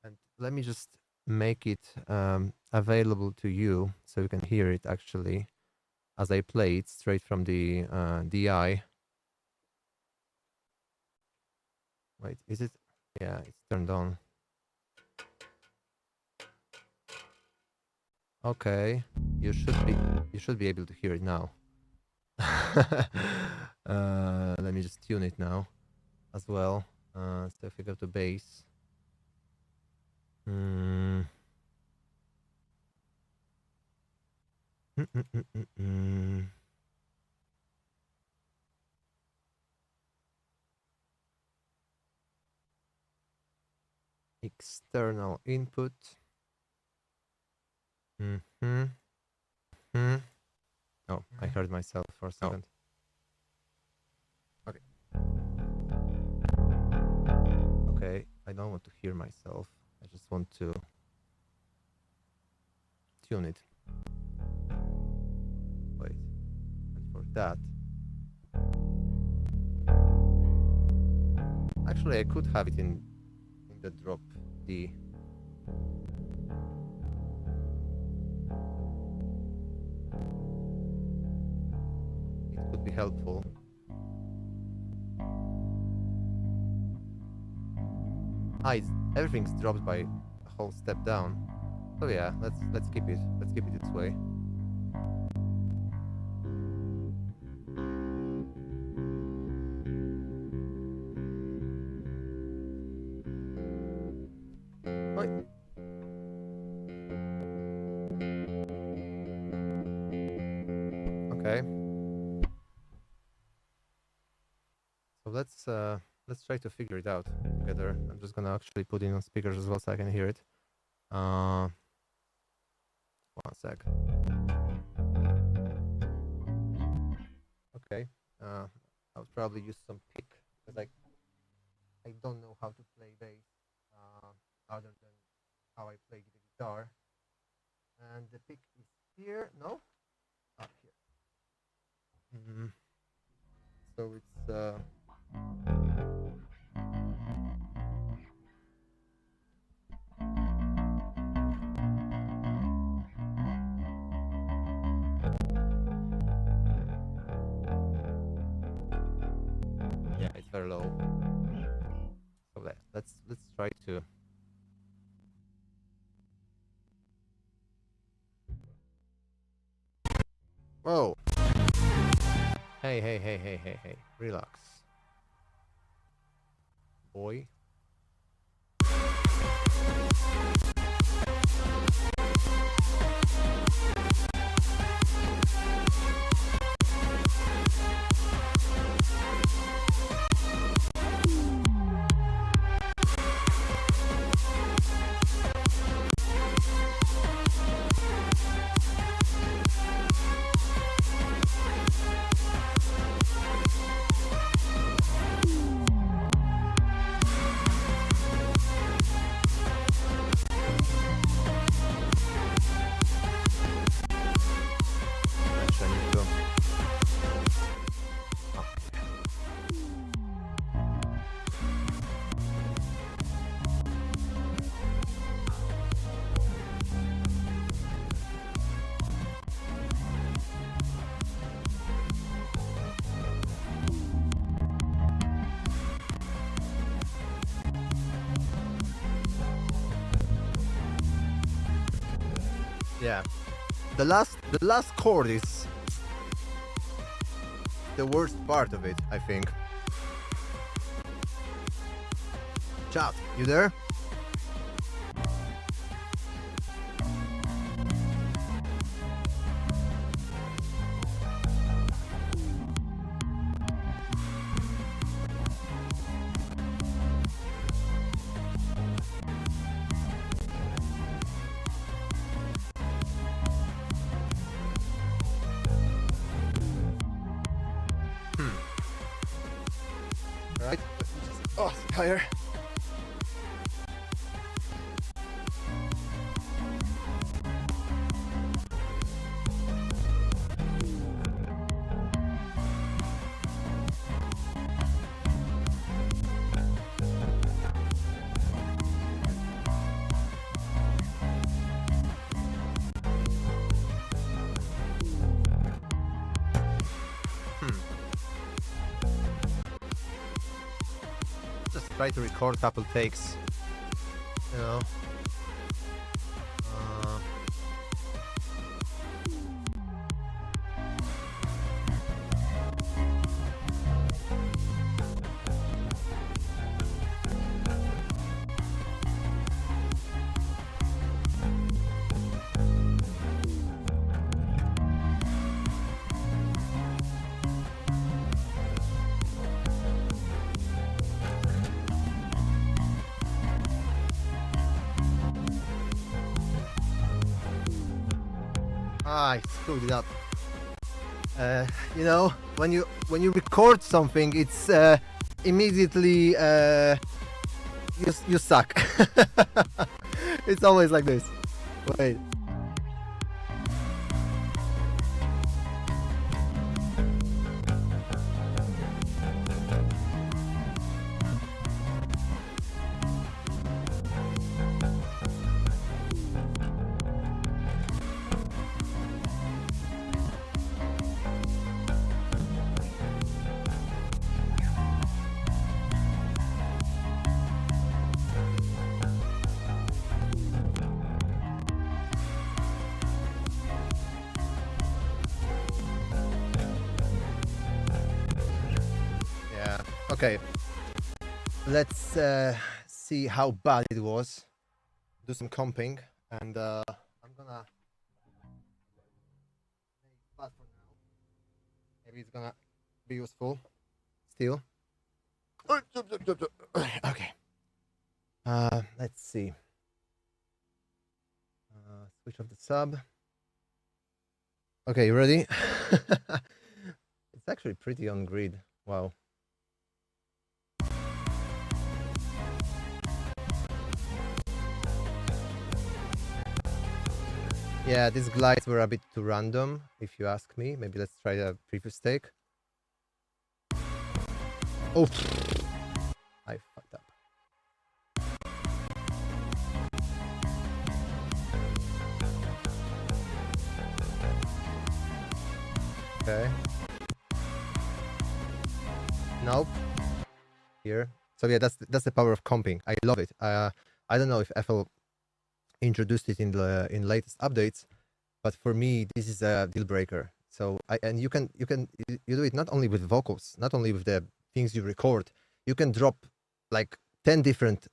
and let me just make it available to you so you can hear it actually as I play it straight from the DI. Wait, is it? Yeah, it's turned on. Okay, you should be able to hear it now. Let me just tune it now as well. So if we go to bass. Mm. External input. Hmm. Hmm. Oh, I heard myself for a second. Okay. Okay, I don't want to hear myself. I just want to tune it. Wait. And for that, actually, I could have it in the drop D. It could be helpful. Everything's dropped by a whole step down. So yeah, let's keep it. Let's keep it this way. Oi. Okay. So let's try to figure it out together. I'm just gonna actually put it on speakers as well so I can hear it. 1 sec. Okay. I'll probably use some pick because I don't know how to play bass other than how I play the guitar. And the pick is here. No? Up here. So it's yeah, it's very low. So let's try to. Whoa! Hey! Relax, boy. Actually, I need to. Oh. Yeah, the last chord is the worst part of it, I think. Chat, you there? Right? Oh, higher. Just try to record a couple takes, you know. I screwed it up. You know, when you record something, it's immediately you suck. It's always like this. Wait. Yeah. Okay. Let's see how bad it was. Do some comping, and I'm gonna make it flat for now. Maybe it's gonna be useful still. Okay. Let's see. Switch off the sub. Okay, you ready? It's actually pretty on grid. Wow. Yeah, these glides were a bit too random, if you ask me. Maybe let's try the previous take. Oh, I fucked up. Okay. Nope. Here. So yeah, that's the power of comping. I love it. I don't know if FL introduced it in the latest updates, but for me this is a deal breaker. So you do it not only with vocals, not only with the things you record. You can drop like 10 different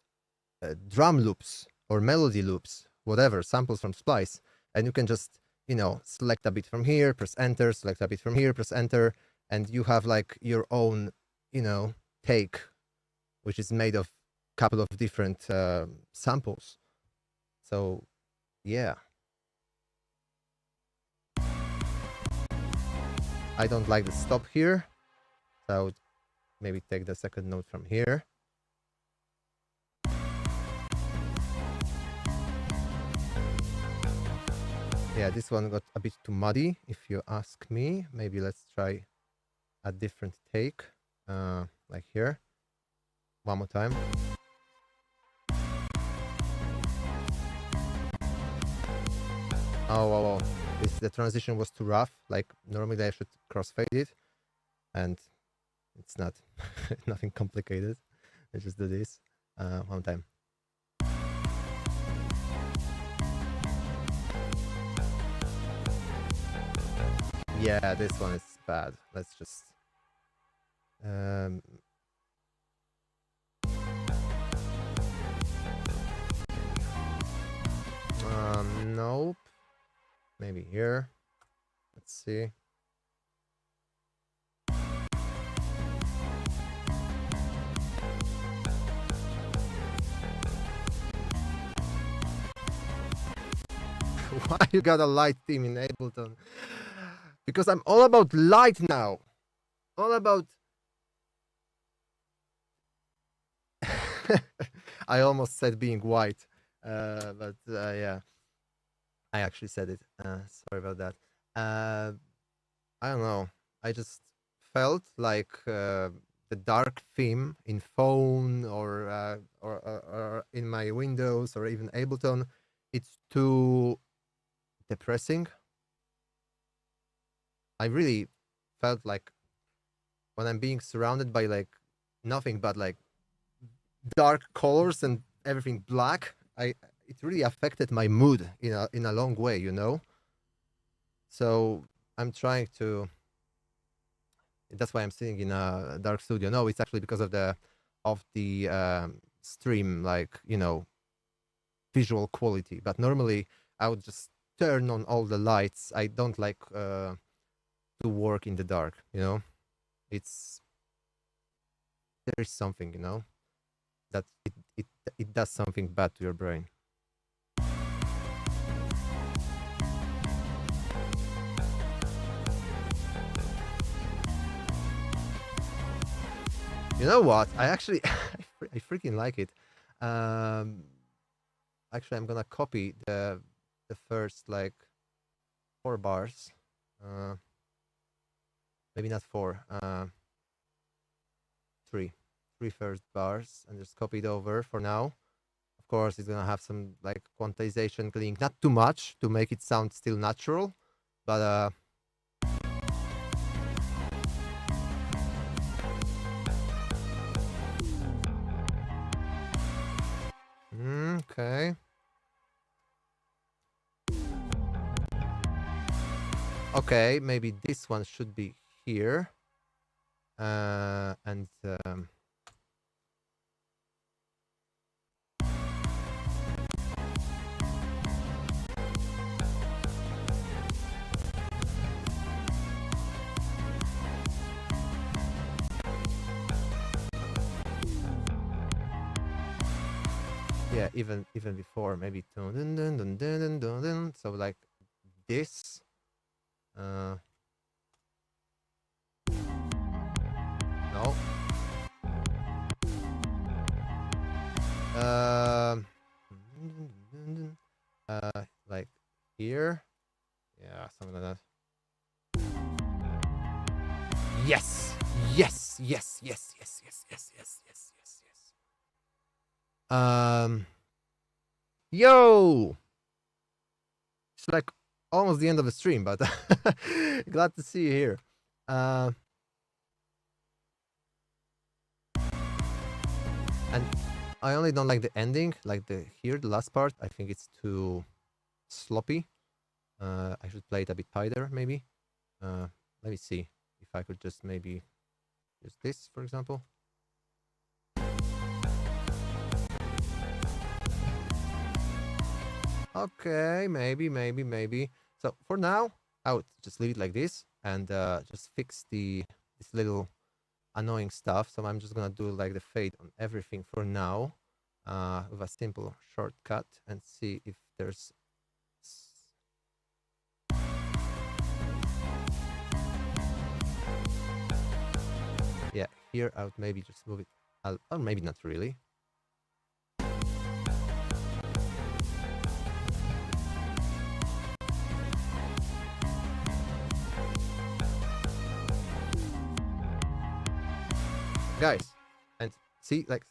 drum loops or melody loops, whatever, samples from Splice, and you can just, you know, select a bit from here, press enter, select a bit from here, press enter, and you have like your own, you know, take, which is made of a couple of different samples. So, yeah. I don't like the stop here, so I would maybe take the second note from here. Yeah, this one got a bit too muddy, if you ask me. Maybe let's try a different take, like here. One more time. Oh, the transition was too rough. Like normally I should crossfade it, and it's not nothing complicated. I just do this one time. Yeah, this one is bad. Let's just nope. Maybe here. Let's see. Why you got a light theme in Ableton? Because I'm all about light now. All about... I almost said being white. But yeah. I actually said it. Sorry about that. I don't know. I just felt like the dark theme in phone or in my Windows or even Ableton, it's too depressing. I really felt like when I'm being surrounded by like nothing but like dark colors and everything black, it really affected my mood in a long way, you know. So I'm trying to. That's why I'm sitting in a dark studio. No, it's actually because of the stream, like, you know, visual quality. But normally I would just turn on all the lights. I don't like to work in the dark, you know. There is something, you know, that it does something bad to your brain. You know what? I actually, I freaking like it. Actually, I'm gonna copy the first like 4 bars. Maybe not 4. 3 first bars, and just copy it over for now. Of course, it's gonna have some like quantization cleaning, not too much to make it sound still natural, but okay. Okay, maybe this one should be here. And yeah, even before, maybe dun, dun, dun, dun, dun, dun, dun, dun. So like this. No. Like here. Yeah, something like that. Yes. Yes. Yes. Yes. Yes. Yes. Yes. Yes. Yes. Yes. Yes. Yo. It's like almost the end of the stream, but glad to see you here. And I only don't like the ending, like the last part. I think it's too sloppy. I should play it a bit tighter, maybe. Let me see if I could just maybe use this, for example. Okay, maybe. So for now, I would just leave it like this and just fix this little annoying stuff. So I'm just gonna do like the fade on everything for now, with a simple shortcut, and see if there's yeah, here I would maybe just move it, or maybe not really. Guys, and see, like,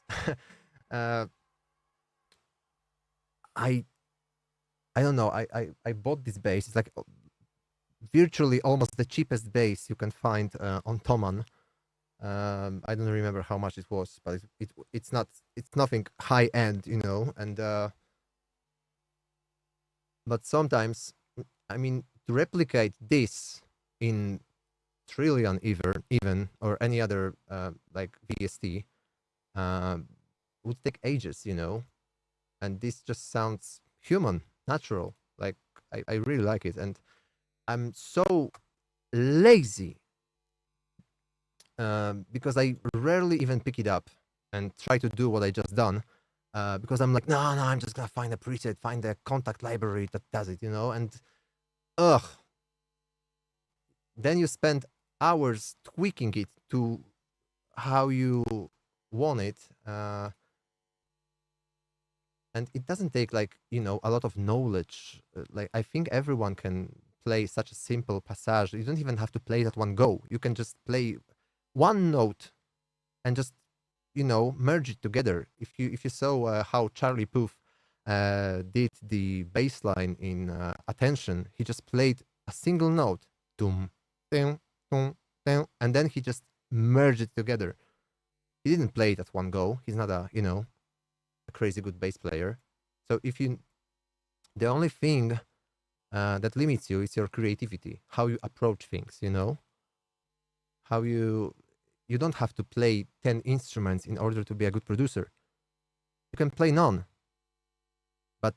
I don't know. I bought this bass. It's like virtually almost the cheapest bass you can find on Thomann. I don't remember how much it was, but it's nothing high end, you know. And but sometimes, I mean, to replicate this in Trillion even or any other like VST would take ages, you know. And this just sounds human, natural. Like I really like it, and I'm so lazy because I rarely even pick it up and try to do what I just done, because I'm like, no, I'm just gonna find a preset, find the contact library that does it, you know. And then you spend hours tweaking it to how you want it, and it doesn't take, like, you know, a lot of knowledge. Like, I think everyone can play such a simple passage. You don't even have to play it at one go. You can just play one note and just, you know, merge it together. If you saw how Charlie Puth did the bass line in Attention, he just played a single note, dum, dum, dum, dum, and then he just merged it together. He didn't play it at one go. He's not a, you know, a crazy good bass player. So the only thing that limits you is your creativity, how you approach things, you know, how you don't have to play 10 instruments in order to be a good producer. You can play none, but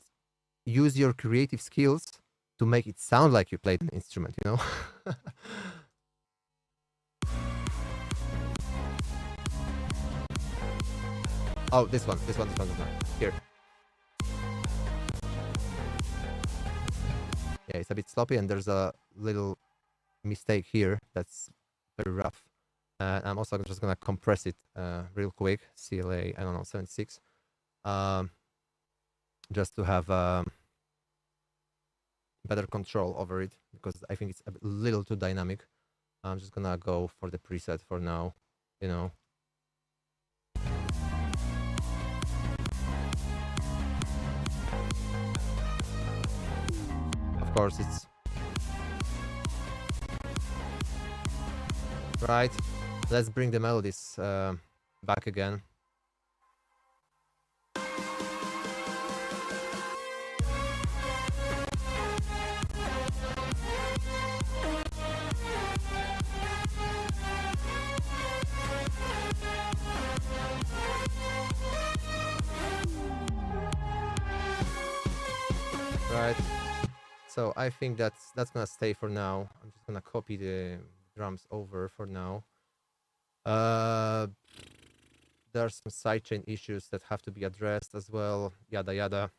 use your creative skills to make it sound like you played an instrument, you know. Oh, this one. Here. Yeah, it's a bit sloppy, and there's a little mistake here that's very rough. I'm also just gonna compress it real quick, CLA, I don't know, 76, just to have better control over it, because I think it's a little too dynamic. I'm just gonna go for the preset for now, you know. Of course, it's right. Let's bring the melodies back again. Right. So I think that's gonna stay for now. I'm just gonna copy the drums over for now. There are some sidechain issues that have to be addressed as well, yada yada.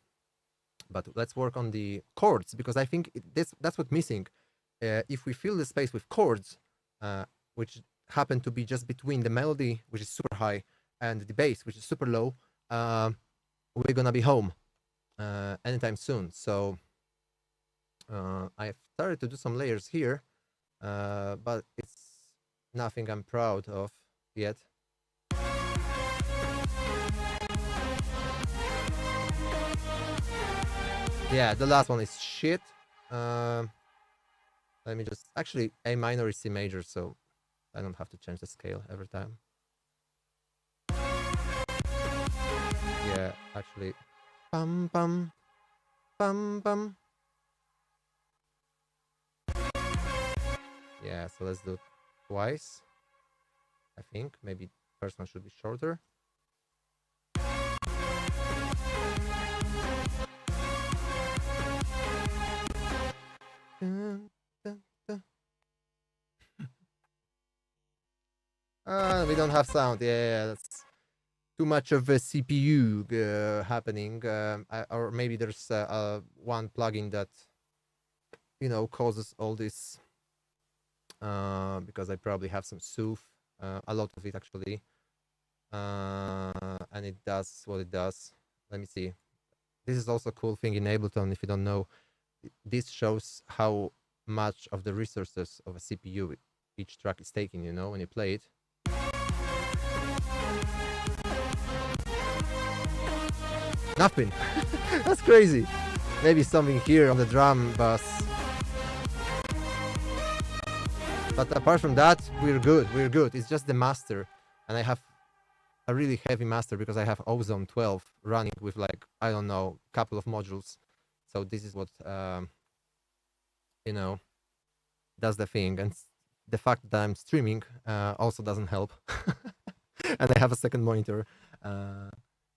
But let's work on the chords, because I think that's what's missing. If we fill the space with chords, which happen to be just between the melody, which is super high, and the bass, which is super low, we're gonna be home anytime soon. So I've started to do some layers here, but it's nothing I'm proud of yet. Yeah, the last one is shit. Let me just actually, A minor is C major, so I don't have to change the scale every time. Yeah, actually, bum bum bum bum. Yeah, so let's do it twice. I think maybe first one should be shorter. We don't have sound. Yeah, that's too much of a CPU happening. Or maybe there's one plugin that, you know, causes all this. Because I probably have some Sooth, a lot of it actually. And it does what it does. Let me see. This is also a cool thing in Ableton. If you don't know, this shows how much of the resources of a CPU each track is taking, you know, when you play it. Nothing. That's crazy. Maybe something here on the drum bass. But apart from that, we're good. We're good. It's just the master, and I have a really heavy master because I have Ozone 12 running with, like, I don't know, a couple of modules. So this is what you know, does the thing. And the fact that I'm streaming also doesn't help. And I have a second monitor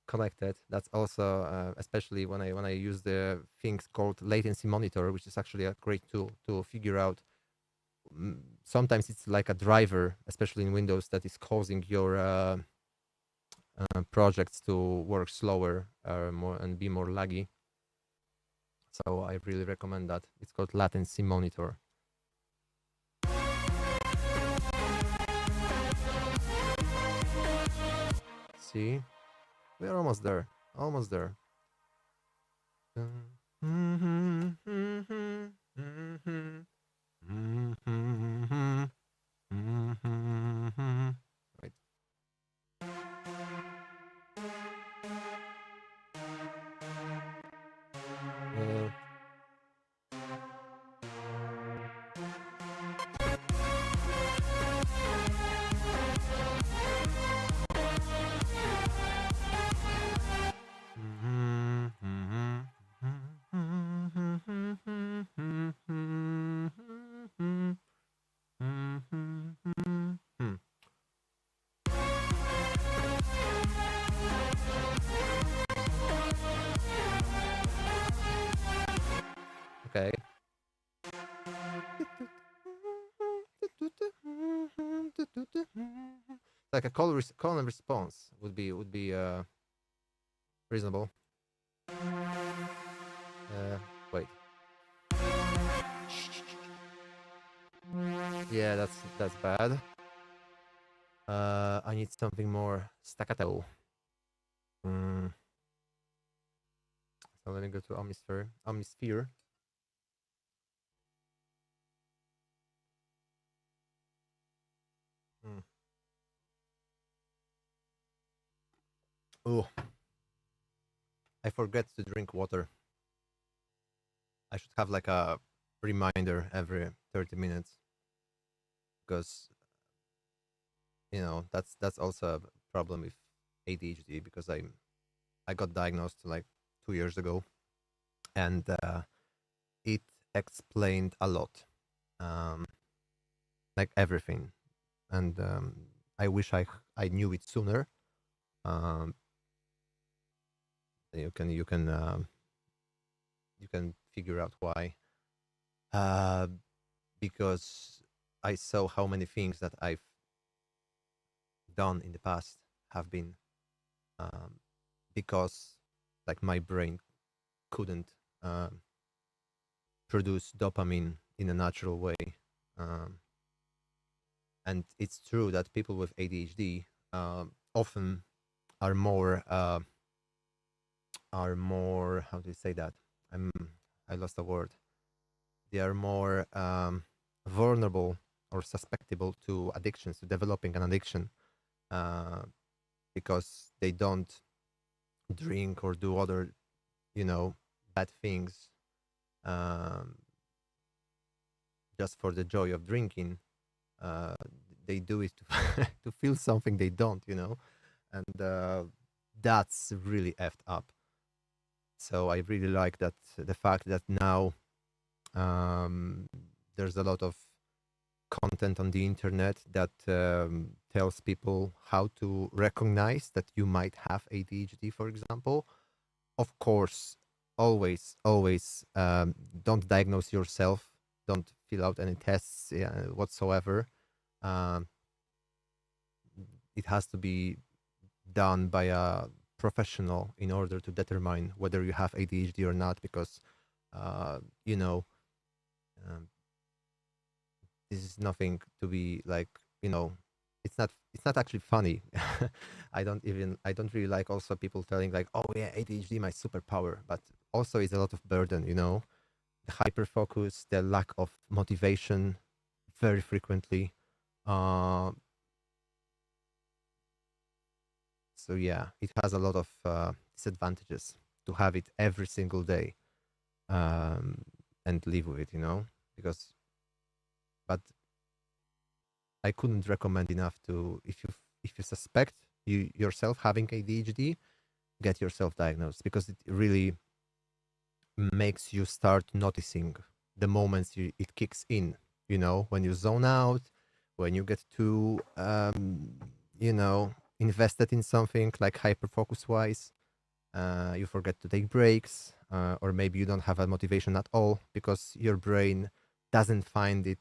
connected. That's also especially when I use the things called latency monitor, which is actually a great tool to figure out. Sometimes it's like a driver, especially in Windows, that is causing your projects to work slower more and be more laggy. So I really recommend that. It's called latency monitor. See, we're almost there. Almost there. Right. Okay. Like a call and response would be reasonable. Wait. Yeah, that's bad. I need something more staccato. Mm, so let me go to Omnisphere. Mm. Oh, I forget to drink water. I should have like a reminder every 30 minutes because that's also a problem with ADHD because I got diagnosed like 2 years ago, and it explained a lot, um, like everything, and I wish I knew it sooner. Um, you can figure out why, uh, because I saw how many things that I've done in the past have been um, because like my brain couldn't produce dopamine in a natural way. Um, and it's true that people with ADHD often are more how do you say that? I lost a word. They are more vulnerable or susceptible to addictions, to developing an addiction, uh, because they don't drink or do other, bad things um, just for the joy of drinking. Uh, they do it to, to feel something they don't, and that's really effed up. So I really like that the fact that now there's a lot of content on the internet that tells people how to recognize that you might have ADHD, for example. Of course, always don't diagnose yourself. Don't fill out any tests whatsoever. Um, it has to be done by a professional in order to determine whether you have ADHD or not, because uh, you know um, this is nothing to be like, it's not actually funny. I don't really like also people telling like, oh yeah, ADHD my superpower, but also it's a lot of burden, the hyper focus, the lack of motivation very frequently. uh, so yeah, it has a lot of disadvantages to have it every single day, um, and live with it, because but I couldn't recommend enough to, if you suspect you yourself having ADHD, get yourself diagnosed, because it really makes you start noticing the moments it kicks in. When you zone out, when you get too invested in something like hyper focus wise, you forget to take breaks, or maybe you don't have a motivation at all because your brain doesn't find it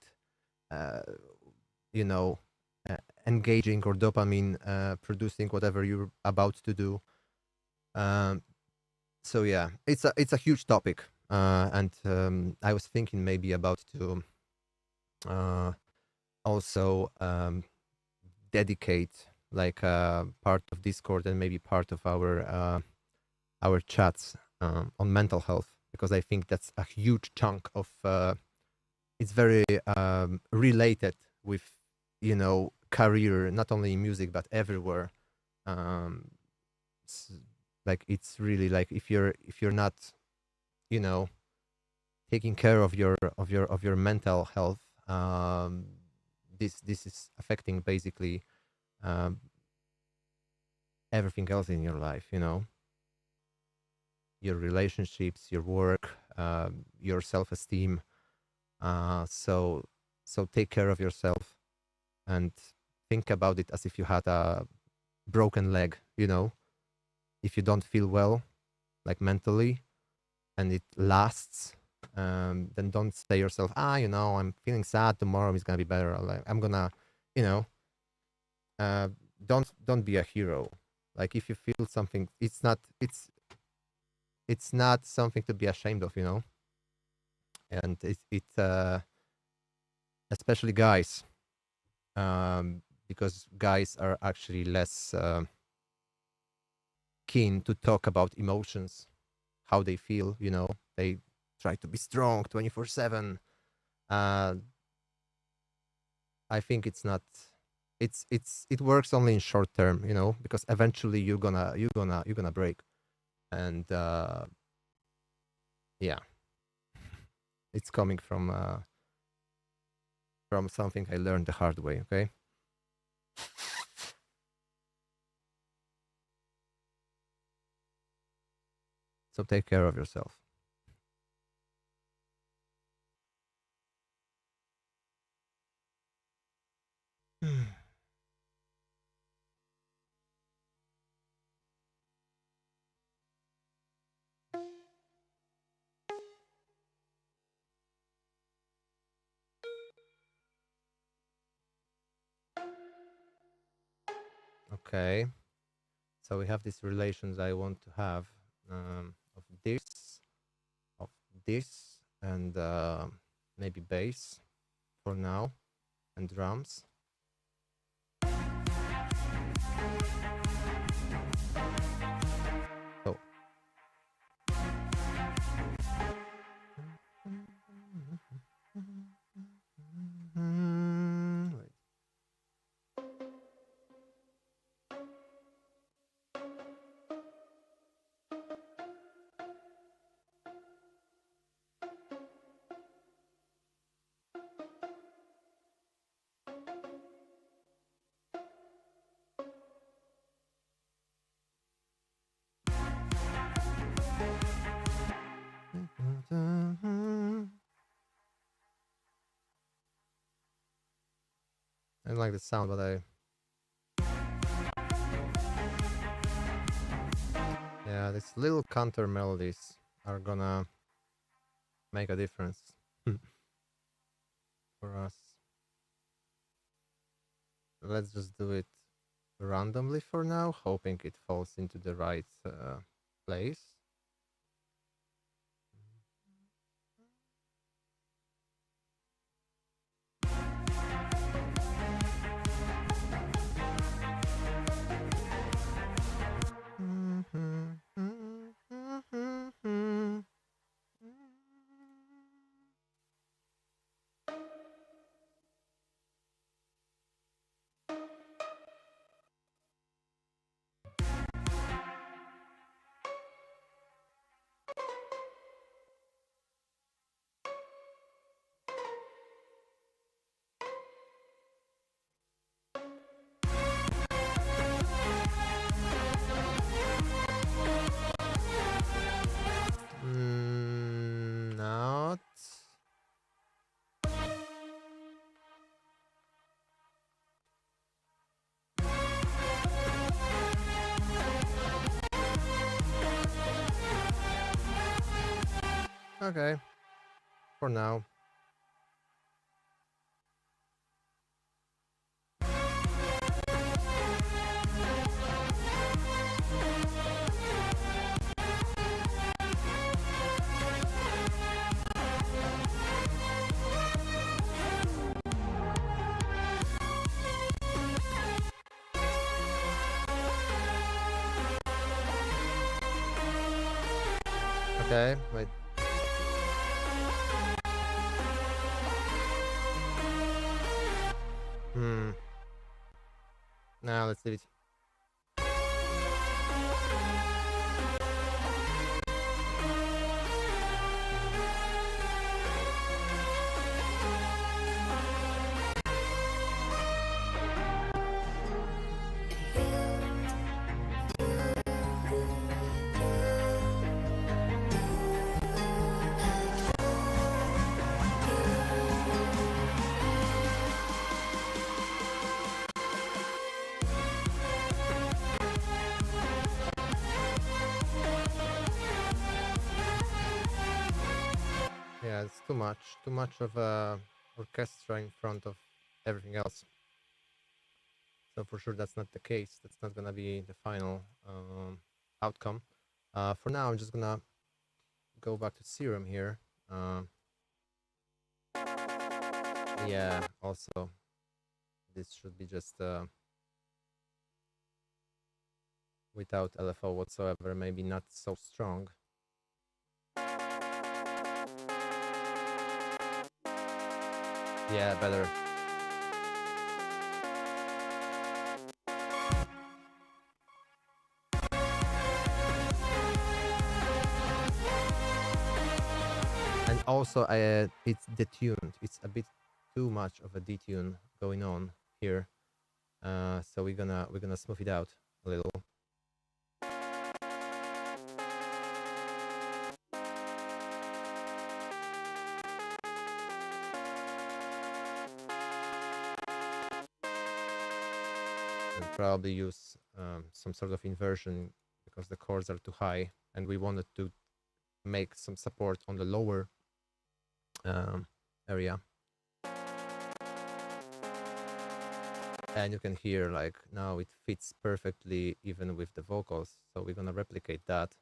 uh, you know, engaging or dopamine producing whatever you're about to do. Um, so yeah, it's a huge topic, and I was thinking maybe about to uh, also dedicate like part of Discord and maybe part of our chats on mental health, because I think that's a huge chunk of. It's very related with career, not only in music but everywhere. um s- like it's really like if you're not you know taking care of your mental health, this is affecting basically um everything else in your life, your relationships, your work, your self-esteem. So take care of yourself and think about it as if you had a broken leg. If you don't feel well, like mentally, and it lasts, then don't say yourself, I'm feeling sad, tomorrow is gonna be better, or like I'm gonna, you know uh, don't be a hero. Like if you feel something, it's not something to be ashamed of, and it especially guys, because guys are actually less keen to talk about emotions, how they feel. They try to be strong 24/7. uh, I think it's not. It works only in short term, because eventually you're gonna break, and yeah, it's coming from something I learned the hard way. Okay. So take care of yourself. Okay. So we have these relations I want to have, of this, and maybe bass for now, and drums. So. Wait. I don't like the sound, but yeah, these little counter melodies are gonna make a difference for us. Let's just do it randomly for now, hoping it falls into the right place. Not. Okay. For now. Okay, wait. Now let's leave it. Yeah, it's too much of a orchestra in front of everything else. So for sure that's not the case. That's not gonna be the final outcome. For now, I'm just gonna go back to Serum here. Yeah, also This should be just without LFO whatsoever, maybe not so strong. Yeah, better. And also, it's detuned. It's a bit too much of a detune going on here. So we're gonna smooth it out a little. And probably use some sort of inversion because the chords are too high, and we wanted to make some support on the lower area. And you can hear like now it fits perfectly even with the vocals, so we're gonna replicate that.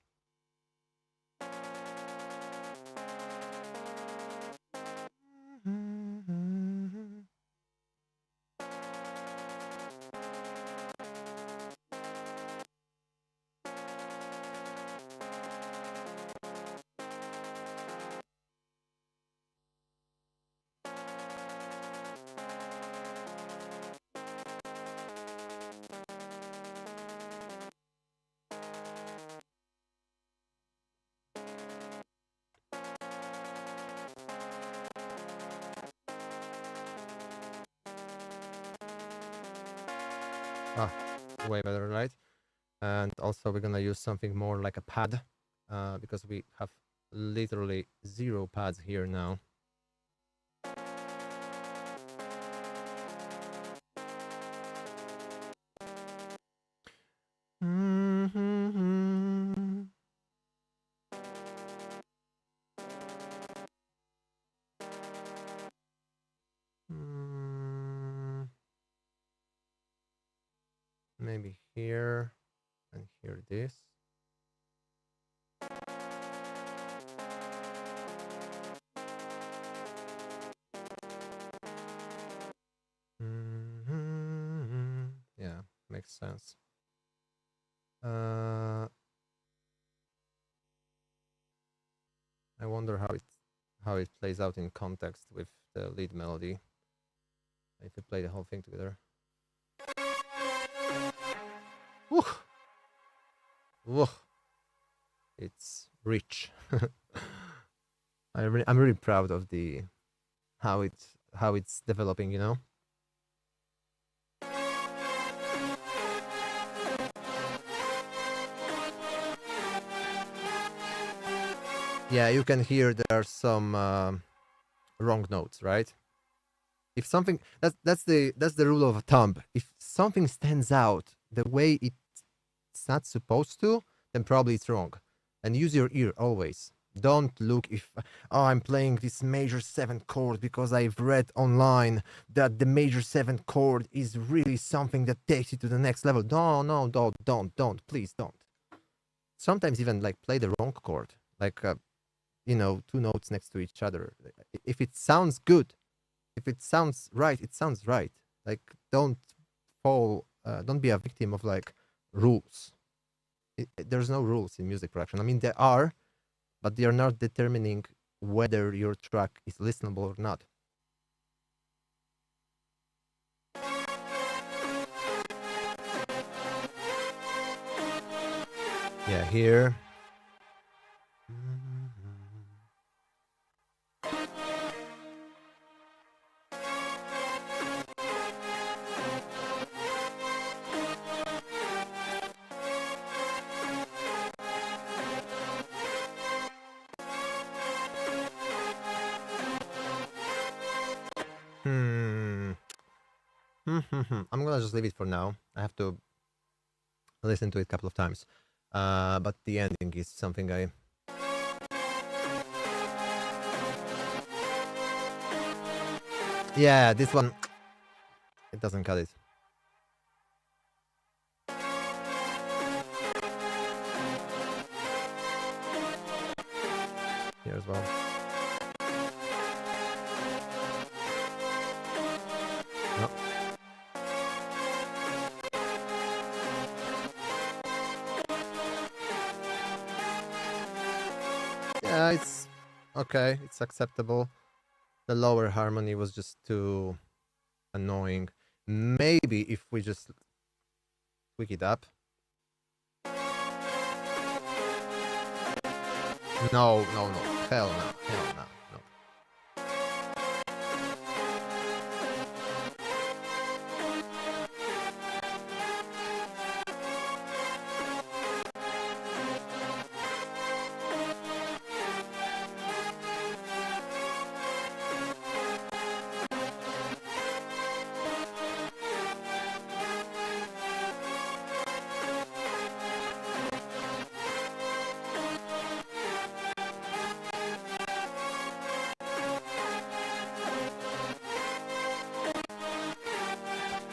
Way better, right? And also we're gonna use something more like a pad because we have literally 0 pads here now. Maybe here and here this. Yeah, makes sense. I wonder how it plays out in context with the lead melody. If we play the whole thing together. Woo! Woo! It's rich. I'm really proud of the how it's developing, you know. Yeah, you can hear there are some wrong notes, right? If something that's the rule of thumb. If something stands out the way it's not supposed to, then probably it's wrong. And use your ear always. Don't look if I'm playing this major 7 chord because I've read online that the major 7 chord is really something that takes you to the next level. No, don't, please don't. Sometimes even like play the wrong chord, like 2 notes next to each other. If it sounds good, if it sounds right, it sounds right. Like don't be a victim of like rules. There's no rules in music production. I mean, there are, but they are not determining whether your track is listenable or not. Yeah, here. I'm gonna just leave it for now. I have to listen to it a couple of times. But the ending is something I... Yeah, this one, it doesn't cut it. Here as well. No. Yeah, it's okay. It's acceptable. The lower harmony was just too annoying. Maybe if we just tweak it up. No, no, no. Hell no. Hell no. No.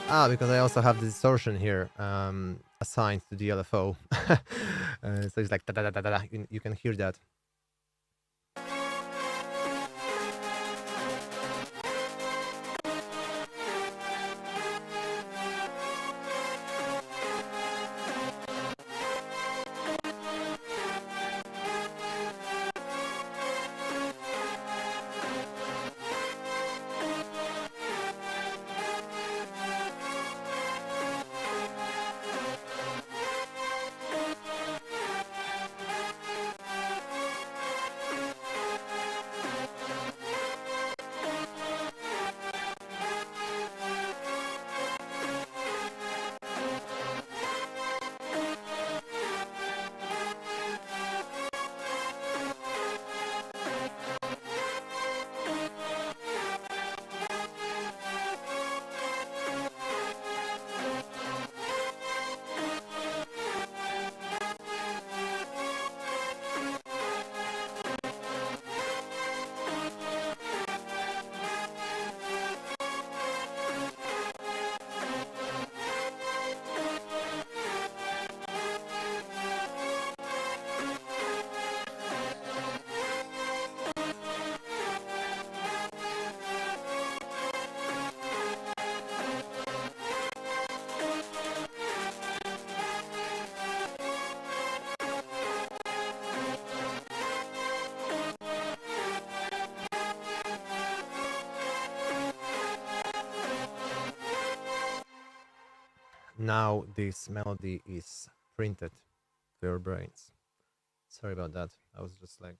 Ah, because I also have the distortion here assigned to the LFO. So it's like da da da da da. You can hear that. Now this melody is printed to your brains. Sorry about that. I was just like,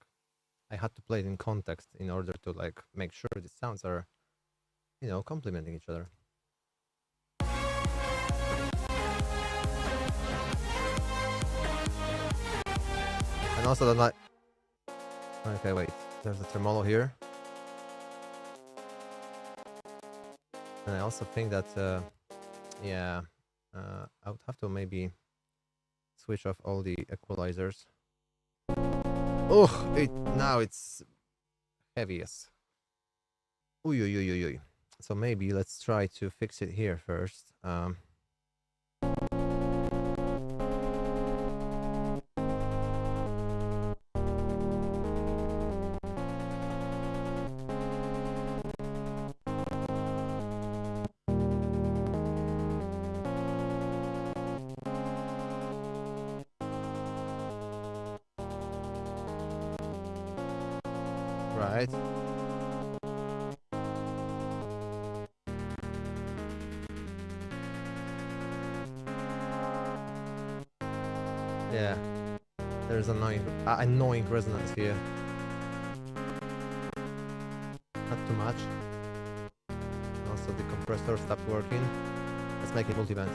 I had to play it in context in order to like make sure the sounds are, complementing each other. And also the like. Okay, wait. There's a tremolo here. And I also think that, yeah. I would have to maybe switch off all the equalizers. Oh, now it's heavy as. Uy, uy, uy, uy, uy. So maybe let's try to fix it here first. Right. Yeah. There's annoying resonance here. Not too much. Also the compressor stopped working. Let's make it multiband.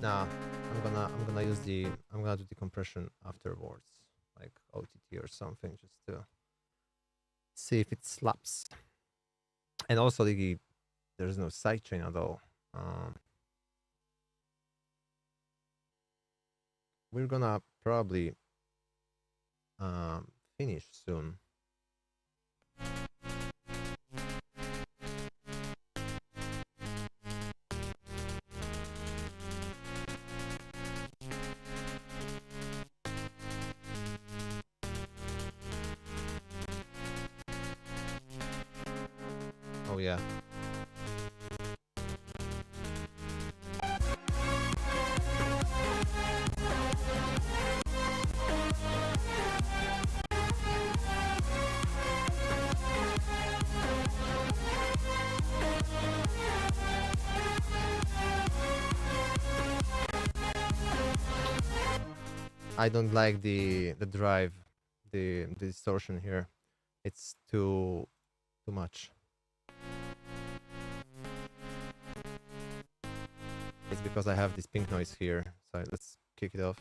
Nah, I'm gonna do the compression afterwards, like OTT or something, just to see if it slaps. And also there's no sidechain at all. we're gonna probably finish soon. Oh yeah. I don't like the drive, the distortion here. It's too much. It's because I have this pink noise here. So let's kick it off.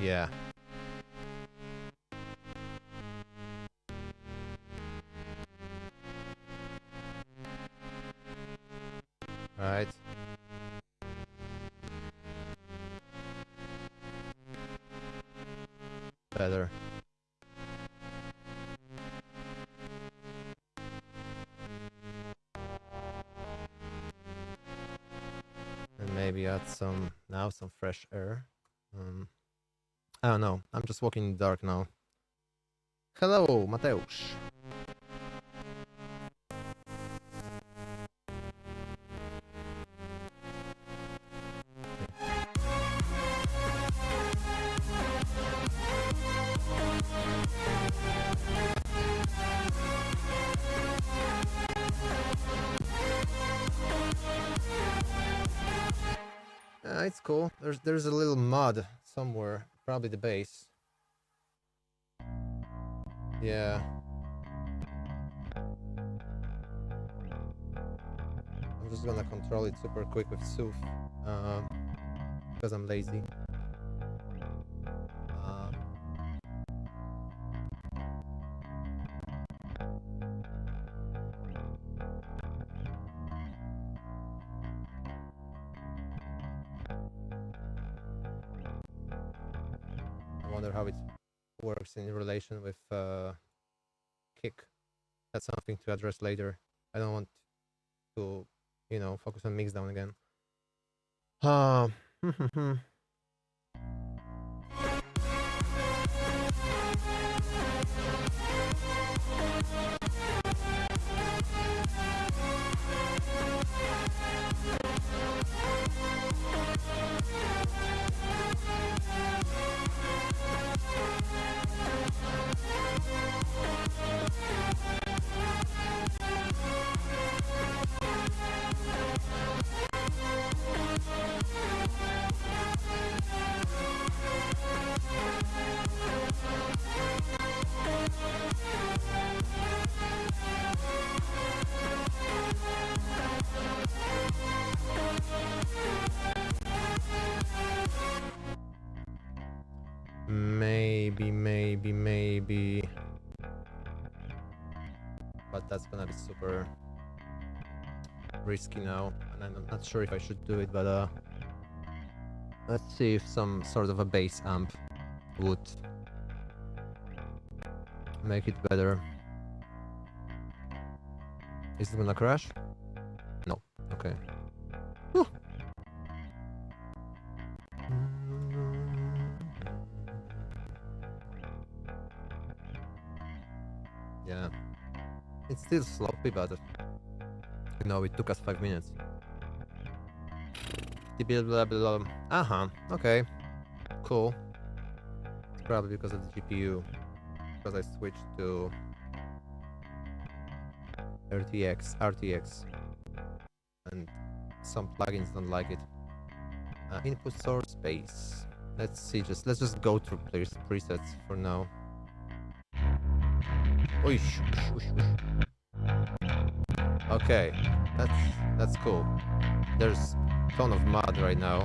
Yeah. Right. Better. And maybe add some fresh air. I don't know. I'm just walking in the dark now. Hello, Mateusz. It's cool. There's a little mud somewhere, probably the base. Yeah. I'm just gonna control it super quick with Sooth, because I'm lazy. I wonder how it works in relation with kick. That's something to address later. I don't want to, focus on mixdown again. Maybe. But that's gonna be super risky now, and I'm not sure if I should do it, but let's see if some sort of a bass amp would make it better. Is it gonna crash? No. Okay. Whew. Yeah. It's still sloppy, but it took us 5 minutes. Okay. Cool. It's probably because of the GPU. Because I switched to RTX. And some plugins don't like it. Input source bass. Let's just go through presets for now. Oish. Okay, that's cool. There's a ton of mud right now.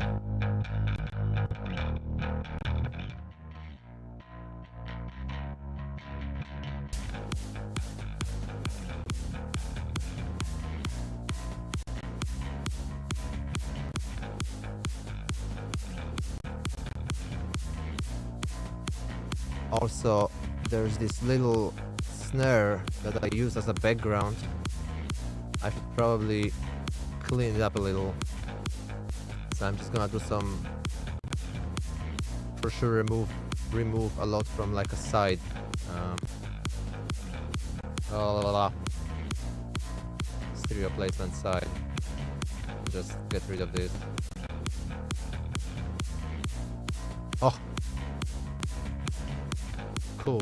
Also, there's this little snare that I use as a background. I should probably clean it up a little. So I'm just gonna do some, for sure, remove a lot from like a side. Stereo placement side. Just get rid of this. Oh, cool.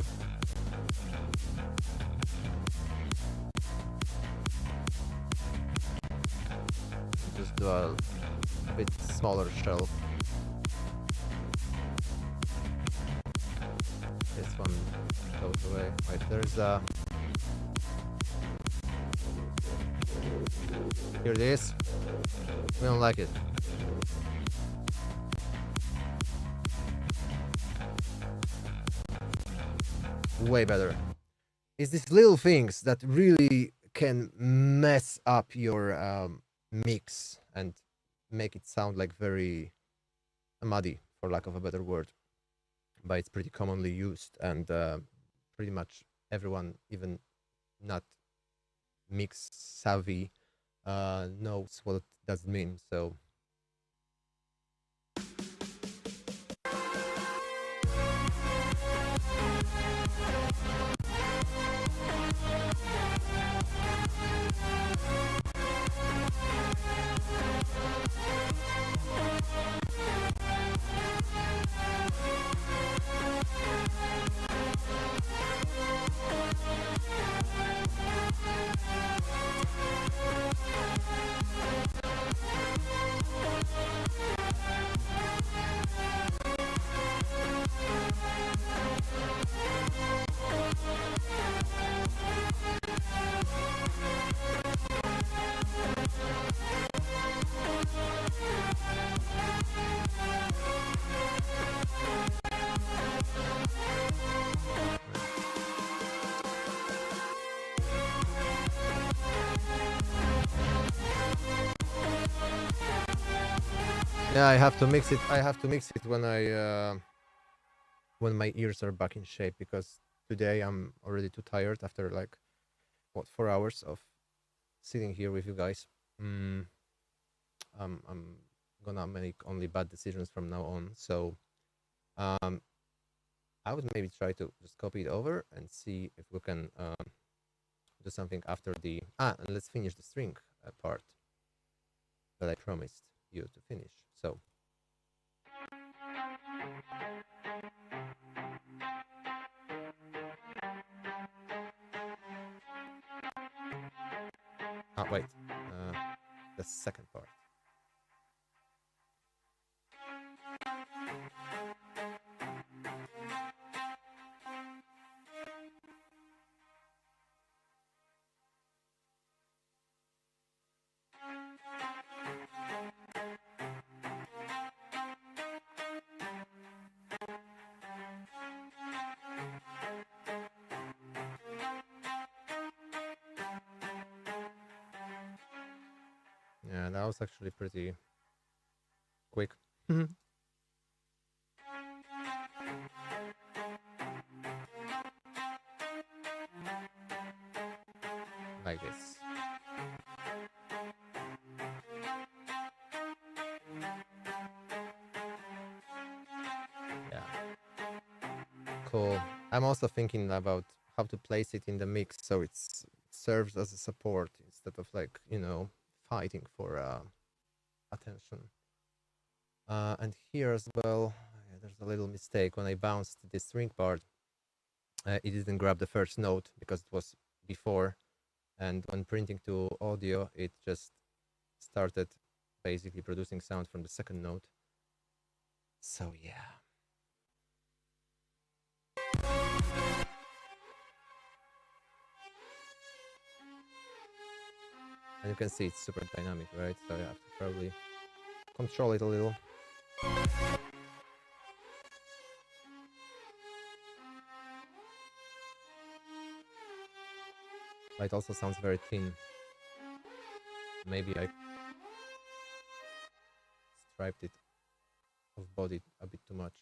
Just do a bit smaller shell. This one goes away. Wait, there's a. Here it is. We don't like it. Way better. It's these little things that really can mess up your mix and make it sound like very muddy, for lack of a better word. But it's pretty commonly used, and pretty much everyone, even not mix savvy, knows what that means. So yeah, I have to mix it. I have to mix it when when my ears are back in shape, because today I'm already too tired after like what 4 hours of sitting here with you guys. I'm gonna make only bad decisions from now on. So I would maybe try to just copy it over and see if we can do something after the and let's finish the string part that I promised you to finish. So wait, the second part. Yeah, that was actually pretty quick. Like this. Yeah. Cool. I'm also thinking about how to place it in the mix so it serves as a support instead of like, fighting for attention. And here as well, there's a little mistake. When I bounced this string part, it didn't grab the first note because it was before. And when printing to audio, it just started basically producing sound from the second note. So yeah. And you can see it's super dynamic, right? So I have to probably control it a little. But it also sounds very thin. Maybe I striped it off body a bit too much,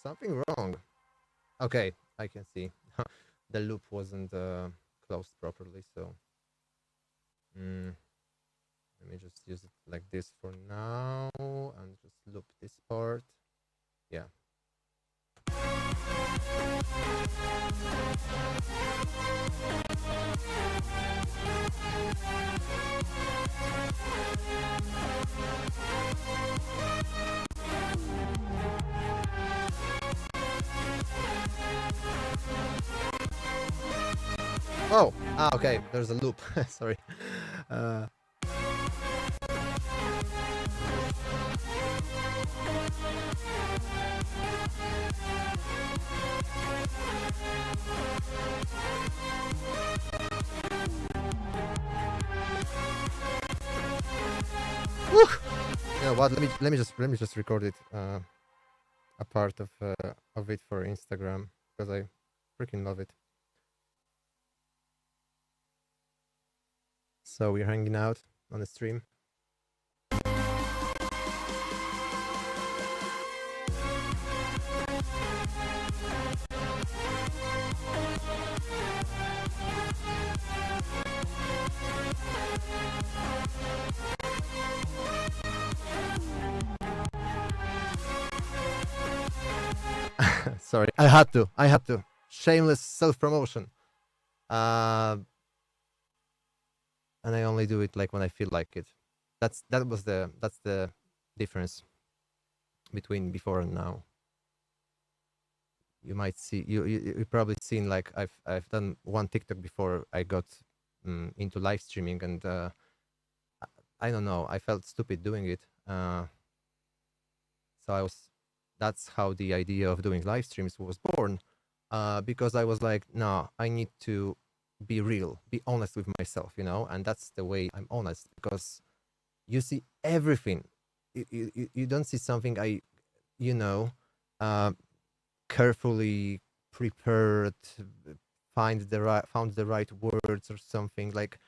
something wrong. Okay, I can see. The loop wasn't closed properly, so let me just use it like this for now and just loop this part. Yeah. Oh, okay. There's a loop. Sorry. Uh, Whew! You know what? Let me just record it. A part of it for Instagram because I freaking love it. So we're hanging out on the stream. Sorry, I had to. Shameless self-promotion. And I only do it like when I feel like it. That's the difference between before and now. You might see you probably seen like I've done one TikTok before I got into live streaming, and I don't know, I felt stupid doing it. So that's how the idea of doing live streams was born, because I was like, no, I need to be real, be honest with myself, and that's the way I'm honest, because you see everything. You don't see something you know, carefully prepared, found the right words or something. Like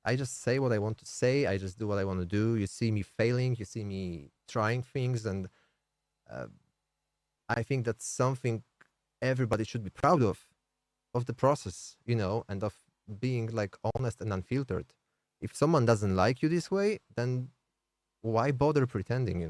I just say what I want to say. I just do what I want to do. You see me failing. You see me trying things, and I think that's something everybody should be proud of the process, and of being like honest and unfiltered. If someone doesn't like you this way, then why bother pretending?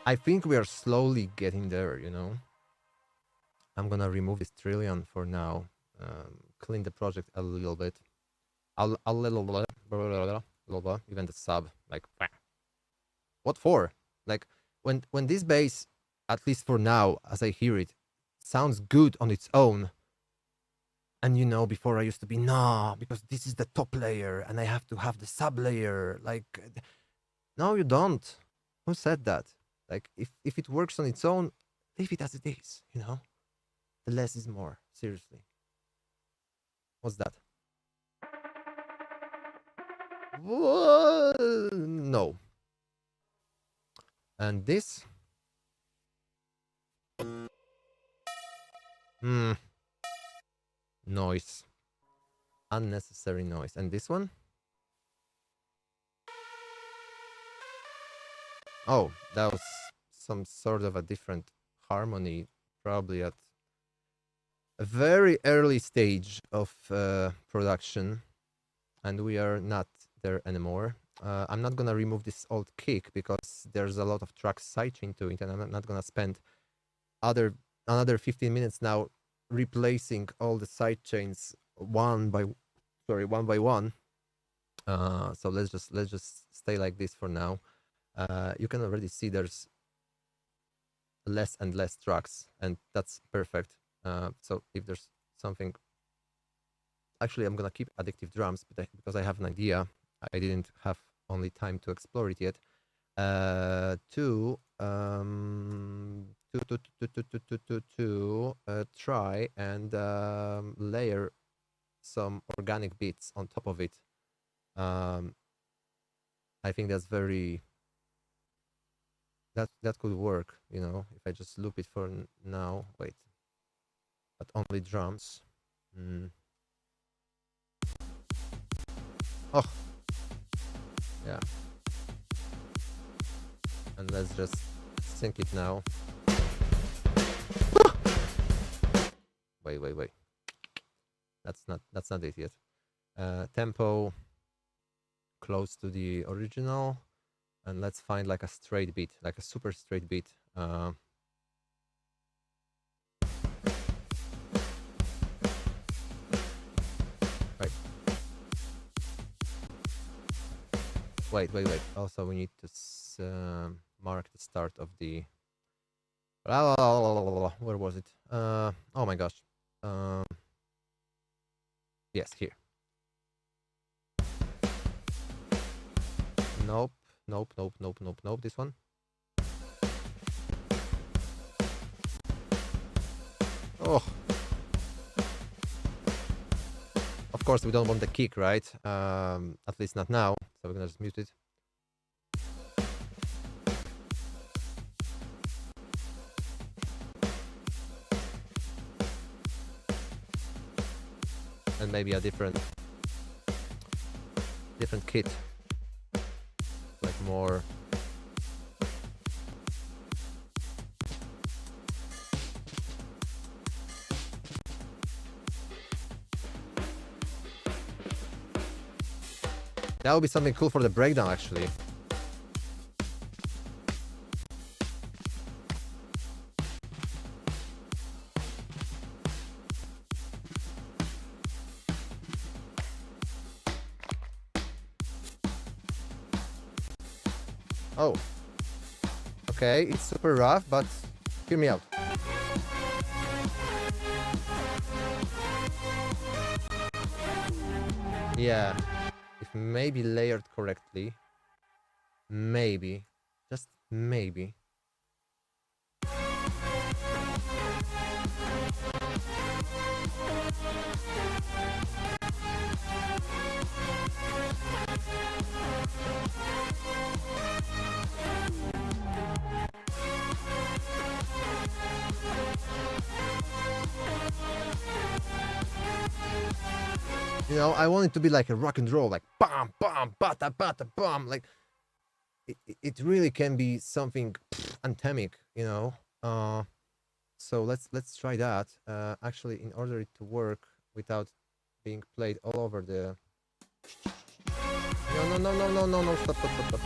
I think we are slowly getting there. I'm gonna remove this trillion for now. Clean the project a little bit. A little bit, even the sub. Like, what for? Like, when this bass, at least for now, as I hear it, sounds good on its own. And before I used to be, nah, because this is the top layer and I have to have the sub layer. Like, no, you don't. Who said that? Like, if it works on its own, leave it as it is, The less is more, seriously. What's that? No. And this? Noise. Unnecessary noise. And this one? Oh, that was some sort of a different harmony, probably at a very early stage of production, and we are not there anymore. I'm not gonna remove this old kick because there's a lot of tracks sidechained to it, and I'm not gonna spend another 15 minutes now replacing all the sidechains one by one. So let's just stay like this for now. You can already see there's less and less tracks, and that's perfect. So if there's something, actually, I'm gonna keep addictive drums, but because I have an idea, I didn't have only time to explore it yet. To try and layer some organic beats on top of it. Um, I think that's very that could work, you know, if I just loop it for now. Wait, but only drums. Mm. Oh, yeah. And let's just sync it now. Wait. That's not it yet. Tempo close to the original, and let's find like a straight beat, like a super straight beat. Right. Wait. Also, we need to mark the start of the. Where was it? Oh my gosh. Yes, here. Nope. This one. Oh. Of course, we don't want the kick, right? At least not now. So we're gonna just mute it. And maybe a different kit, like more. That would be something cool for the breakdown, actually. Oh. Okay, it's super rough, but hear me out. Yeah. If maybe layered correctly. Maybe. Just maybe. You know, I want it to be like a rock and roll, like bam, bam, bata, bata, bam. Like it really can be something anthemic, you know. So let's try that. Actually, in order it to work without being played all over the. No! Stop!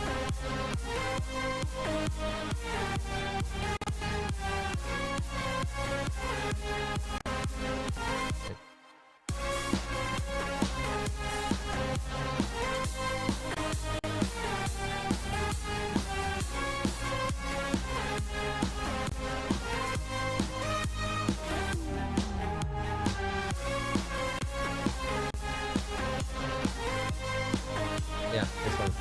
Yeah, this one.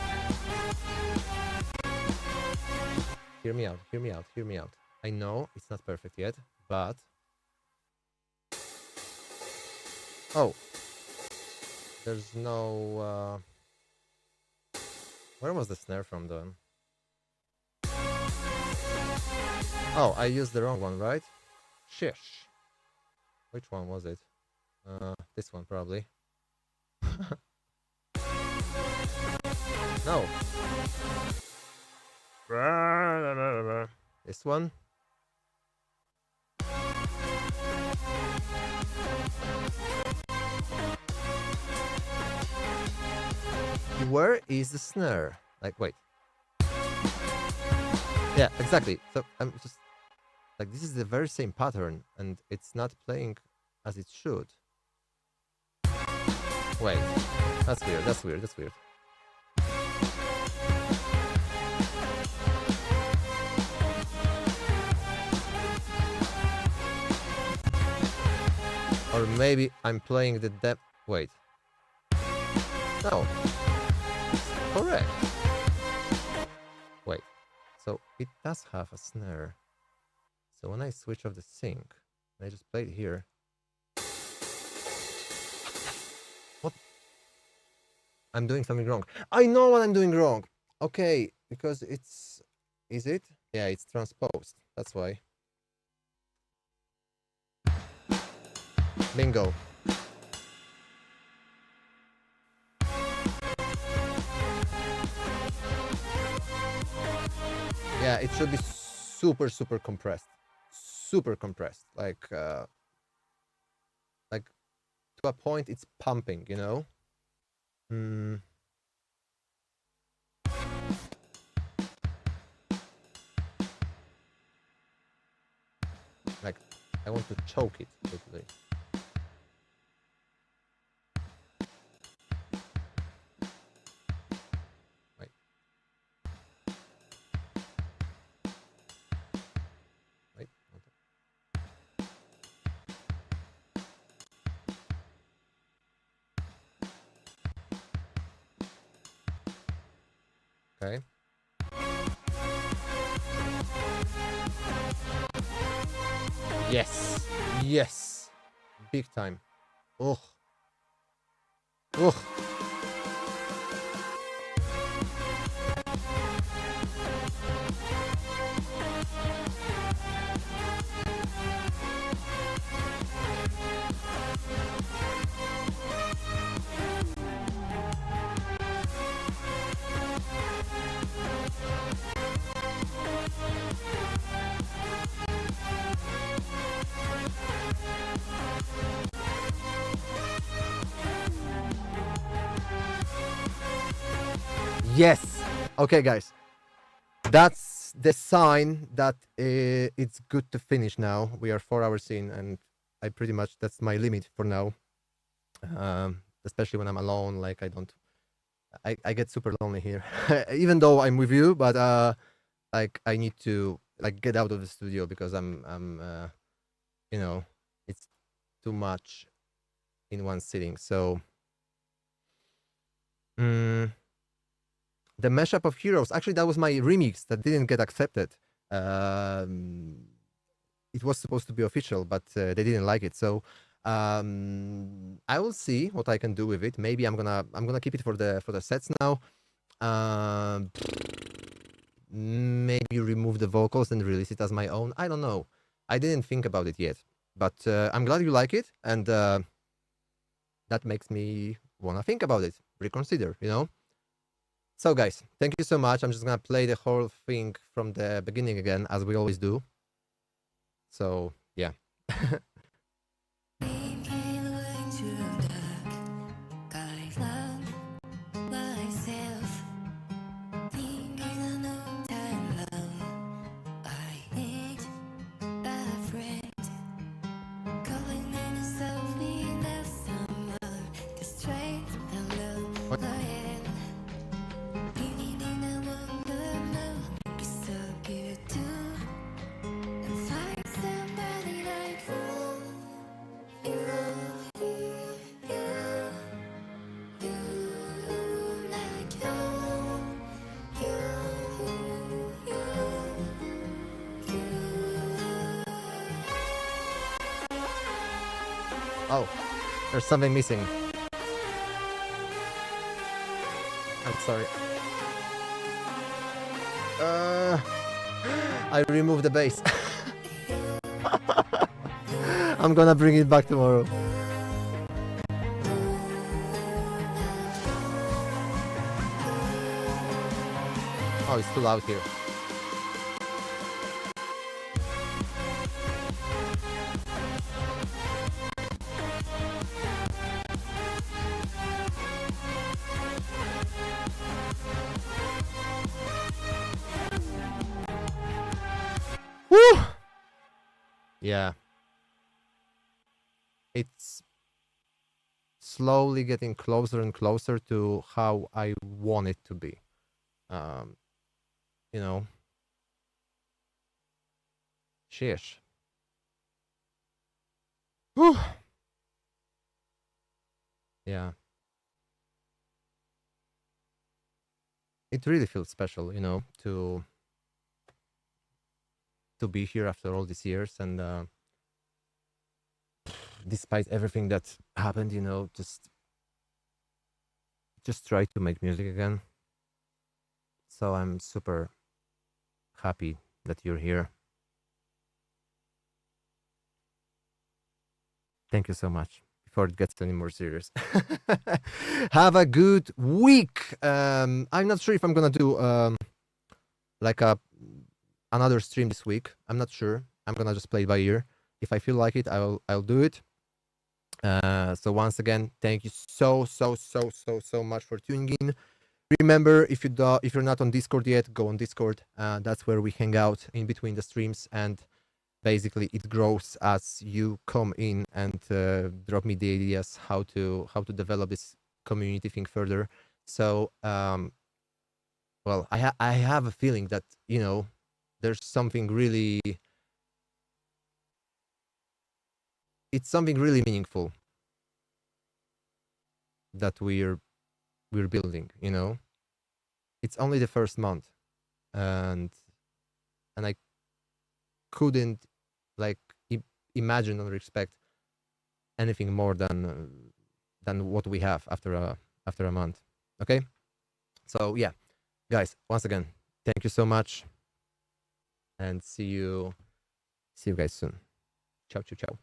Hear me out. I know it's not perfect yet, but oh, there's no. Where was the snare from then? Oh, I used the wrong one, right? Shish. Which one was it? This one probably. No. This one. Where is the snare? Like, wait. Yeah, exactly. So I'm just like, this is the very same pattern, and it's not playing as it should. Wait, that's weird. Or maybe I'm playing the depth. Wait. No. Correct. Wait. So it does have a snare. So when I switch off the sync, and I just play it here. What? I'm doing something wrong. I know what I'm doing wrong. Okay, because it's... Is it? Yeah, it's transposed. That's why. Bingo. Yeah, it should be super, super compressed. Super compressed. Like to a point it's pumping, you know? Like, I want to choke it, literally. Wait. Wait. Okay. Yes. Yes. Big time. Ugh. Ugh. Yes. Okay, guys. That's the sign that it's good to finish now. We are 4 hours in, and I pretty much, that's my limit for now. Especially when I'm alone, like I get super lonely here, even though I'm with you, but like I need to like get out of the studio because I'm you know, it's too much in one sitting. So the mashup of heroes, actually that was my remix that didn't get accepted. It was supposed to be official, but they didn't like it. So I will see what I can do with it. Maybe I'm gonna keep it for the sets now. Maybe remove the vocals and release it as my own. I don't know. I didn't think about it yet, but I'm glad you like it, and that makes me wanna think about it, reconsider, you know. So guys, thank you so much. I'm just gonna play the whole thing from the beginning again, as we always do. So yeah. What? Oh, there's something missing. I'm sorry. I removed the bass. I'm gonna bring it back tomorrow. Oh, it's too loud here. Woo! Yeah. It's slowly getting closer and closer to how I want it to be. You know. Sheesh. Whew. Yeah. It really feels special, you know, to be here after all these years, and despite everything that happened, you know, just just try to make music again. So I'm super happy that you're here. Thank you so much. Before it gets any more serious, have a good week. I'm not sure if I'm gonna do like another stream this week. I'm not sure. I'm gonna just play it by ear. If I feel like it, I'll do it. So once again, thank you so much for tuning in. Remember, if you're not on Discord yet, go on Discord. That's where we hang out in between the streams, and basically it grows as you come in and drop me the ideas how to develop this community thing further. So well, I have a feeling that there's something really, it's something really meaningful that we're building. It's only the first month, and I couldn't like imagine or expect anything more than what we have after a month. Okay, so yeah, guys, once again, thank you so much, and see you guys soon. Ciao, ciao, ciao.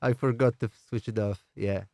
I forgot to switch it off. Yeah.